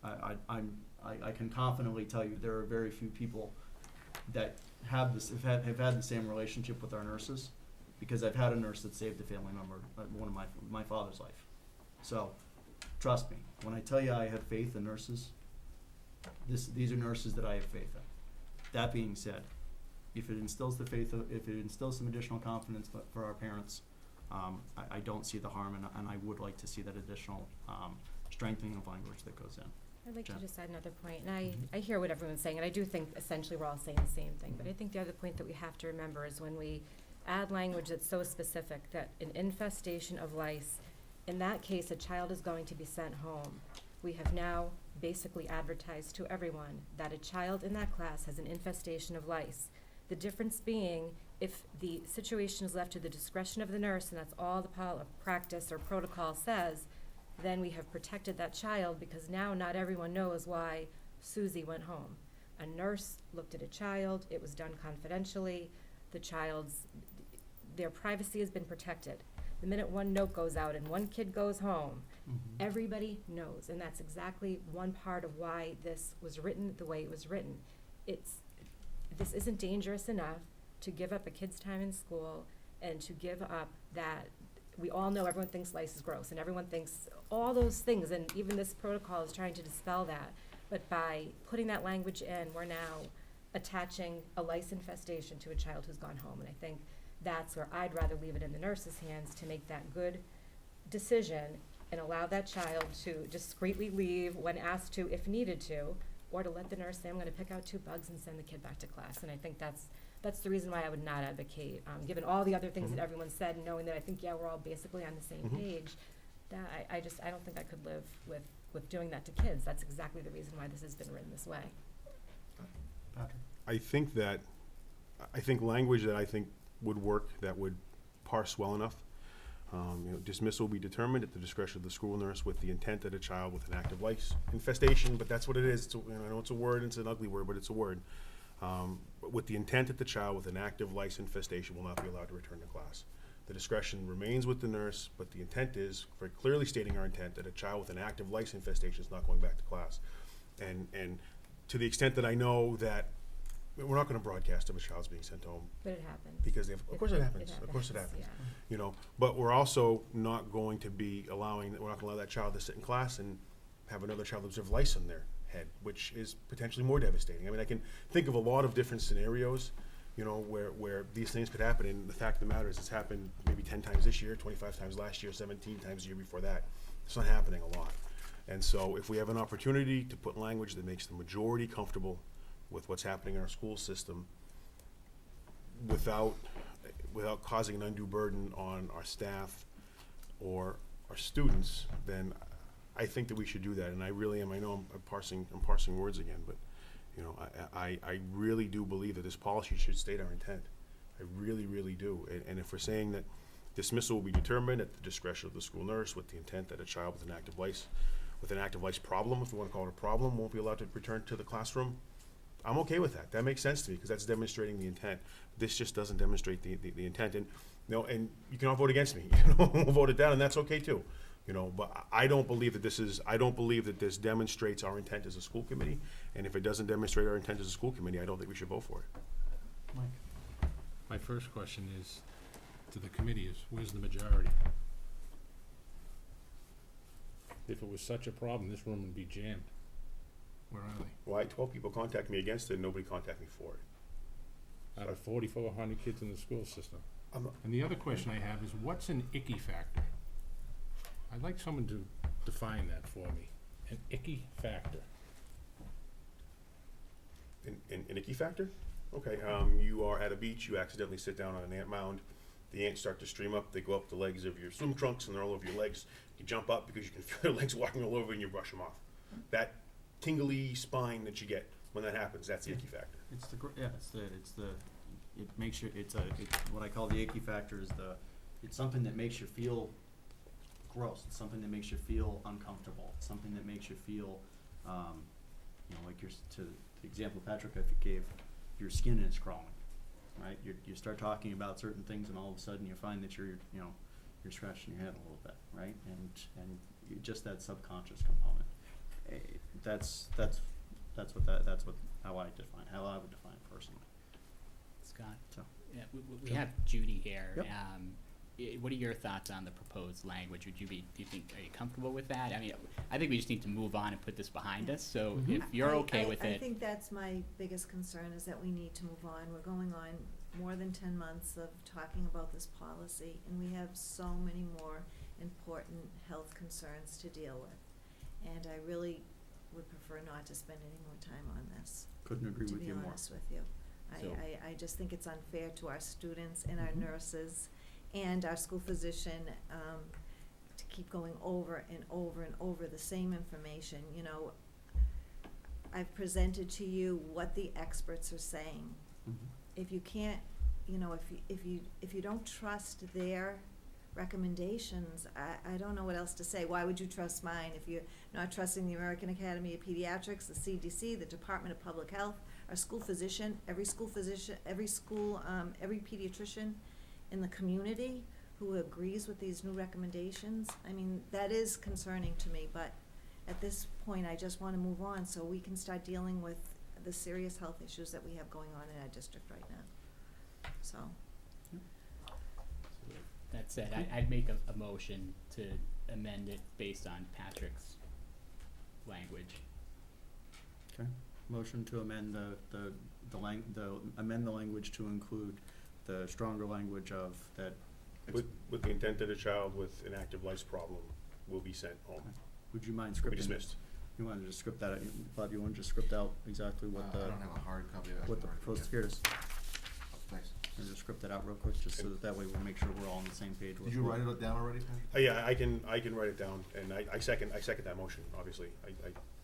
I can confidently tell you there are very few people that have had the same relationship with our nurses, because I've had a nurse that saved a family member, one of my father's life. So, trust me, when I tell you I have faith in nurses, these are nurses that I have faith in. That being said, if it instills some additional confidence for our parents, I don't see the harm, and I would like to see that additional strengthening of language that goes in. I'd like Jen? to just add another point, and I hear what everyone's saying, and I do think essentially we're all saying the same thing, but I think the other point that we have to remember is when we add language that's so specific, that an infestation of lice, in that case, a child is going to be sent home. We have now basically advertised to everyone that a child in that class has an infestation of lice. The difference being, if the situation is left to the discretion of the nurse, and that's all the practice or protocol says, then we have protected that child, because now not everyone knows why Susie went home. A nurse looked at a child, it was done confidentially, their privacy has been protected. The minute one note goes out and one kid goes home, everybody knows, and that's exactly one part of why this was written the way it was written. This isn't dangerous enough to give up a kid's time in school and to give up that. We all know everyone thinks lice is gross, and everyone thinks all those things, and even this protocol is trying to dispel that. But by putting that language in, we're now attaching a lice infestation to a child who's gone home, and I think that's where I'd rather leave it in the nurse's hands to make that good decision and allow that child to discreetly leave when asked to, if needed to, or to let the nurse say, I'm gonna pick out 2 bugs and send the kid back to class. And I think that's the reason why I would not advocate, given all the other things that everyone said, and knowing that I think, yeah, we're all basically on the same page, that I don't think I could live with doing that to kids. That's exactly the reason why this has been written this way. Patrick? I think language that I think would work, that would parse well enough. Dismissal will be determined at the discretion of the school nurse with the intent that a child with an active lice infestation, but that's what it is. I know it's a word, it's an ugly word, but it's a word. But with the intent that the child with an active lice infestation will not be allowed to return to class. The discretion remains with the nurse, but the intent is, very clearly stating our intent, that a child with an active lice infestation is not going back to class. And to the extent that I know that we're not going to broadcast if a child's being sent home. But it happens. Because of course it happens. Of course it happens. Yeah. But we're also not going to be we're not going to allow that child to sit in class and have another child observe lice on their head, which is potentially more devastating. I mean, I can think of a lot of different scenarios, where these things could happen. And the fact of the matter is, it's happened maybe 10 times this year, 25 times last year, 17 times the year before that. It's not happening a lot. And so if we have an opportunity to put language that makes the majority comfortable with what's happening in our school system without causing an undue burden on our staff or our students, then I think that we should do that. And I really am. I know I'm parsing words again, but I really do believe that this policy should state our intent. I really, really do. And if we're saying that dismissal will be determined at the discretion of the school nurse with the intent that a child with an active lice problem, if we want to call it a problem, won't be allowed to return to the classroom, I'm okay with that. That makes sense to me, because that's demonstrating the intent. This just doesn't demonstrate the intent. And and you can all vote against me. We'll vote it down, and that's okay too. But I don't believe that this demonstrates our intent as a school committee. And if it doesn't demonstrate our intent as a school committee, I don't think we should vote for it. Mike? My first question is, to the committee, is where's the majority? If it was such a problem, this room would be jammed. Where are they? Why 12 people contact me against it and nobody contact me for it? Out of 4,400 kids in the school system. I'm not- And the other question I have is, what's an icky factor? I'd like someone to define that for me. An icky factor. An icky factor? Okay, you are at a beach, you accidentally sit down on an ant mound, the ants start to stream up, they go up the legs of your swim trunks and they're all over your legs. You jump up because you can feel their legs walking all over and you brush them off. That tingly spine that you get when that happens, that's the icky factor. It makes you, what I call the icky factor is it's something that makes you feel gross. It's something that makes you feel uncomfortable. It's something that makes you feel, like to the example Patrick gave, your skin is crawling, right? You start talking about certain things, and all of a sudden you find that you're scratching your head a little bit, right? And just that subconscious component. That's how I would define it personally. Scott? So. Yeah, we Sure. have Judy here. Yep. What are your thoughts on the proposed language? Do you think, are you comfortable with that? I mean, I think we just need to move on and put this behind us, so Mhm. if you're okay with I it. think that's my biggest concern, is that we need to move on. We're going on more than 10 months of talking about this policy, and we have so many more important health concerns to deal with. And I really would prefer not to spend any more time on this. Couldn't agree with you To be more. honest with you. So- I just think it's unfair to our students and our Mhm. nurses and our school physician, to keep going over and over and over the same information. You know, I've presented to you what the experts are saying. Mhm. If you can't, you know, if you don't trust their recommendations, I don't know what else to say. Why would you trust mine if you're not trusting the American Academy of Pediatrics, the CDC, the Department of Public Health, our school physician, every pediatrician in the community who agrees with these new recommendations? I mean, that is concerning to me, but at this point, I just wanna move on so we can start dealing with the serious health issues that we have going on in our district right now. So, That said, I'd make a motion to amend it based on Patrick's language. Okay, motion to amend amend the language to include the stronger language of that. With the intent that a child with an active lice problem will be sent home. Would you mind Will be scripting? dismissed. You wanna just script that, Bob, you wanna just script out exactly what I don't have a hard copy of that. what the proposed here is? Thanks. And just script that out real quick, just so that way we'll make sure we're all on the same page. Did you write it down already, Patrick? Yeah, I can write it down, and I second that motion, obviously.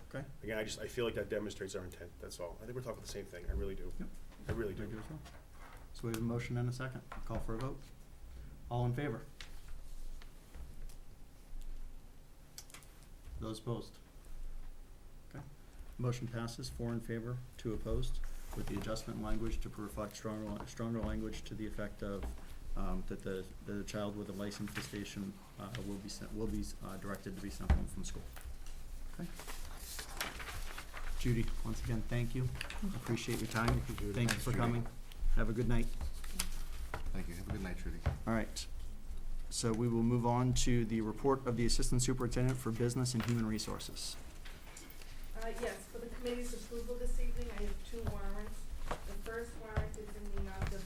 Okay. Again, I feel like that demonstrates our intent, that's all. I think we're talking the same thing, I really do. Yep. I really I do. do as well. So we have a motion and a second. Call for a vote. All in favor? Those opposed? Okay. Motion passes, 4 in favor, 2 opposed, with the adjustment language to reflect stronger language to the effect of, that the child with a lice infestation, will be directed to be sent home from school. Okay. Judy, once again, thank you. Appreciate your time. Thank you, Judy. Thank you Thanks, for Judy. coming. Have a good night. Thank you. Have a good night, Trudy. All right. So we will move on to the report of the Assistant Superintendent for Business and Human Resources. Yes, for the committee's approval this evening, I have 2 warrants. The first warrant is in the amount of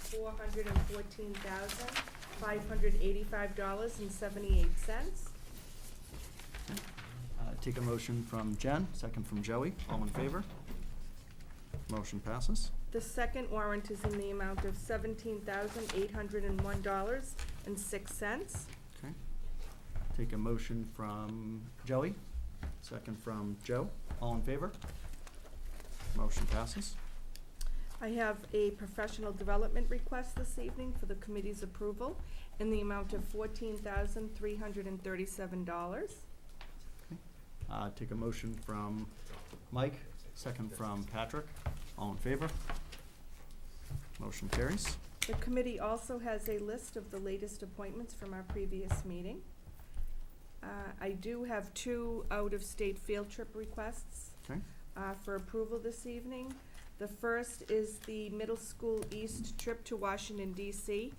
$414,585.78. Take a motion from Jen, second from Joey. All in favor? Motion passes. The second warrant is in the amount of $17,801.06. Okay. Take a motion from Joey, second from Joe. All in favor? Motion passes. I have a professional development request this evening for the committee's approval in the amount of $14,337. Take a motion from Mike, second from Patrick. All in favor? Motion carries. The committee also has a list of the latest appointments from our previous meeting. I do have 2 out-of-state field trip requests Okay. for approval this evening. The first is the Middle School East trip to Washington DC.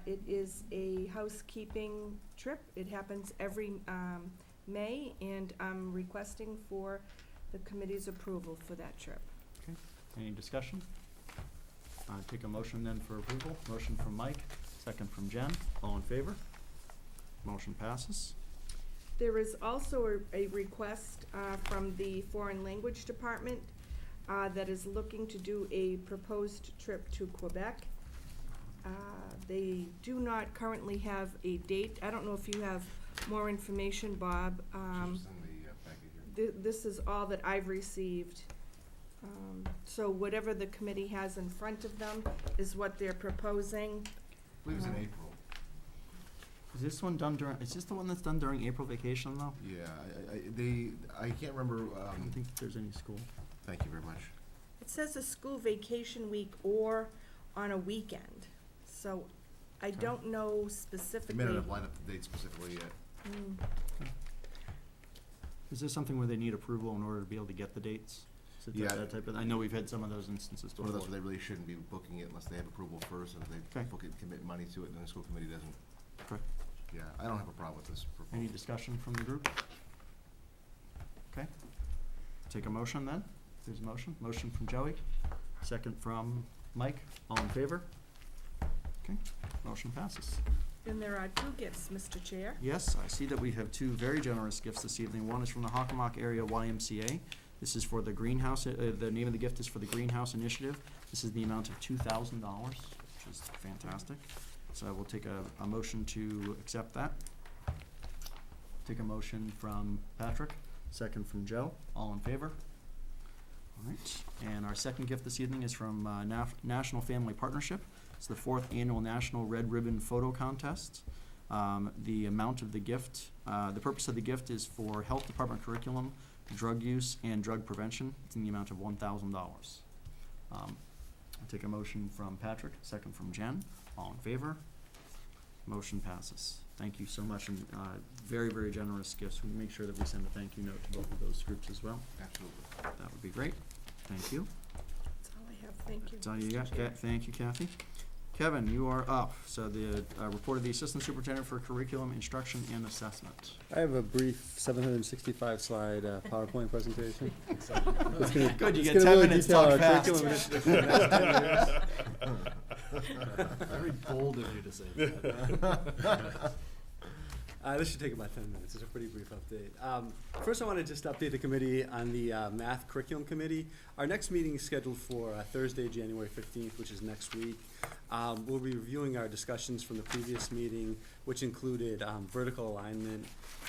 It is a housekeeping trip. It happens every May, and I'm requesting for the committee's approval for that trip. Okay. Any discussion? Take a motion then for approval. Motion from Mike, second from Jen. All in favor? Motion passes. There is also a request from the Foreign Language Department that is looking to do a proposed trip to Quebec. They do not currently have a date. I don't know if you have more information, Bob. Just in the packet here. This is all that I've received. So whatever the committee has in front of them is what they're proposing. I believe it's in April. Is this one done during, is this the one that's done during April vacation though? Yeah, I can't remember, I don't think there's any school. thank you very much. it says a school vacation week or on a weekend. So I don't know They specifically. may not have lined up the date specifically yet. Mm. Is this something where they need approval in order to be able to get the dates? Is it Yeah. that type of, I know we've had some of those instances It's one of those before. where they really shouldn't be booking it unless they have approval first, and if they Okay. book it, commit money to it, and then the school committee doesn't. Okay. Yeah, I don't have a problem with this proposal. Any discussion from the group? Okay. Take a motion then. There's a motion. Motion from Joey, second from Mike. All in favor? Okay, motion passes. And there are two gifts, Mr. Chair. Yes, I see that we have two very generous gifts this evening. One is from the Hockomock Area YMCA. This is for the greenhouse, the name of the gift is for the Greenhouse Initiative. This is the amount of $2,000, which is fantastic. So I will take a motion to accept that. Take a motion from Patrick, second from Joe. All in favor? All right, and our second gift this evening is from National Family Partnership. It's the 4th Annual National Red Ribbon Photo Contest. The amount of the gift, the purpose of the gift is for Health Department curriculum, drug use, and drug prevention. It's in the amount of $1,000. I'll take a motion from Patrick, second from Jen. All in favor? Motion passes. Thank you so much, and very, very generous gifts. We'll make sure that we send a thank you note to both of those groups as well. Absolutely. That would be great. Thank you. That's all I have. Thank you. That's all you Mr. got. Chair. Thank you, Kathy. Kevin, you are up. So the report of the Assistant Superintendent for Curriculum, Instruction, and Assessment. I have a brief 765 slide PowerPoint presentation. It's Good, you it's get gonna 10 really minutes, detail talk our fast. curriculum initiative for the next 10 years. Very bold of you to say that. This should take about 10 minutes. It's a pretty brief update. First, I want to just update the committee on the Math Curriculum Committee. Our next meeting is scheduled for Thursday, January 15th, which is next week. We'll be reviewing our discussions from the previous meeting, which included vertical alignment,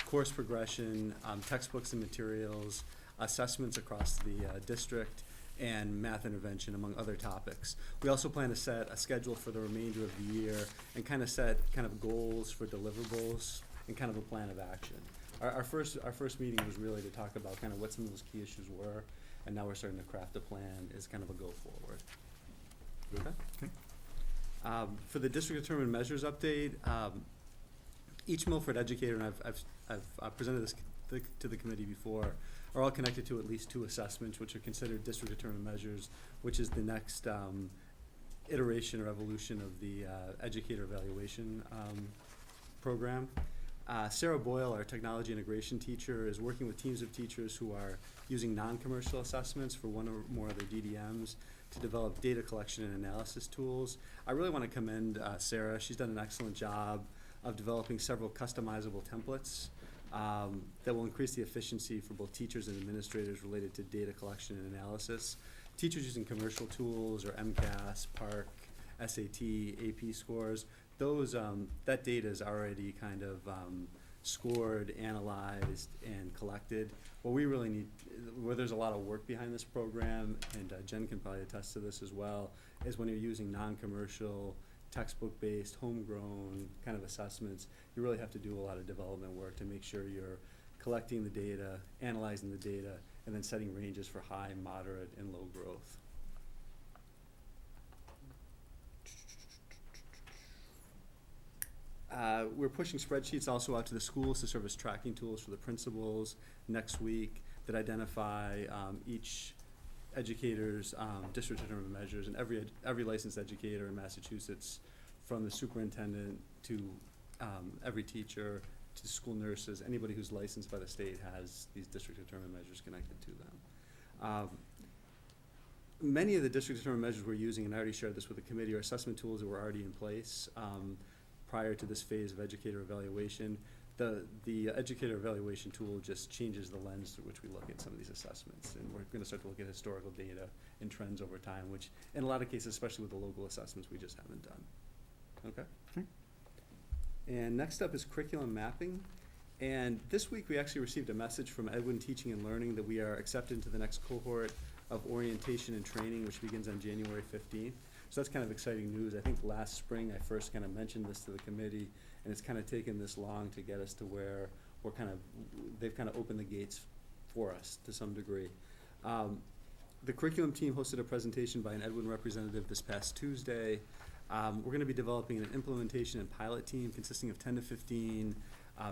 course progression, textbooks and materials, assessments across the district, and math intervention, among other topics. We also plan to set a schedule for the remainder of the year and kind of set kind of goals for deliverables and kind of a plan of action. Our first meeting was really to talk about kind of what some of those key issues were, and now we're starting to craft a plan as kind of a go forward. Okay. Okay. For the district determined measures update, each Milford educator, and I've presented this to the committee before, are all connected to at least 2 assessments, which are considered district determined measures, which is the next iteration or evolution of the educator evaluation program. Sarah Boyle, our technology integration teacher, is working with teams of teachers who are using non-commercial assessments for one or more of their DDMs to develop data collection and analysis tools. I really want to commend Sarah. She's done an excellent job of developing several customizable templates that will increase the efficiency for both teachers and administrators related to data collection and analysis. Teachers using commercial tools or MCAS, PARC, SAT, AP scores, those, that data is already kind of scored, analyzed, and collected. What we really need, where there's a lot of work behind this program, and Jen can probably attest to this as well, is when you're using non-commercial, textbook-based, homegrown kind of assessments, you really have to do a lot of development work to make sure you're collecting the data, analyzing the data, and then setting ranges for high, moderate, and low growth. We're pushing spreadsheets also out to the schools to serve as tracking tools for the principals next week that identify each educator's district determined measures, and every licensed educator in Massachusetts, from the superintendent to every teacher to school nurses, anybody who's licensed by the state has these district determined measures connected to them. Many of the district determined measures we're using, and I already shared this with the committee, are assessment tools that were already in place prior to this phase of educator evaluation. The educator evaluation tool just changes the lens through which we look at some of these assessments, and we're going to start to look at historical data and trends over time, which in a lot of cases, especially with the local assessments, we just haven't done. Okay? Okay. And next up is curriculum mapping. And this week we actually received a message from Edwin Teaching and Learning that we are accepted into the next cohort of orientation and training, which begins on January 15th. So that's kind of exciting news. I think last spring I first kind of mentioned this to the committee, and it's kind of taken this long to get us to where they've kind of opened the gates for us to some degree. the curriculum team hosted a presentation by an Edwin representative this past Tuesday. We're gonna be developing an implementation and pilot team consisting of 10 to 15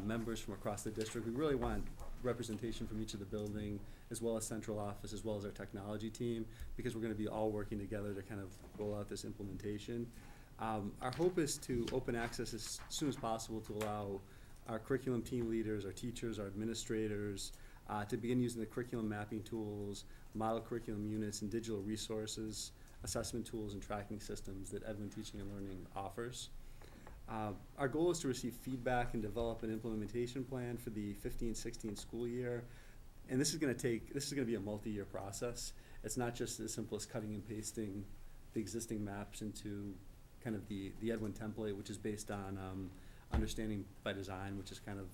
members from across the district. We really want representation from each of the building, as well as central office, as well as our technology team, because we're gonna be all working together to kind of roll out this implementation. Our hope is to open access as soon as possible to allow our curriculum team leaders, our teachers, our administrators, to begin using the curriculum mapping tools, model curriculum units, and digital resources, assessment tools, and tracking systems that Edwin Teaching and Learning offers. Our goal is to receive feedback and develop an implementation plan for the 15-16 school year. And this is gonna be a multi-year process. It's not just as simple as cutting and pasting the existing maps into kind of the Edwin template, which is based on understanding by design, which is kind of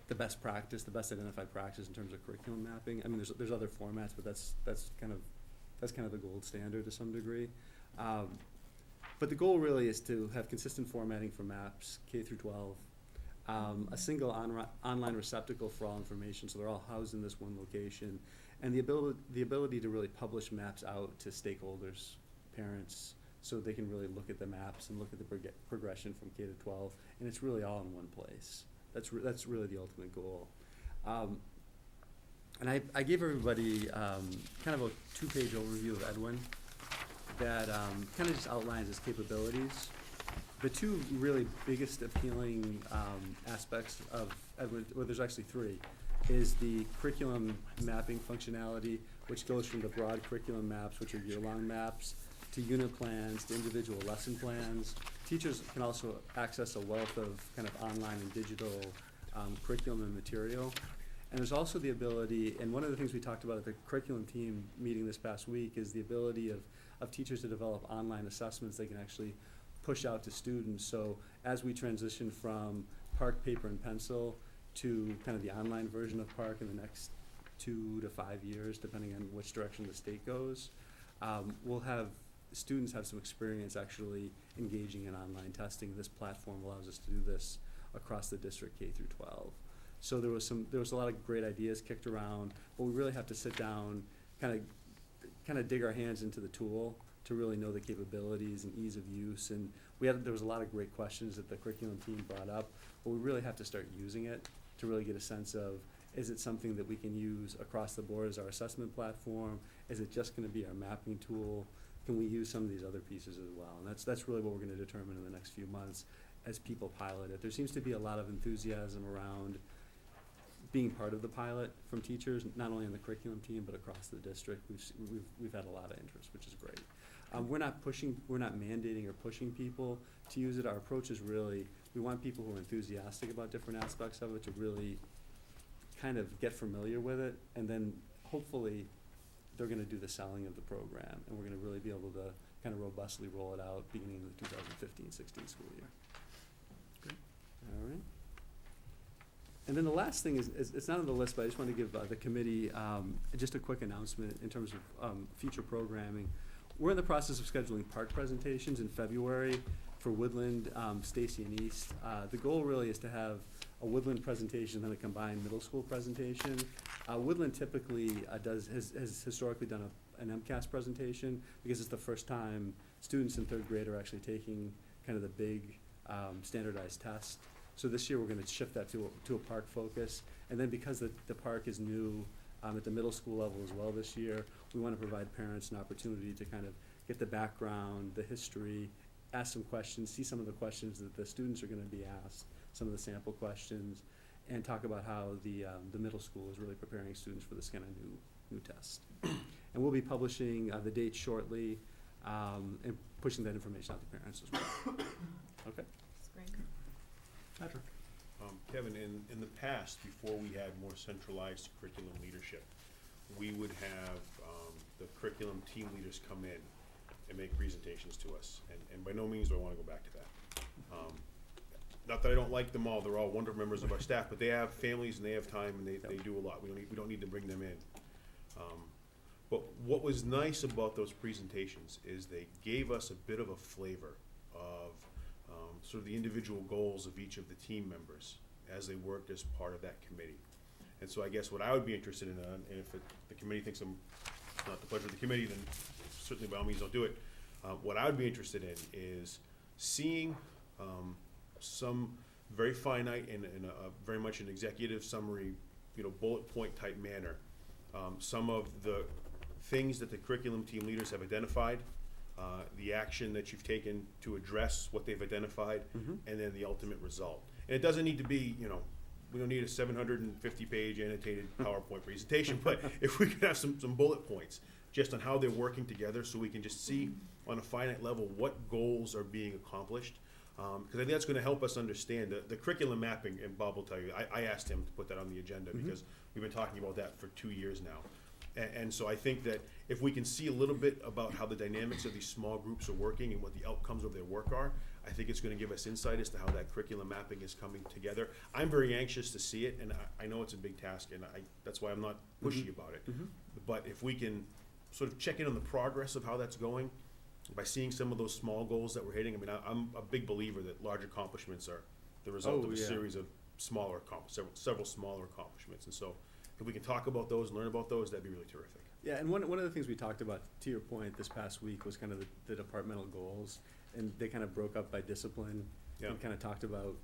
the best practice, the best identified practice in terms of curriculum mapping. I mean, there's other formats, but that's kind of the gold standard to some degree. But the goal really is to have consistent formatting for maps, K through 12, a single online receptacle for all information, so they're all housed in this one location, and the ability to really publish maps out to stakeholders, parents, so they can really look at the maps and look at the progression from K to 12, and it's really all in one place. That's really the ultimate goal. And I gave everybody kind of a 2-page overview of Edwin that kind of just outlines its capabilities. The two really biggest appealing aspects of Edwin, well, there's actually 3, is the curriculum mapping functionality, which goes from the broad curriculum maps, which are year-long maps, to unit plans, to individual lesson plans. Teachers can also access a wealth of kind of online and digital curriculum and material. And there's also the ability, and one of the things we talked about at the curriculum team meeting this past week, is the ability of teachers to develop online assessments they can actually push out to students. So as we transition from Park paper and pencil to kind of the online version of Park in the next 2 to 5 years, depending on which direction the state goes, we'll have students have some experience actually engaging in online testing. This platform allows us to do this across the district K through 12. So there was a lot of great ideas kicked around, but we really have to sit down, kind of dig our hands into the tool to really know the capabilities and ease of use. And there was a lot of great questions that the curriculum team brought up, but we really have to start using it to really get a sense of, is it something that we can use across the board as our assessment platform? Is it just gonna be our mapping tool? Can we use some of these other pieces as well? And that's really what we're gonna determine in the next few months as people pilot it. There seems to be a lot of enthusiasm around being part of the pilot from teachers, not only on the curriculum team, but across the district. We've had a lot of interest, which is great. We're not mandating or pushing people to use it. Our approach is really, we want people who are enthusiastic about different aspects of it to really kind of get familiar with it, and then hopefully they're gonna do the selling of the program, and we're gonna really be able to kind of robustly roll it out beginning of the 2015-16 school year. Great. All right. And then the last thing is it's not on the list, but I just want to give the committee just a quick announcement in terms of future programming. We're in the process of scheduling park presentations in February for Woodland, Stacy, and East. The goal really is to have a Woodland presentation and then a combined middle school presentation. Woodland typically has historically done an MCAS presentation because it's the first time students in 3rd grade are actually taking kind of the big standardized test. So this year we're going to shift that to a park focus, and then because the park is new at the middle school level as well this year, we want to provide parents an opportunity to kind of get the background, the history, ask some questions, see some of the questions that the students are going to be asked, some of the sample questions, and talk about how the middle school is really preparing students for this kind of new test. And we'll be publishing the date shortly and pushing that information out to parents as well. Okay. That's great. Patrick. Kevin, in the past, before we had more centralized curriculum leadership, we would have the curriculum team leaders come in and make presentations to us. And by no means do I want to go back to that. Not that I don't like them all, they're all wonderful members of our staff, but they have families and they have time and they do a lot. We don't need to bring them in. But what was nice about those presentations is they gave us a bit of a flavor of sort of the individual goals of each of the team members as they worked as part of that committee. And so I guess what I would be interested in, and if the committee thinks I'm not the pleasure of the committee, then certainly by all means don't do it. What I would be interested in is seeing some very finite and very much an executive summary, bullet point type manner. Some of the things that the curriculum team leaders have identified, the action that you've taken to address what they've identified, and then the ultimate result. And it doesn't need to be, we don't need a 750-page annotated PowerPoint presentation, but if we could have some bullet points just on how they're working together so we can just see on a finite level what goals are being accomplished. Because I think that's going to help us understand the curriculum mapping, and Bob will tell you, I asked him to put that on the agenda because we've been talking about that for 2 years now. And so I think that if we can see a little bit about how the dynamics of these small groups are working and what the outcomes of their work are, I think it's going to give us insight as to how that curriculum mapping is coming together. I'm very anxious to see it, and I know it's a big task, and that's why I'm not pushy about it. But if we can sort of check in on the progress of how that's going, by seeing some of those small goals that we're hitting, I mean, I'm a big believer that large accomplishments are the result of a series of smaller several smaller accomplishments. And so if we can talk about those and learn about those, that'd be really terrific. Yeah, and one of the things we talked about, to your point, this past week was kind of the departmental goals, and they kind of broke up by discipline. Yeah. And kind of talked about,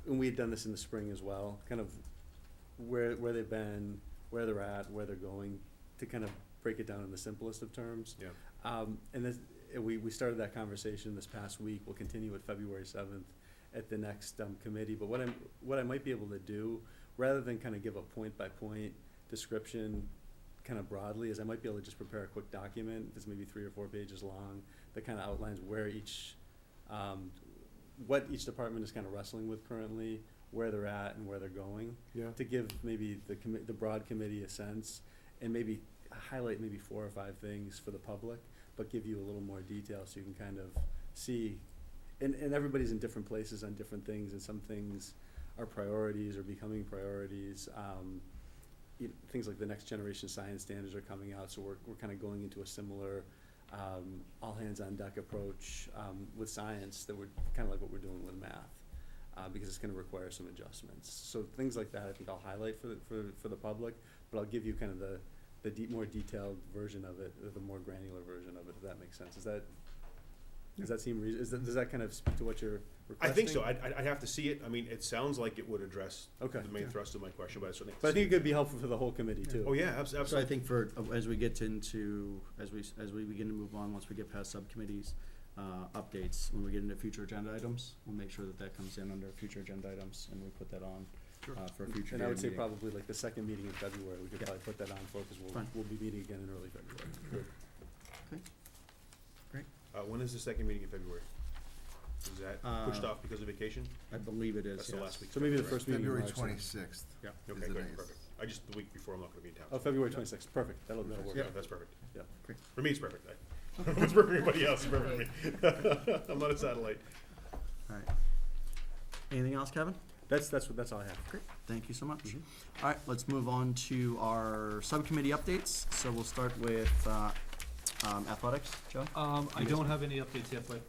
and we had done this in the spring as well, kind of where they've been, where they're at, where they're going, to kind of break it down in the simplest of terms. Yeah. And this, we started that conversation this past week. We'll continue it February 7th at the next committee. But what I might be able to do, rather than kind of give a point-by-point description kind of broadly, is I might be able to just prepare a quick document that's maybe 3 or 4 pages long that kind of outlines where what each department is kind of wrestling with currently, where they're at and where they're going, to give maybe the broad committee a sense, and maybe highlight maybe 4 or 5 things for the public, but give you a little more detail so you can kind of see, and everybody's in different places on different things, and some things are priorities or becoming priorities. Things like the next generation science standards are coming out, so we're kind of going into a similar all hands on deck approach with science that we're kind of like what we're doing with math, because it's going to require some adjustments. So things like that I think I'll highlight for the public, but I'll give you kind of the more detailed version of it, or the more granular version of it, if that makes sense. Does that seem does that kind of speak to what you're requesting? I think so. I'd have to see it. I mean, it sounds like it would address the main thrust of my question, but I certainly. But I think it could be helpful for the whole committee too. Oh yeah, absolutely. So I think as we get into as we begin to move on, once we get past subcommittees, updates, when we get into future agenda items, we'll make sure that comes in under future agenda items, and we put that on for a future. And I would say meeting. probably like the second meeting in February, we could probably put that on for, because we'll be meeting again in early February. Good. Okay. Great. When is the second meeting in February? Is that pushed off because of vacation? I believe it is. That's the last week. So maybe the first meeting in February March. 26th. Yeah. Okay. is the Great. next. Perfect. The week before I'm not going to be in town. Oh, February 26th, perfect, that'll work. Yeah, that's perfect. Yeah. Great. For me, it's perfect. It's perfect for everybody else. It's perfect for me. I'm not a satellite. All right. Anything else, Kevin? That's all I have. Great. Thank you so much. All right, let's move on to our subcommittee updates. So we'll start with athletics. Joe? I don't have any updates yet, but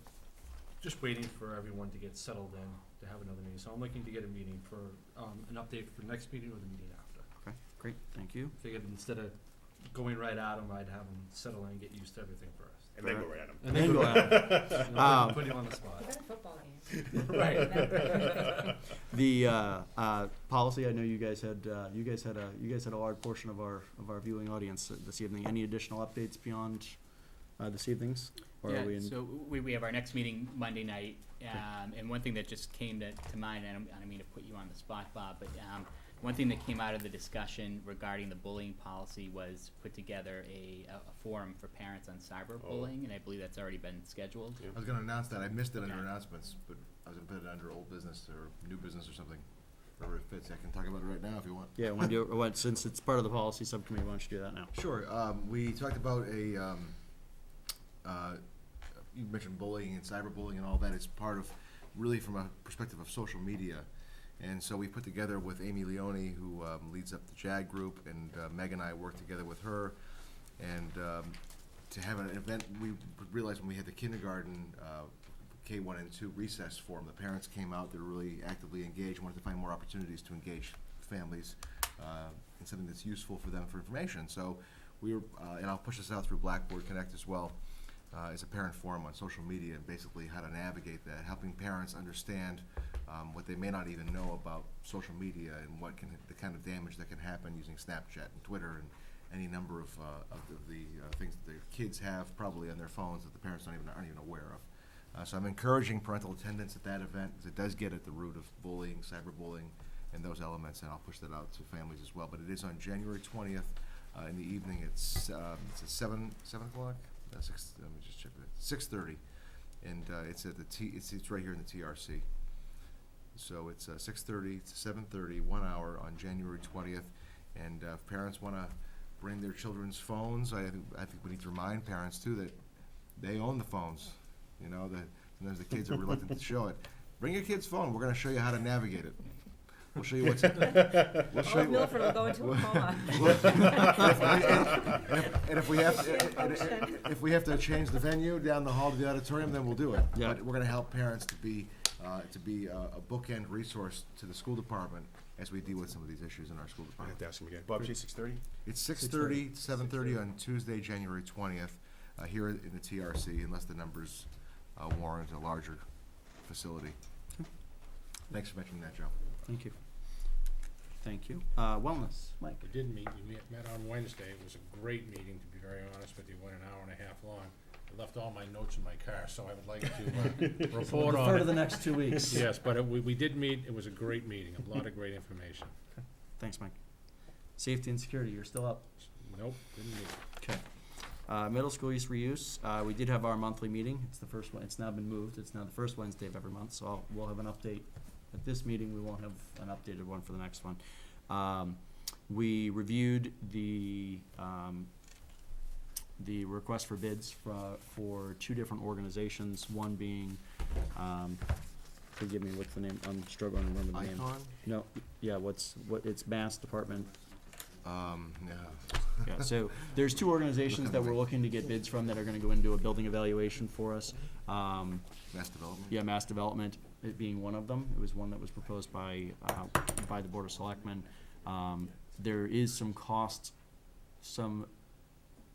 just waiting for everyone to get settled in to have another meeting. So I'm looking to get a meeting for an update for the next meeting or the meeting after. Okay, great. Thank you. Figured instead of going right at them, I'd have them settle in and get used to everything first. And then go right at them. And then go at them. Put you on the spot. It's a football game. Right. The policy. I know you guys had a large portion of our viewing audience this evening. Any additional updates beyond this evening's? Or are we in? So we have our next meeting Monday night, and one thing that just came to mind, and I don't mean to put you on the spot, Bob, but one thing that came out of the discussion regarding the bullying policy was put together a forum for parents on cyberbullying, and I believe that's already been scheduled. I was going to announce that. I missed it under announcements, but I was going to put it under old business or new business or something. Wherever it fits. I can talk about it right now if you want. Yeah, since it's part of the policy subcommittee, why don't you do that now? Sure. We talked about you mentioned bullying and cyberbullying and all that. It's part of, really from a perspective of social media. And so we put together with Amy Leone, who leads up the JAG group, and Meg and I worked together with her. And to have an event, we realized when we had the kindergarten K1 and 2 recess forum, the parents came out, they were really actively engaged, wanted to find more opportunities to engage families in something that's useful for them for information. So we were, and I'll push this out through Blackboard Connect as well, is a parent forum on social media, and basically how to navigate that, helping parents understand what they may not even know about social media and what can, the kind of damage that can happen using Snapchat and Twitter and any number of the things that their kids have probably on their phones that the parents aren't even aware of. So I'm encouraging parental attendance at that event, because it does get at the root of bullying, cyberbullying, and those elements, and I'll push that out to families as well. But it is on January 20th in the evening. It's at 7 o'clock? 6, let me just check that. 6:30, and it's at the it's right here in the TRC. So it's 6:30 to 7:30, 1 hour on January 20th. And if parents want to bring their children's phones, I think we need to remind parents too that they own the phones. You know, that sometimes the kids are reluctant to show it. Bring your kid's phone. We're going to show you how to navigate it. We'll show you what's. We'll show you. Milford will go into a coma. And if we have to change the venue down the hall to the auditorium, then we'll do it. Yeah. But we're going to help parents to be a bookend resource to the school department as we deal with some of these issues in our school I have department. to ask him again. Bob, you say 6:30? It's 6:30 to 7:30 on Tuesday, January 20th, here in the TRC, unless the numbers warrant a larger facility. Thanks for mentioning that, Joe. Thank you. Thank you. Wellness, Mike. We did meet, we met on Wednesday. It was a great meeting, to be very honest with you. Went an hour and a half long. I left all my notes in my car, so I would like to report on it. Defer to the next 2 weeks. Yes, but we did meet. It was a great meeting, a lot of great information. Thanks, Mike. Safety and security, you're still up. Nope, didn't meet. Okay. Middle school use reuse, we did have our monthly meeting. It's the first one, it's now been moved. It's now the first Wednesday of every month, so we'll have an update. At this meeting, we won't have an updated one for the next one. We reviewed the request for bids for 2 different organizations, one being, forgive me, what's the name? I'm struggling to remember the name. Icon? No, yeah, it's Mass Department. Yeah. Yeah, so there's 2 organizations that we're looking to get bids from that are gonna go into a building evaluation for us. Mass Development? Yeah, Mass Development, it being one of them. It was one that was proposed by the Board of Selectmen. There is some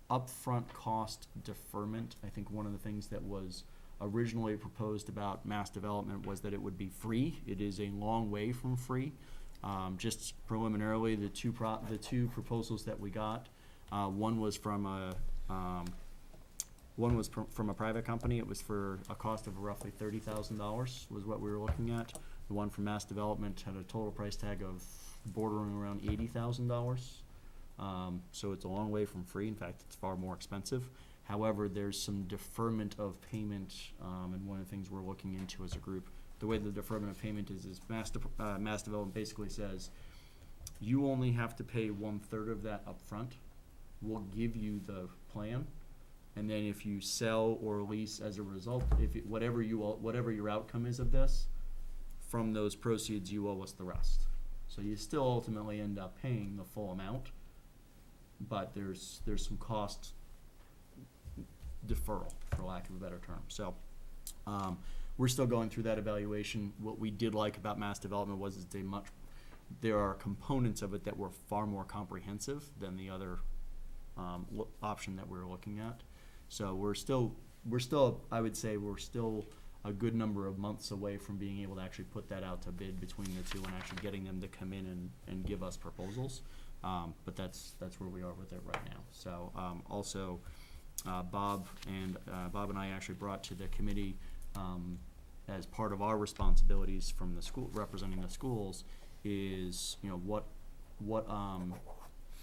upfront cost deferment. I think one of the things that was originally proposed about Mass Development was that it would be free. It is a long way from free. Just preliminarily, the two proposals that we got, one was from a private company. It was for a cost of roughly $30,000 was what we were looking at. The one from Mass Development had a total price tag of bordering around $80,000. So it's a long way from free. In fact, it's far more expensive. However, there's some deferment of payment, and one of the things we're looking into as a group. The way the deferment of payment is Mass Development basically says, you only have to pay 1/3 of that upfront. We'll give you the plan, and then if you sell or lease as a result, whatever your outcome is of this, from those proceeds you owe us the rest. So you still ultimately end up paying the full amount, but there's some cost deferral, for lack of a better term. So we're still going through that evaluation. What we did like about Mass Development was there are components of it that were far more comprehensive than the other option that we're looking at. So we're still, I would say we're still a good number of months away from being able to actually put that out to bid between the 2 and actually getting them to come in and give us proposals. But that's where we are with it right now. So also, Bob and I actually brought to the committee, as part of our responsibilities from the school, representing the schools, is, you know,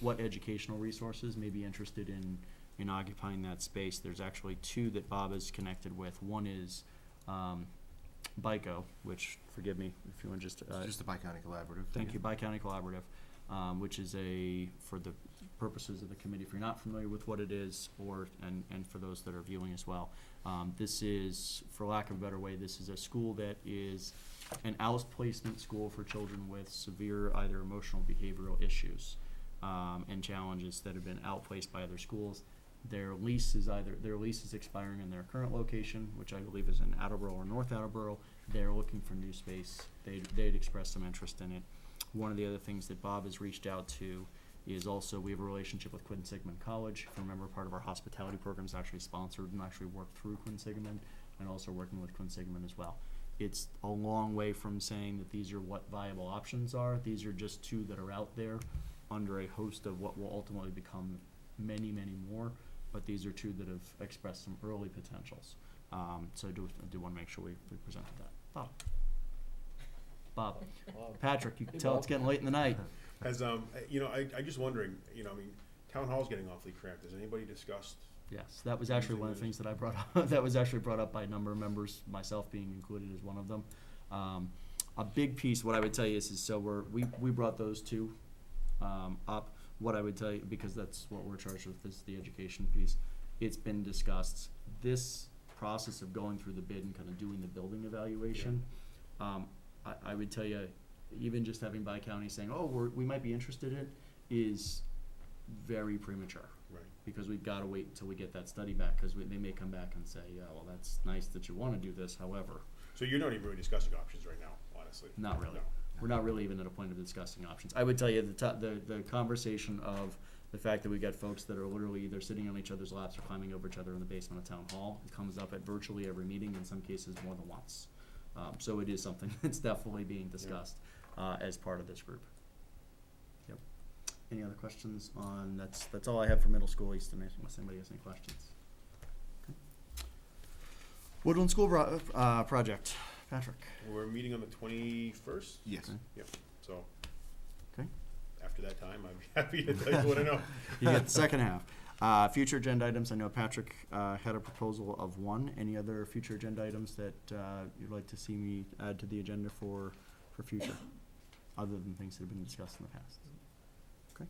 what educational resources may be interested in occupying that space. There's actually 2 that Bob is connected with. One is BICO, which, forgive me if you want just Just the Bi-County Collaborative. Thank you, Bi-County Collaborative, which is for the purposes of the committee, if you're not familiar with what it is, and for those that are viewing as well. This is, for lack of a better way, this is a school that is an outplacement school for children with severe either emotional behavioral issues and challenges that have been outplaced by other schools. Their lease is expiring in their current location, which I believe is in Attleboro or North Attleboro. They're looking for new space. They'd expressed some interest in it. One of the other things that Bob has reached out to is also, we have a relationship with Quinn Sigmund College. If you remember, part of our hospitality program is actually sponsored and actually worked through Quinn Sigmund, and also working with Quinn Sigmund as well. It's a long way from saying that these are what viable options are. These are just two that are out there under a host of what will ultimately become many, many more, but these are two that have expressed some early potentials. So I do want to make sure we presented that. Bob. Patrick, you can tell it's getting late in the night. As, you know, I just wondering, you know, I mean, town hall's getting awfully cramped. Has anybody discussed? Yes, that was actually one of the things that I brought up, that was actually brought up by a number of members, myself being included as one of them. A big piece, what I would tell you is so we brought those two up. What I would tell you, because that's what we're charged with, is the education piece. It's been discussed. This process of going through the bid and kind of doing the building evaluation, I would tell you, even just having Bi-County saying, oh, we might be interested in it, is very premature. Right. Because we've got to wait until we get that study back, because they may come back and say, yeah, well, that's nice that you want to do this, however. So you're not even really discussing options right now, honestly? Not really. No. We're not really even at a point of discussing options. I would tell you the conversation of the fact that we got folks that are literally either sitting on each other's laps or climbing over each other in the basement of town hall. It comes up at virtually every meeting, in some cases more than once. So it is something that's definitely being discussed as part of this group. Yep. Any other questions on, that's all I have for middle school east, unless anybody has any questions. Okay. Woodland School project, Patrick. We're meeting on the 21st? Yes. Okay. Yep, so. Okay. After that time, I'd be happy to tell you what I know. You get the second half. Future agenda items, I know Patrick had a proposal of one. Any other future agenda items that you'd like to see me add to the agenda for future, other than things that have been discussed in the past? Okay.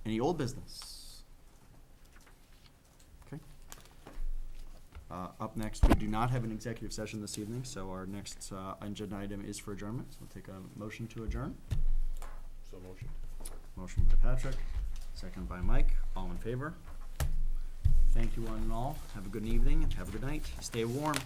Any old business? Okay. Up next, we do not have an executive session this evening, so our next agenda item is for adjournment. So we'll take a motion to adjourn. So motion. Motion by Patrick, second by Mike. All in favor? Thank you one and all. Have a good evening and have a good night. Stay warm.